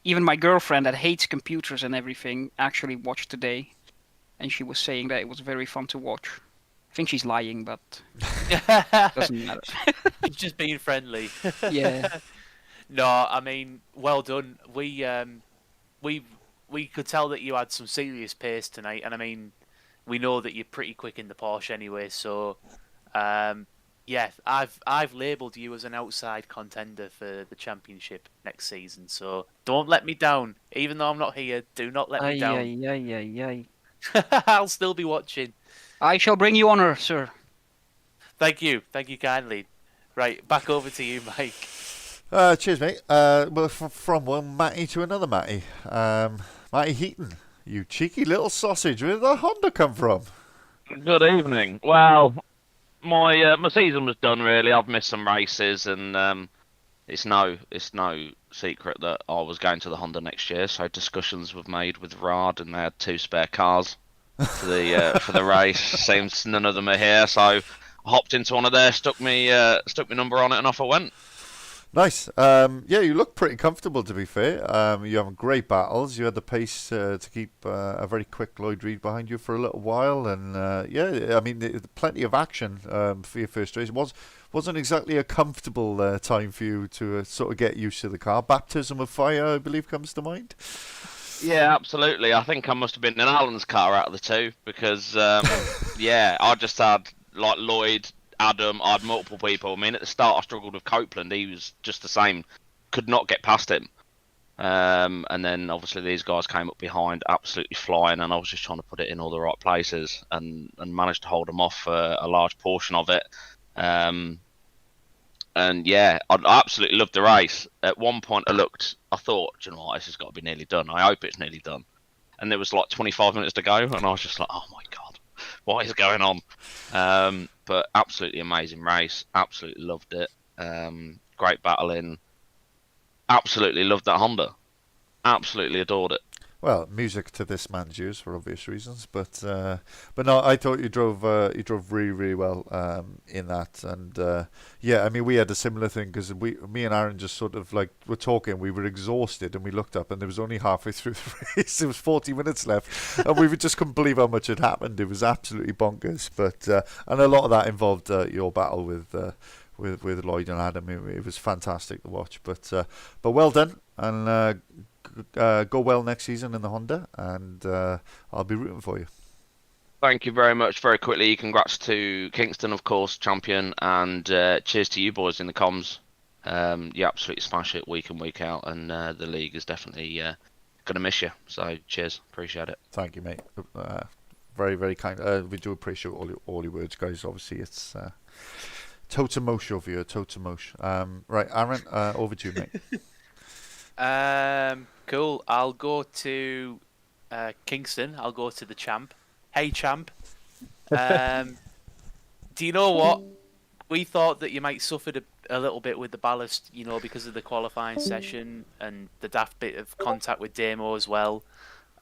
even my girlfriend that hates computers and everything actually watched today, and she was saying that it was very fun to watch. I think she's lying, but doesn't matter. It's just being friendly. Yeah. No, I mean, well done. We we could tell that you had some serious pace tonight, and I mean, we know that you're pretty quick in the Porsche anyway. So, yeah, I've labelled you as an outside contender for the championship next season. So don't let me down, even though I'm not here. Do not let me Ay, down. ay, ay, ay, ay. I'll still be watching. I shall bring you honor, sir. Thank you kindly. Right, back over to you, Mike. Cheers, mate. Well, from one Matty to another Matty. Matty Heaton, you cheeky little sausage. Where did the Honda come from? Good evening. Well, my season was done really. I've missed some races, and it's no secret that I was going to the Honda next year. So discussions were made with Rad, and they had 2 spare cars for the race. Seems none of them are here, so I hopped into one of theirs, stuck me number on it, and off I went. Nice. Yeah, you look pretty comfortable, to be fair. You have great battles. You had the pace to keep a very quick Lloyd Reed behind you for a little while, and yeah, I mean, plenty of action for your first race. Wasn't exactly a comfortable time for you to sort of get used to the car. Baptism of fire, I believe, comes to mind. Yeah, absolutely. I think I must have been in Alan's car out of the 2 because yeah, I just had like Lloyd, Adam, I had multiple people. I mean, at the start I struggled with Copeland. He was just the same. Could not get past him. And then obviously these guys came up behind, absolutely flying, and I was just trying to put it in all the right places and managed to hold them off for a large portion of it. And yeah, I absolutely loved the race. At one point I thought, you know what, this has got to be nearly done. I hope it's nearly done. And there was like 25 minutes to go, and I was just like, oh my God, what is going on? But absolutely amazing race. Absolutely loved it. Great battling. Absolutely loved that Honda. Absolutely adored it. Well, music to this man's ears for obvious reasons, but no, I thought you drove really really well in that, and yeah, I mean we had a similar thing because me and Aaron just sort of like were talking, we were exhausted, and we looked up and there was only halfway through the race, there was 40 minutes left, and we just couldn't believe how much had happened. It was absolutely bonkers, but and a lot of that involved your battle with Lloyd and Adam. It was fantastic to watch, but well done, and go well next season in the Honda, and I'll be rooting for you. Thank you very much. Very quickly, congrats to Kingston, of course, champion, and cheers to you boys in the comms. You absolutely smash it week in, week out, and the league is definitely going to miss you. So cheers, appreciate it. Thank you, mate. Very, very kind. We do appreciate all your words, guys. Obviously, it's totemosh over here, totemosh. Right, Aaron, over to you, mate. Cool. I'll go to Kingston. I'll go to the champ. Hey, champ. Do you know what? We thought that you might suffer a little bit with the ballast, you know, because of the qualifying session and the daft bit of contact with Damo as well.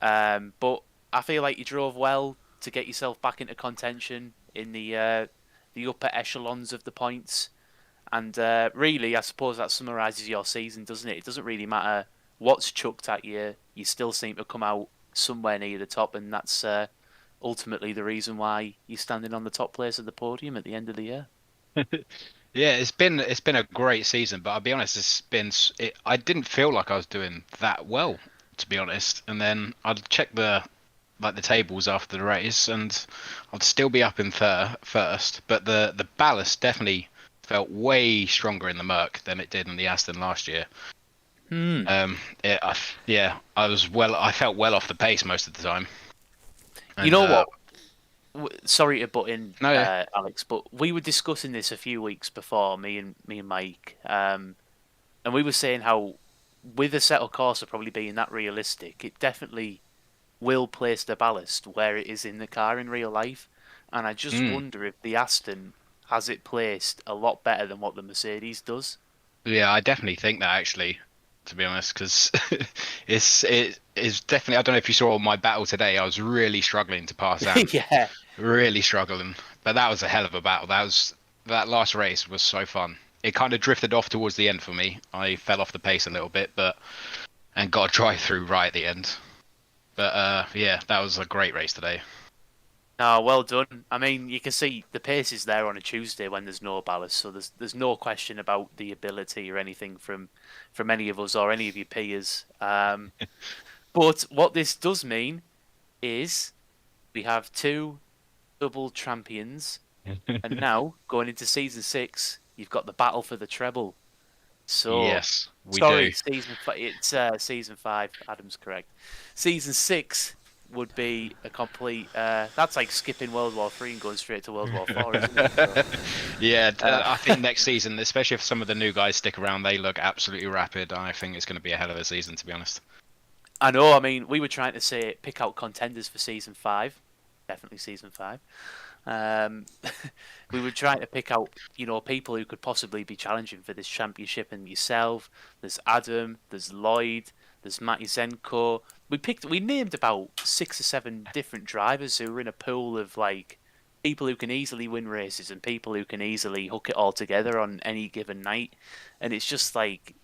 But I feel like you drove well to get yourself back into contention in the upper echelons of the points. And really, I suppose that summarises your season, doesn't it? It doesn't really matter what's chucked at you. You still seem to come out somewhere near the top, and that's ultimately the reason why you're standing on the top place of the podium at the end of the year. Yeah, it's been a great season, but I'll be honest, I didn't feel like I was doing that well, to be honest. And then I'd check the tables after the race, and I'd still be up in first, but the ballast definitely felt way stronger in the Merc than it did in the Aston last year. I felt well off the pace most of the time. And, you know what? Sorry to butt in, No, yeah. Alex, but we were discussing this a few weeks before, me and Mike, and we were saying how with a settled Corsa probably being that realistic, it definitely will place the ballast where it is in the car in real life, and I just wonder if the Aston has it placed a lot better than what the Mercedes does. Yeah, I definitely think that actually. to be honest, because it's definitely. I don't know if you saw my battle today. I was really struggling to pass out. Yeah. Really struggling, but that was a hell of a battle. That last race was so fun. It kind of drifted off towards the end for me. I fell off the pace a little bit, and got a drive through right at the end. But yeah, that was a great race today. No, well done. I mean, you can see the pace is there on a Tuesday when there's no ballast, so there's no question about the ability or anything from any of us or any of your peers. But what this does mean is we have 2 double champions, and now going into season 6, you've got the battle for the treble. So Yes, we sorry, do. it's season 5. Adam's correct. Season 6 would be a complete. That's like skipping World War 3 and going straight to World War 4, isn't it? So, Yeah, I think next season, especially if some of the new guys stick around, they look absolutely rapid. I think it's going to be a hell of a season, to be honest. I know. I mean, we were trying to say pick out contenders for season 5. Definitely season 5. We were trying to pick out, people who could possibly be challenging for this championship. And yourself, there's Adam, there's Lloyd, there's Matty Zenko. We named about 6 or 7 different drivers who were in a pool of like people who can easily win races and people who can easily hook it all together on any given night. And it's just like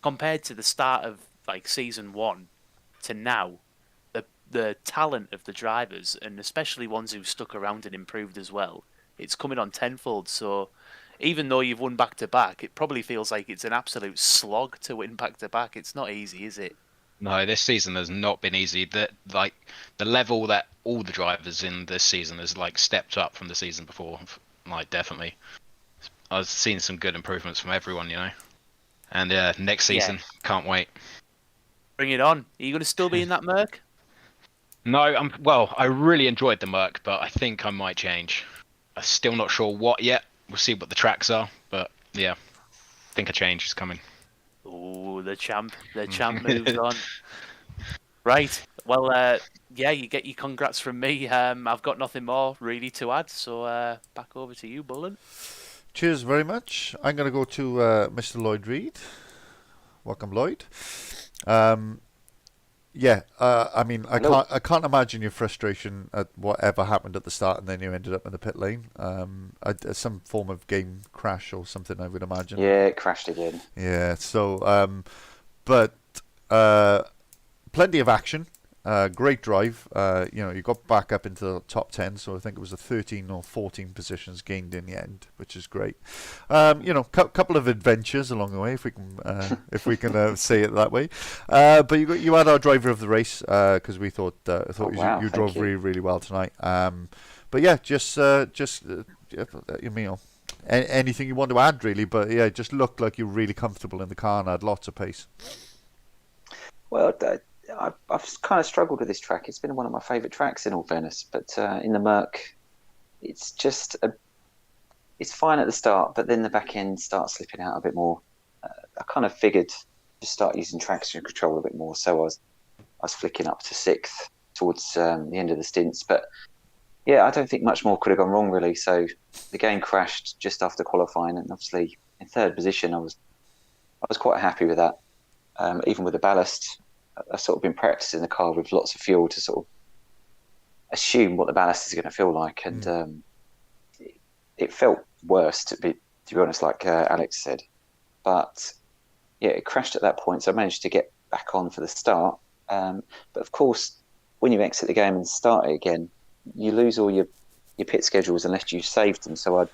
compared to the start of like season 1 to now, the talent of the drivers, and especially ones who've stuck around and improved as well, it's coming on tenfold. So even though you've won back to back, it probably feels like it's an absolute slog to win back to back. It's not easy, is it? No, this season has not been easy. The level that all the drivers in this season has like stepped up from the season before. Like definitely, I've seen some good improvements from everyone, And next season, can't wait. Bring it on. Are you going to still be in that Merc? No, I really enjoyed the Merc, but I think I might change. I'm still not sure what yet. We'll see what the tracks are, but yeah, I think a change is coming. Oh, the champ moves on. Right. Well, yeah, you get your congrats from me. I've got nothing more really to add, so back over to you, Bullen. Cheers very much. I'm going to go to Mr. Lloyd Reed. Welcome, Lloyd. Yeah, I mean, I can't imagine your frustration at whatever happened at the start, and then you ended up in the pit lane. Some form of game crash or something, I would imagine. Yeah, it crashed again. Yeah. So, but plenty of action. Great drive. You got back up into the top 10, so I think it was 13 or 14 positions gained in the end, which is great. Couple of adventures along the way, if we can say it that way. But you had our driver of the race because we thought you drove really, really well tonight. But yeah, anything you want to add really? But yeah, it just looked like you were really comfortable in the car and had lots of pace. Well, I've kind of struggled with this track. It's been one of my favourite tracks, in all fairness. But in the Merc, it's just it's fine at the start, but then the back end starts slipping out a bit more. I kind of figured to start using traction control a bit more, so I was flicking up to 6th towards the end of the stints. But yeah, I don't think much more could have gone wrong really. So the game crashed just after qualifying, and obviously in 3rd position, I was quite happy with that. Even with the ballast, I've sort of been practicing the car with lots of fuel to sort of assume what the ballast is going to feel like, and it felt worse to be honest, like Alex said. But yeah, it crashed at that point, so I managed to get back on for the start. But of course, when you exit the game and start it again, you lose all your pit schedules unless you saved them. So I'd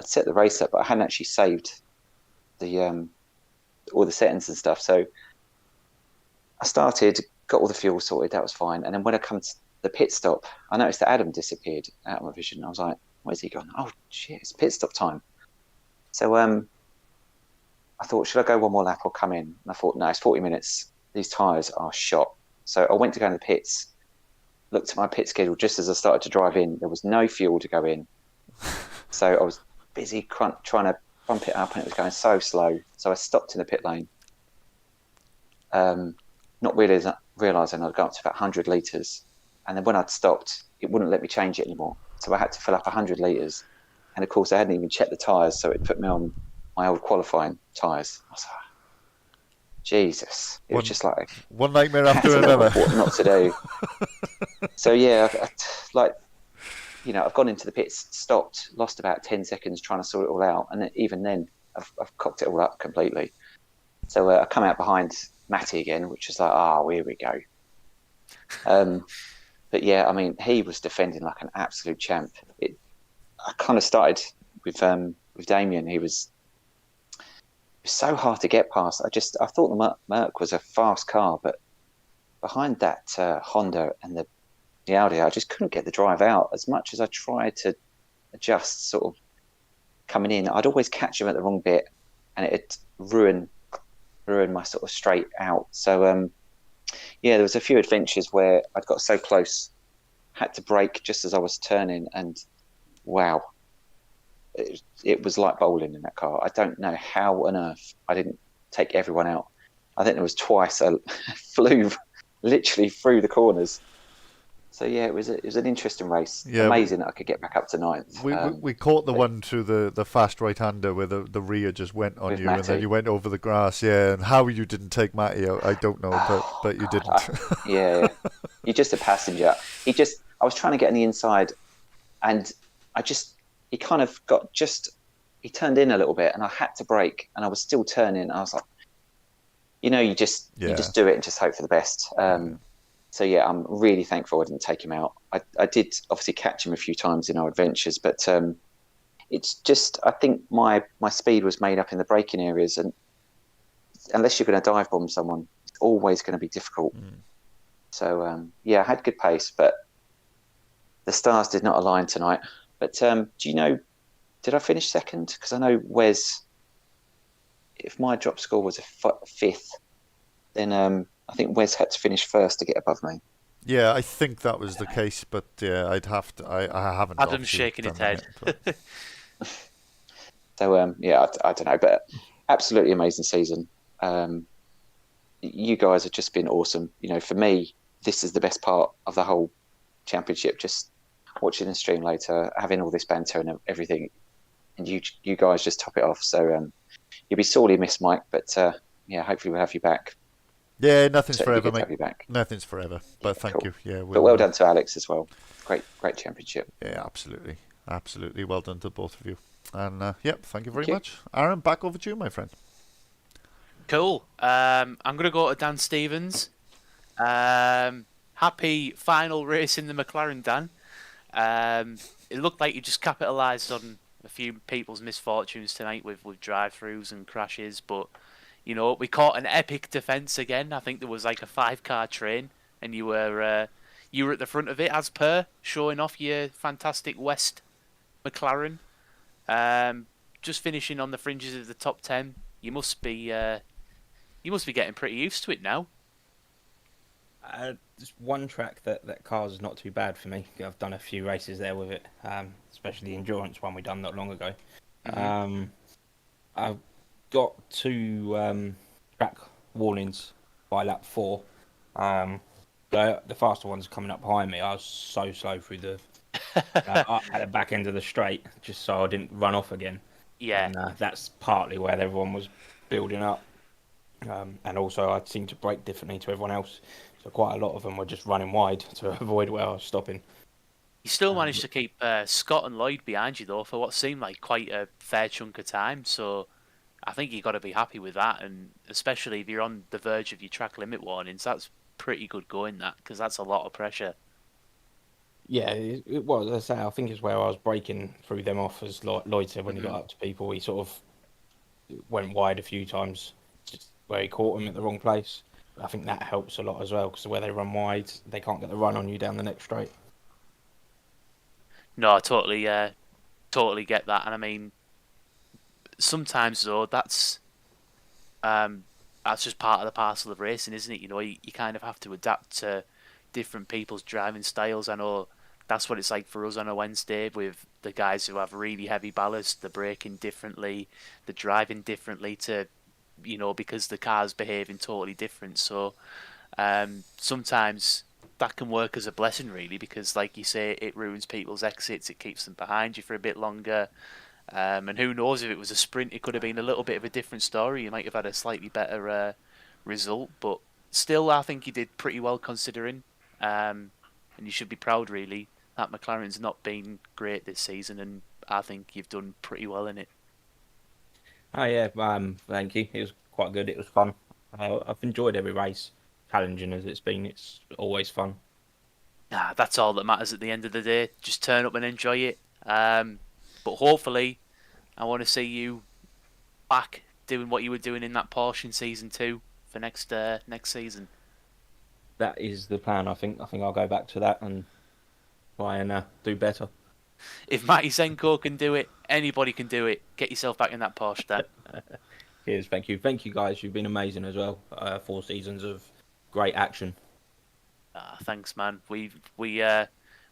set the race up, but I hadn't actually saved the all the settings and stuff. So I started, got all the fuel sorted, that was fine. And then when I come to the pit stop, I noticed that Adam disappeared out of my vision. I was like, where's he gone? Oh, shit, it's pit stop time. So I thought, should I go one more lap or come in? And I thought, no, it's 40 minutes. These tyres are shot. So I went to go in the pits, looked at my pit schedule just as I started to drive in. There was no fuel to go in. So I was busy trying to pump it up, and it was going so slow. So I stopped in the pit lane. Not realising I'd got up to about 100 litres. And then when I'd stopped, it wouldn't let me change it anymore. So I had to fill up 100 litres. And of course, I hadn't even checked the tyres, so it put me on my old qualifying tyres. I was like, Jesus, it was just like one nightmare a after catalogue another. of what not to do. So yeah, like, you know, I've gone into the pits, stopped, lost about 10 seconds trying to sort it all out, and even then, I've cocked it all up completely. So I come out behind Matty again, which is like, here we go. But yeah, I mean, he was defending like an absolute champ. I kind of started with Damien. He was so hard to get past. I thought the Merc was a fast car, but behind that Honda and the Audi, I just couldn't get the drive out. As much as I tried to adjust, sort of coming in, I'd always catch him at the wrong bit, and it'd ruin my sort of straight out. So yeah, there was a few adventures where I'd got so close, had to brake just as I was turning, and wow, it was like bowling in that car. I don't know how on earth I didn't take everyone out. I think there was twice I flew literally through the corners. So yeah, it was an interesting race. Yeah, Amazing that I could get back up to ninth. We caught the one through the fast right-hander where the rear just went on you, and then Matty. you went over the grass. Yeah, and how you didn't take Matty out, I don't know, but you didn't. Yeah, you're just a passenger. I was trying to get on the inside, and he kind of he turned in a little bit, and I had to brake, and I was still turning. I was like, you just do it and just hope for the best. So yeah, I'm really thankful I didn't take him out. I did obviously catch him a few times in our adventures, but it's just, I think my speed was made up in the braking areas, and unless you're going to dive bomb someone, it's always going to be difficult. So yeah, I had good pace, but the stars did not align tonight. But do you know, did I finish second? Because I know Wes, if my drop score was a fifth, then I think Wes had to finish first to get above me. Yeah, I think that was the case, but yeah, I'd have to. I haven't. Adam's shaking his head. So yeah, I don't know, but absolutely amazing season. You guys have just been awesome. You know, for me, this is the best part of the whole championship. Just watching the stream later, having all this banter and everything, and you guys just top it off. So you'll be sorely missed, Mike, but yeah, hopefully we'll have you back. Yeah, nothing's Certainly forever, good to mate. have you back. Nothing's forever, but thank cool. you. Yeah, but well done to Alex as well. Great championship. Yeah, absolutely. Well done to both of you. And yep, thank you very much. Aaron, back over to you, my friend. Cool. I'm gonna go to Dan Stevens. Happy final race in the McLaren, Dan. It looked like you just capitalised on a few people's misfortunes tonight with drive-throughs and crashes, but you know, we caught an epic defence again. I think there was like a 5-car train, and you were at the front of it as per, showing off your fantastic West McLaren. Just finishing on the fringes of the top 10. You must be getting pretty used to it now. Just one track that car's not too bad for me. I've done a few races there with it, especially the endurance one we done not long ago. I've got 2 track warnings by lap 4. The faster one's coming up behind me. I was so slow through at the back end of the straight, just so I didn't run off again. Yeah. And that's partly where everyone was building up. And also I seemed to brake differently to everyone else. So quite a lot of them were just running wide to avoid where I was stopping. You still managed to keep Scott and Lloyd behind you, though, for what seemed like quite a fair chunk of time. So I think you've got to be happy with that. And especially if you're on the verge of your track limit warnings, that's pretty good going, that, because that's a lot of pressure. Yeah, it was. As I say, I think it's where I was braking through them off, as Lloyd said when he got up to people. He sort of went wide a few times, just where he caught them at the wrong place. I think that helps a lot as well, because where they run wide, they can't get the run on you down the next straight. No, I totally get that. And I mean, sometimes though, that's just part of the parcel of racing, isn't it? You know, you kind of have to adapt to different people's driving styles. I know that's what it's like for us on a Wednesday with the guys who have really heavy ballast. They're braking differently, they're driving differently to, you know, because the car's behaving totally different. So sometimes that can work as a blessing, really, because like you say, it ruins people's exits, it keeps them behind you for a bit longer. And who knows, if it was a sprint, it could have been a little bit of a different story. You might have had a slightly better result, but still, I think you did pretty well considering. And you should be proud, really, that McLaren's not been great this season, and I think you've done pretty well in it. Oh yeah, thank you. It was quite good. It was fun. I've enjoyed every race, challenging as it's been. It's always fun. That's all that matters at the end of the day. Just turn up and enjoy it. But hopefully, I want to see you back doing what you were doing in that Porsche in season 2 for next season. That is the plan. I think I'll go back to that and try and do better. If Matty Zenko can do it, anybody can do it. Get yourself back in that Porsche, Dan. Cheers, thank you guys. You've been amazing as well. 4 seasons of great action. Thanks, man. We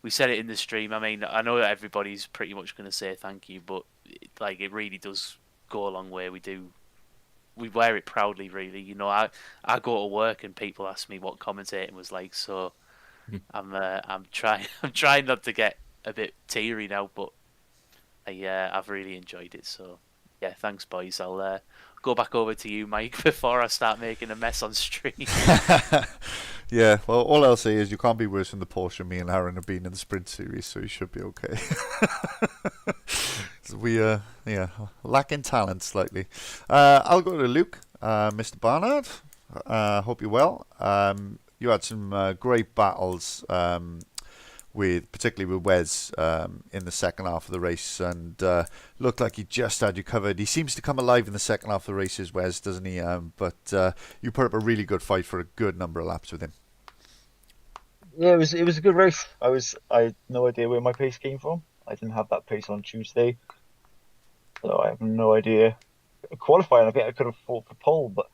said it in the stream. I mean, I know that everybody's pretty much going to say thank you, but it really does go a long way. We wear it proudly, really. You know, I go to work and people ask me what commentating was like, so I'm trying not to get a bit teary now, but I've really enjoyed it. So yeah, thanks, boys. I'll go back over to you, Mike, before I start making a mess on stream. Yeah, well, all I'll say is you can't be worse than the Porsche me and Aaron have been in the sprint series, so you should be okay. We lacking talent slightly. I'll go to Luke, Mr. Barnard. Hope you're well. You had some great battles, particularly with Wes in the second half of the race, and looked like he just had you covered. He seems to come alive in the second half of the races, Wes, doesn't he? But you put up a really good fight for a good number of laps with him. Yeah, it was a good race. I had no idea where my pace came from. I didn't have that pace on Tuesday, so I have no idea. Qualifying, I think I could have fought for pole, but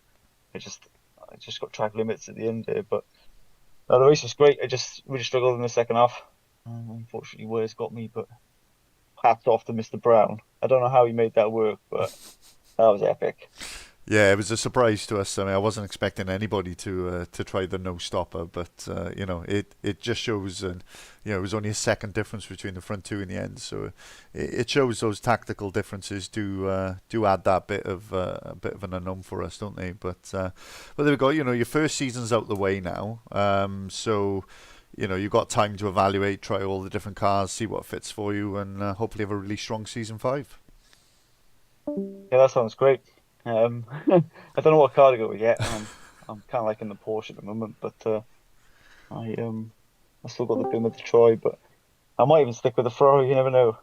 I just got track limits at the end there. But no, the race was great. I just really struggled in the second half. Unfortunately, Wes got me, but hats off to Mr. Brown. I don't know how he made that work, but that was epic. Yeah, it was a surprise to us. I mean, I wasn't expecting anybody to try the no stopper, but it just shows, and it was only a second difference between the front two in the end. So it shows those tactical differences do add that bit of an unknown for us, don't they? But there we go. Your first season's out the way now, so you've got time to evaluate, try all the different cars, see what fits for you, and hopefully have a really strong season 5. Yeah, that sounds great. I don't know what car to go with yet. I'm kind of liking the Porsche at the moment, but I still got the Beamer to try. But I might even stick with the Ferrari. You never know.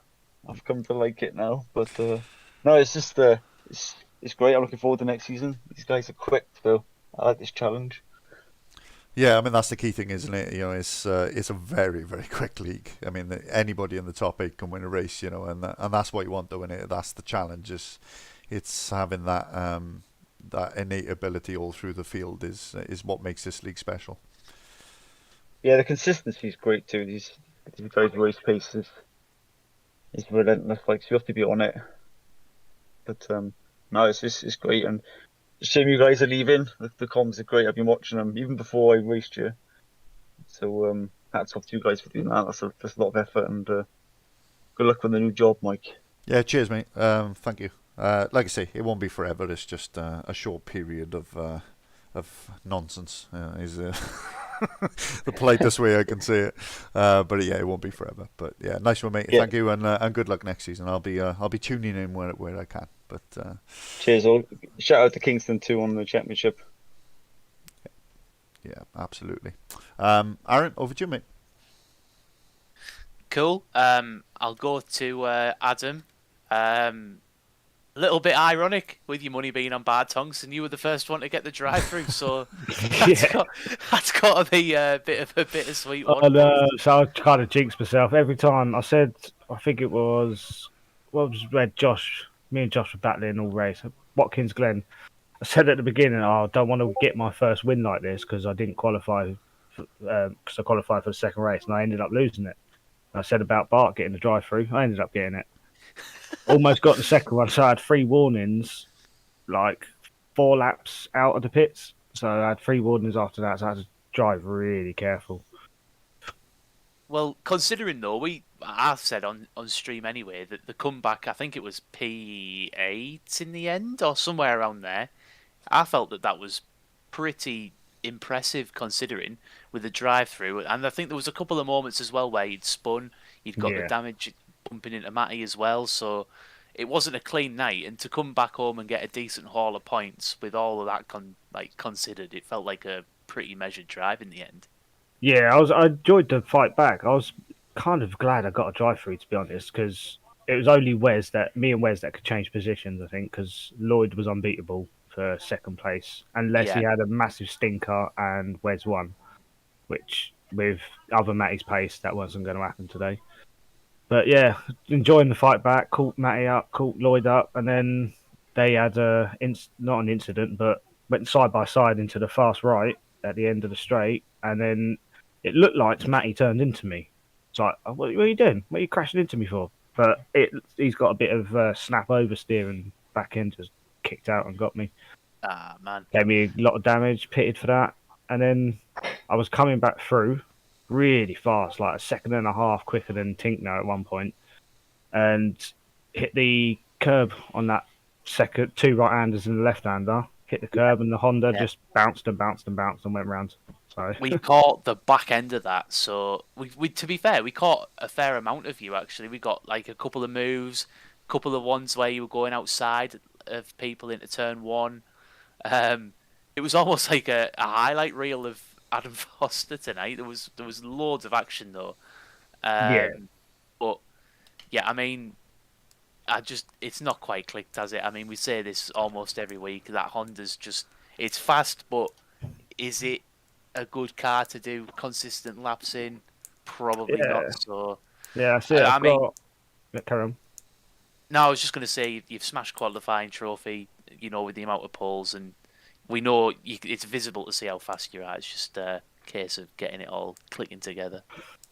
I've come to like it now. But no, it's just it's great. I'm looking forward to next season. These guys are quick, so I like this challenge. Yeah, I mean that's the key thing, isn't it? It's a very, very quick league. I mean anybody in the top 8 can win a race, and that's what you want, though, isn't it? That's the challenge. It's having that innate ability all through the field is what makes this league special. Yeah, the consistency is great too. These guys' race pace is relentless. So you have to be on it. But no, it's great, and it's a shame you guys are leaving. The comms are great. I've been watching them even before I raced you. So hats off to you guys for doing that. That's a lot of effort, and good luck with the new job, Mike. Yeah, cheers, mate. Thank you. Like I say, it won't be forever. It's just a short period of nonsense. Is the politest way I can say it. But yeah, it won't be forever. But yeah, nice one, mate. Yeah. Thank you, and good luck next season. I'll be tuning in where I can. But cheers, all. Shout out to Kingston too on the championship. Yeah, absolutely. Aaron, over to you, mate. Cool. I'll go to Adam. A little bit ironic with your money being on bad tongues, and you were the first one to get the drive-through, so that's got to be a bit of a bittersweet one. So I kind of jinxed myself every time. I said, I think it was where me and Josh were battling all race. Watkins Glen. I said at the beginning, I don't want to get my first win like this because I didn't qualify, because I qualified for the second race, and I ended up losing it. I said about Bart getting the drive-through. I ended up getting it. Almost got the second one, so I had 3 warnings, like 4 laps out of the pits. So I had 3 warnings after that, so I had to drive really careful. Well, considering though, I've said on stream anyway that the comeback, I think it was P8 in the end or somewhere around there. I felt that was pretty impressive considering with the drive-through. And I think there was a couple of moments as well where you'd spun, you'd got the Yeah. damage bumping into Matty as well. So it wasn't a clean night. And to come back home and get a decent haul of points with all of that considered, it felt like a pretty measured drive in the end. Yeah, I enjoyed the fight back. I was kind of glad I got a drive through, to be honest, because it was only me and Wes that could change positions. I think because Lloyd was unbeatable for second place, unless he Yeah. had a massive stinker and Wes won, which with other Matty's pace that wasn't going to happen today. But yeah, enjoying the fight back. Caught Matty up, caught Lloyd up, and then they had not an incident, but went side by side into the fast right at the end of the straight, and then it looked like Matty turned into me. It's like, what are you doing? What are you crashing into me for? But he's got a bit of snap oversteer and back end just kicked out and got me. Ah, man. Gave me a lot of damage, pitted for that. And then I was coming back through really fast, like a second and a half quicker than Tinkner at one point, and hit the curb on that second, two right-handers and a left-hander, hit the curb, and the Honda just bounced and bounced and bounced and went round. So We caught the back end of that, so we to be fair, we caught a fair amount of you actually. We got like a couple of moves, couple of ones where you were going outside of people into turn one. It was almost like a highlight reel of Adam Foster tonight. There was loads of action though. Yeah. But yeah, I mean, it's not quite clicked, has it? I mean, we say this almost every week that Honda's it's fast, but is it a good car to do consistent laps in? Probably not. So yeah, I see. I mean, carry on. no, I was just going to say you've smashed qualifying trophy. You know, with the amount of poles, and we know it's visible to see how fast you are. It's just a case of getting it all clicking together.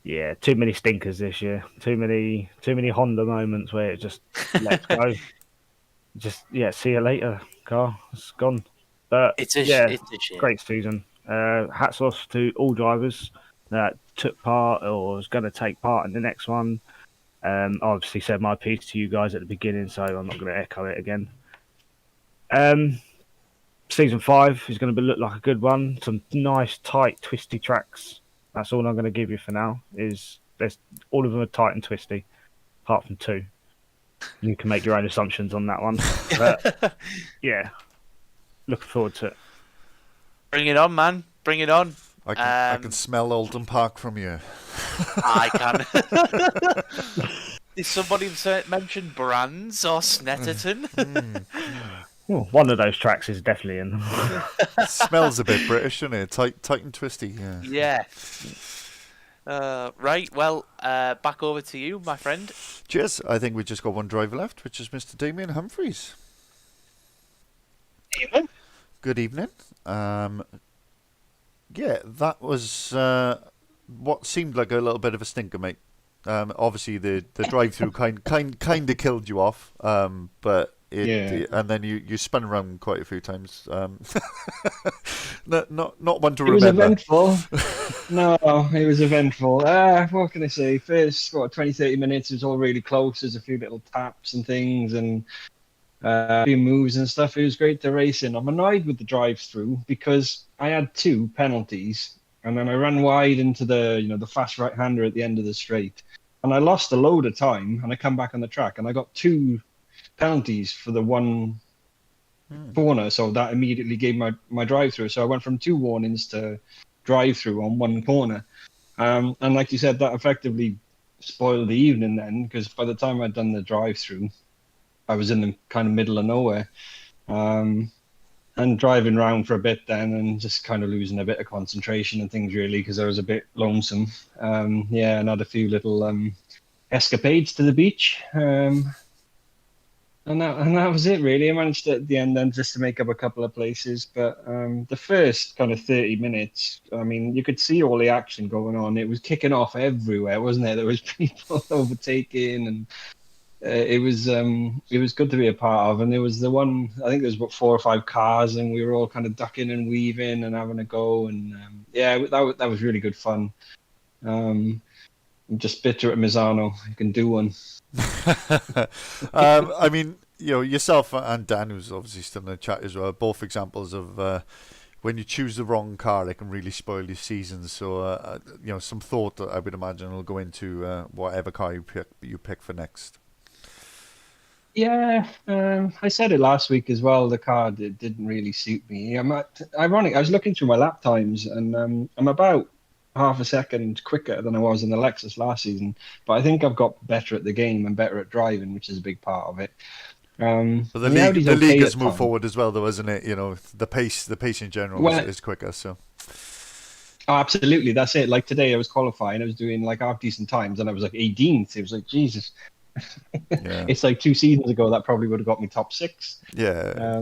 Yeah, too many stinkers this year. Too many Honda moments where it just let's go. Just see you later, car. It's gone. But It's a yeah, shame. great season. Hats off to all drivers that took part or was going to take part in the next one. I obviously said my piece to you guys at the beginning, so I'm not going to echo it again. Season 5 is going to look like a good one. Some nice, tight, twisty tracks. That's all I'm going to give you for now. All of them are tight and twisty, apart from 2. You can make your own assumptions on that one. But yeah, looking forward to it. Bring it on, man. Bring it on. I can smell Oldham Park from here. I can. Did somebody mention Brands or Snetterton? Well, one of those tracks is definitely in. Smells a bit British, doesn't it? Tight and twisty. Yeah. Yeah. Right. Well, back over to you, my friend. Cheers. I think we just got one driver left, which is Mr. Damien Humphreys. Evening. Good evening. Yeah, that was what seemed like a little bit of a stinker, mate. Obviously, the drive-through kind of killed you off, but and then you spun around quite a few times. Not one to remember. It was eventful. No, it was eventful. What can I say? First, 20, 30 minutes, it was all really close. There's a few little taps and things and a few moves and stuff. It was great to race in. I'm annoyed with the drive-through because I had 2 penalties and then I ran wide into the fast right-hander at the end of the straight. And I lost a load of time and I come back on the track and I got 2 penalties for the one corner, so that immediately gave my drive through. So I went from 2 warnings to drive through on 1 corner, and like you said, that effectively spoiled the evening then, because by the time I'd done the drive through, I was in the kind of middle of nowhere, and driving around for a bit then, and just kind of losing a bit of concentration and things really, because I was a bit lonesome. And had a few little escapades to the beach. And that was it really. I managed at the end then just to make up a couple of places, but the first kind of 30 minutes, I mean, you could see all the action going on. It was kicking off everywhere, wasn't it? There was people overtaking, and it was good to be a part of. And there was the one, I think there was about 4 or 5 cars, and we were all kind of ducking and weaving and having a go, and that was really good fun. I'm just bitter at Misano. You can do one. I mean, yourself and Dan, who's obviously still in the chat as well, both examples of when you choose the wrong car, it can really spoil your season. So, some thought I would imagine will go into whatever car you pick for next. Yeah, I said it last week as well. The car didn't really suit me. Ironic. I was looking through my lap times, and I'm about half a second quicker than I was in the Lexus last season. But I think I've got better at the game and better at driving, which is a big part of it. But and Audi's the league okay has at moved times. forward as well, though, isn't it? The pace in general Well, is quicker. So. Oh, absolutely. That's it. Like today, I was qualifying. I was doing like half decent times, and I was like 18th. It was like Jesus. Yeah. It's like 2 seasons ago that probably would have got me top 6. Yeah.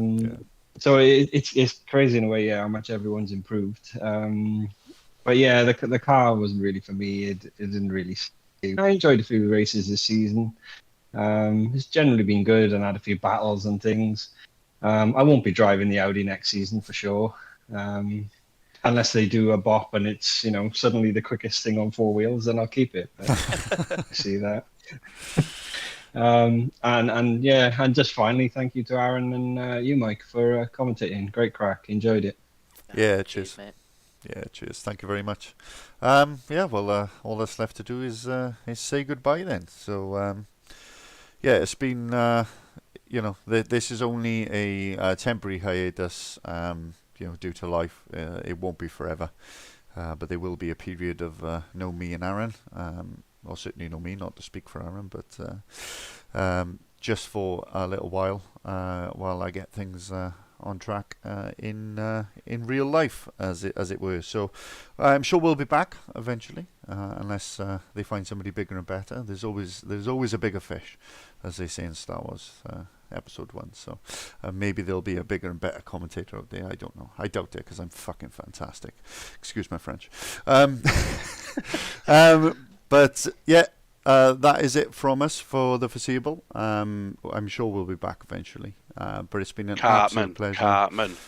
So it's crazy in a way, yeah, how much everyone's improved. But yeah, the car wasn't really for me. It didn't really. I enjoyed a few races this season. It's generally been good and had a few battles and things. I won't be driving the Audi next season for sure. Unless they do a bop and it's suddenly the quickest thing on 4 wheels, then I'll keep it. See that. And yeah, and just finally, thank you to Aaron and you, Mike, for commentating. Great crack, enjoyed it. Yeah, cheers. Mate. Yeah, cheers. Thank you very much. Well, all that's left to do is say goodbye then. So, it's been, this is only a temporary hiatus. Due to life, it won't be forever. But there will be a period of no me and Aaron. Or certainly no me, not to speak for Aaron, but just for a little while I get things on track in real life, as it were. So I'm sure we'll be back eventually, unless they find somebody bigger and better. There's always a bigger fish, as they say in Star Wars Episode 1. So maybe there'll be a bigger and better commentator out there. I don't know. I doubt it, because I'm fucking fantastic. Excuse my French. But yeah, that is it from us for the foreseeable. I'm sure we'll be back eventually. But it's been an absolute pleasure.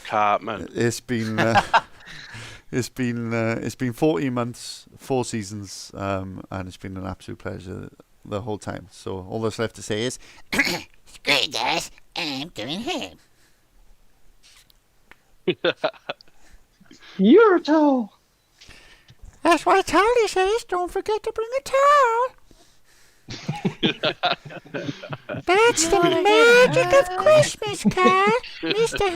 Cartman. It's been it's been 14 months, 4 seasons, and it's been an absolute pleasure the whole time. So all that's left to say is, screw you guys, I'm going home. You're a towel. That's why Tally says don't forget to bring a towel. That's the magic of Christmas, Carl. Mr.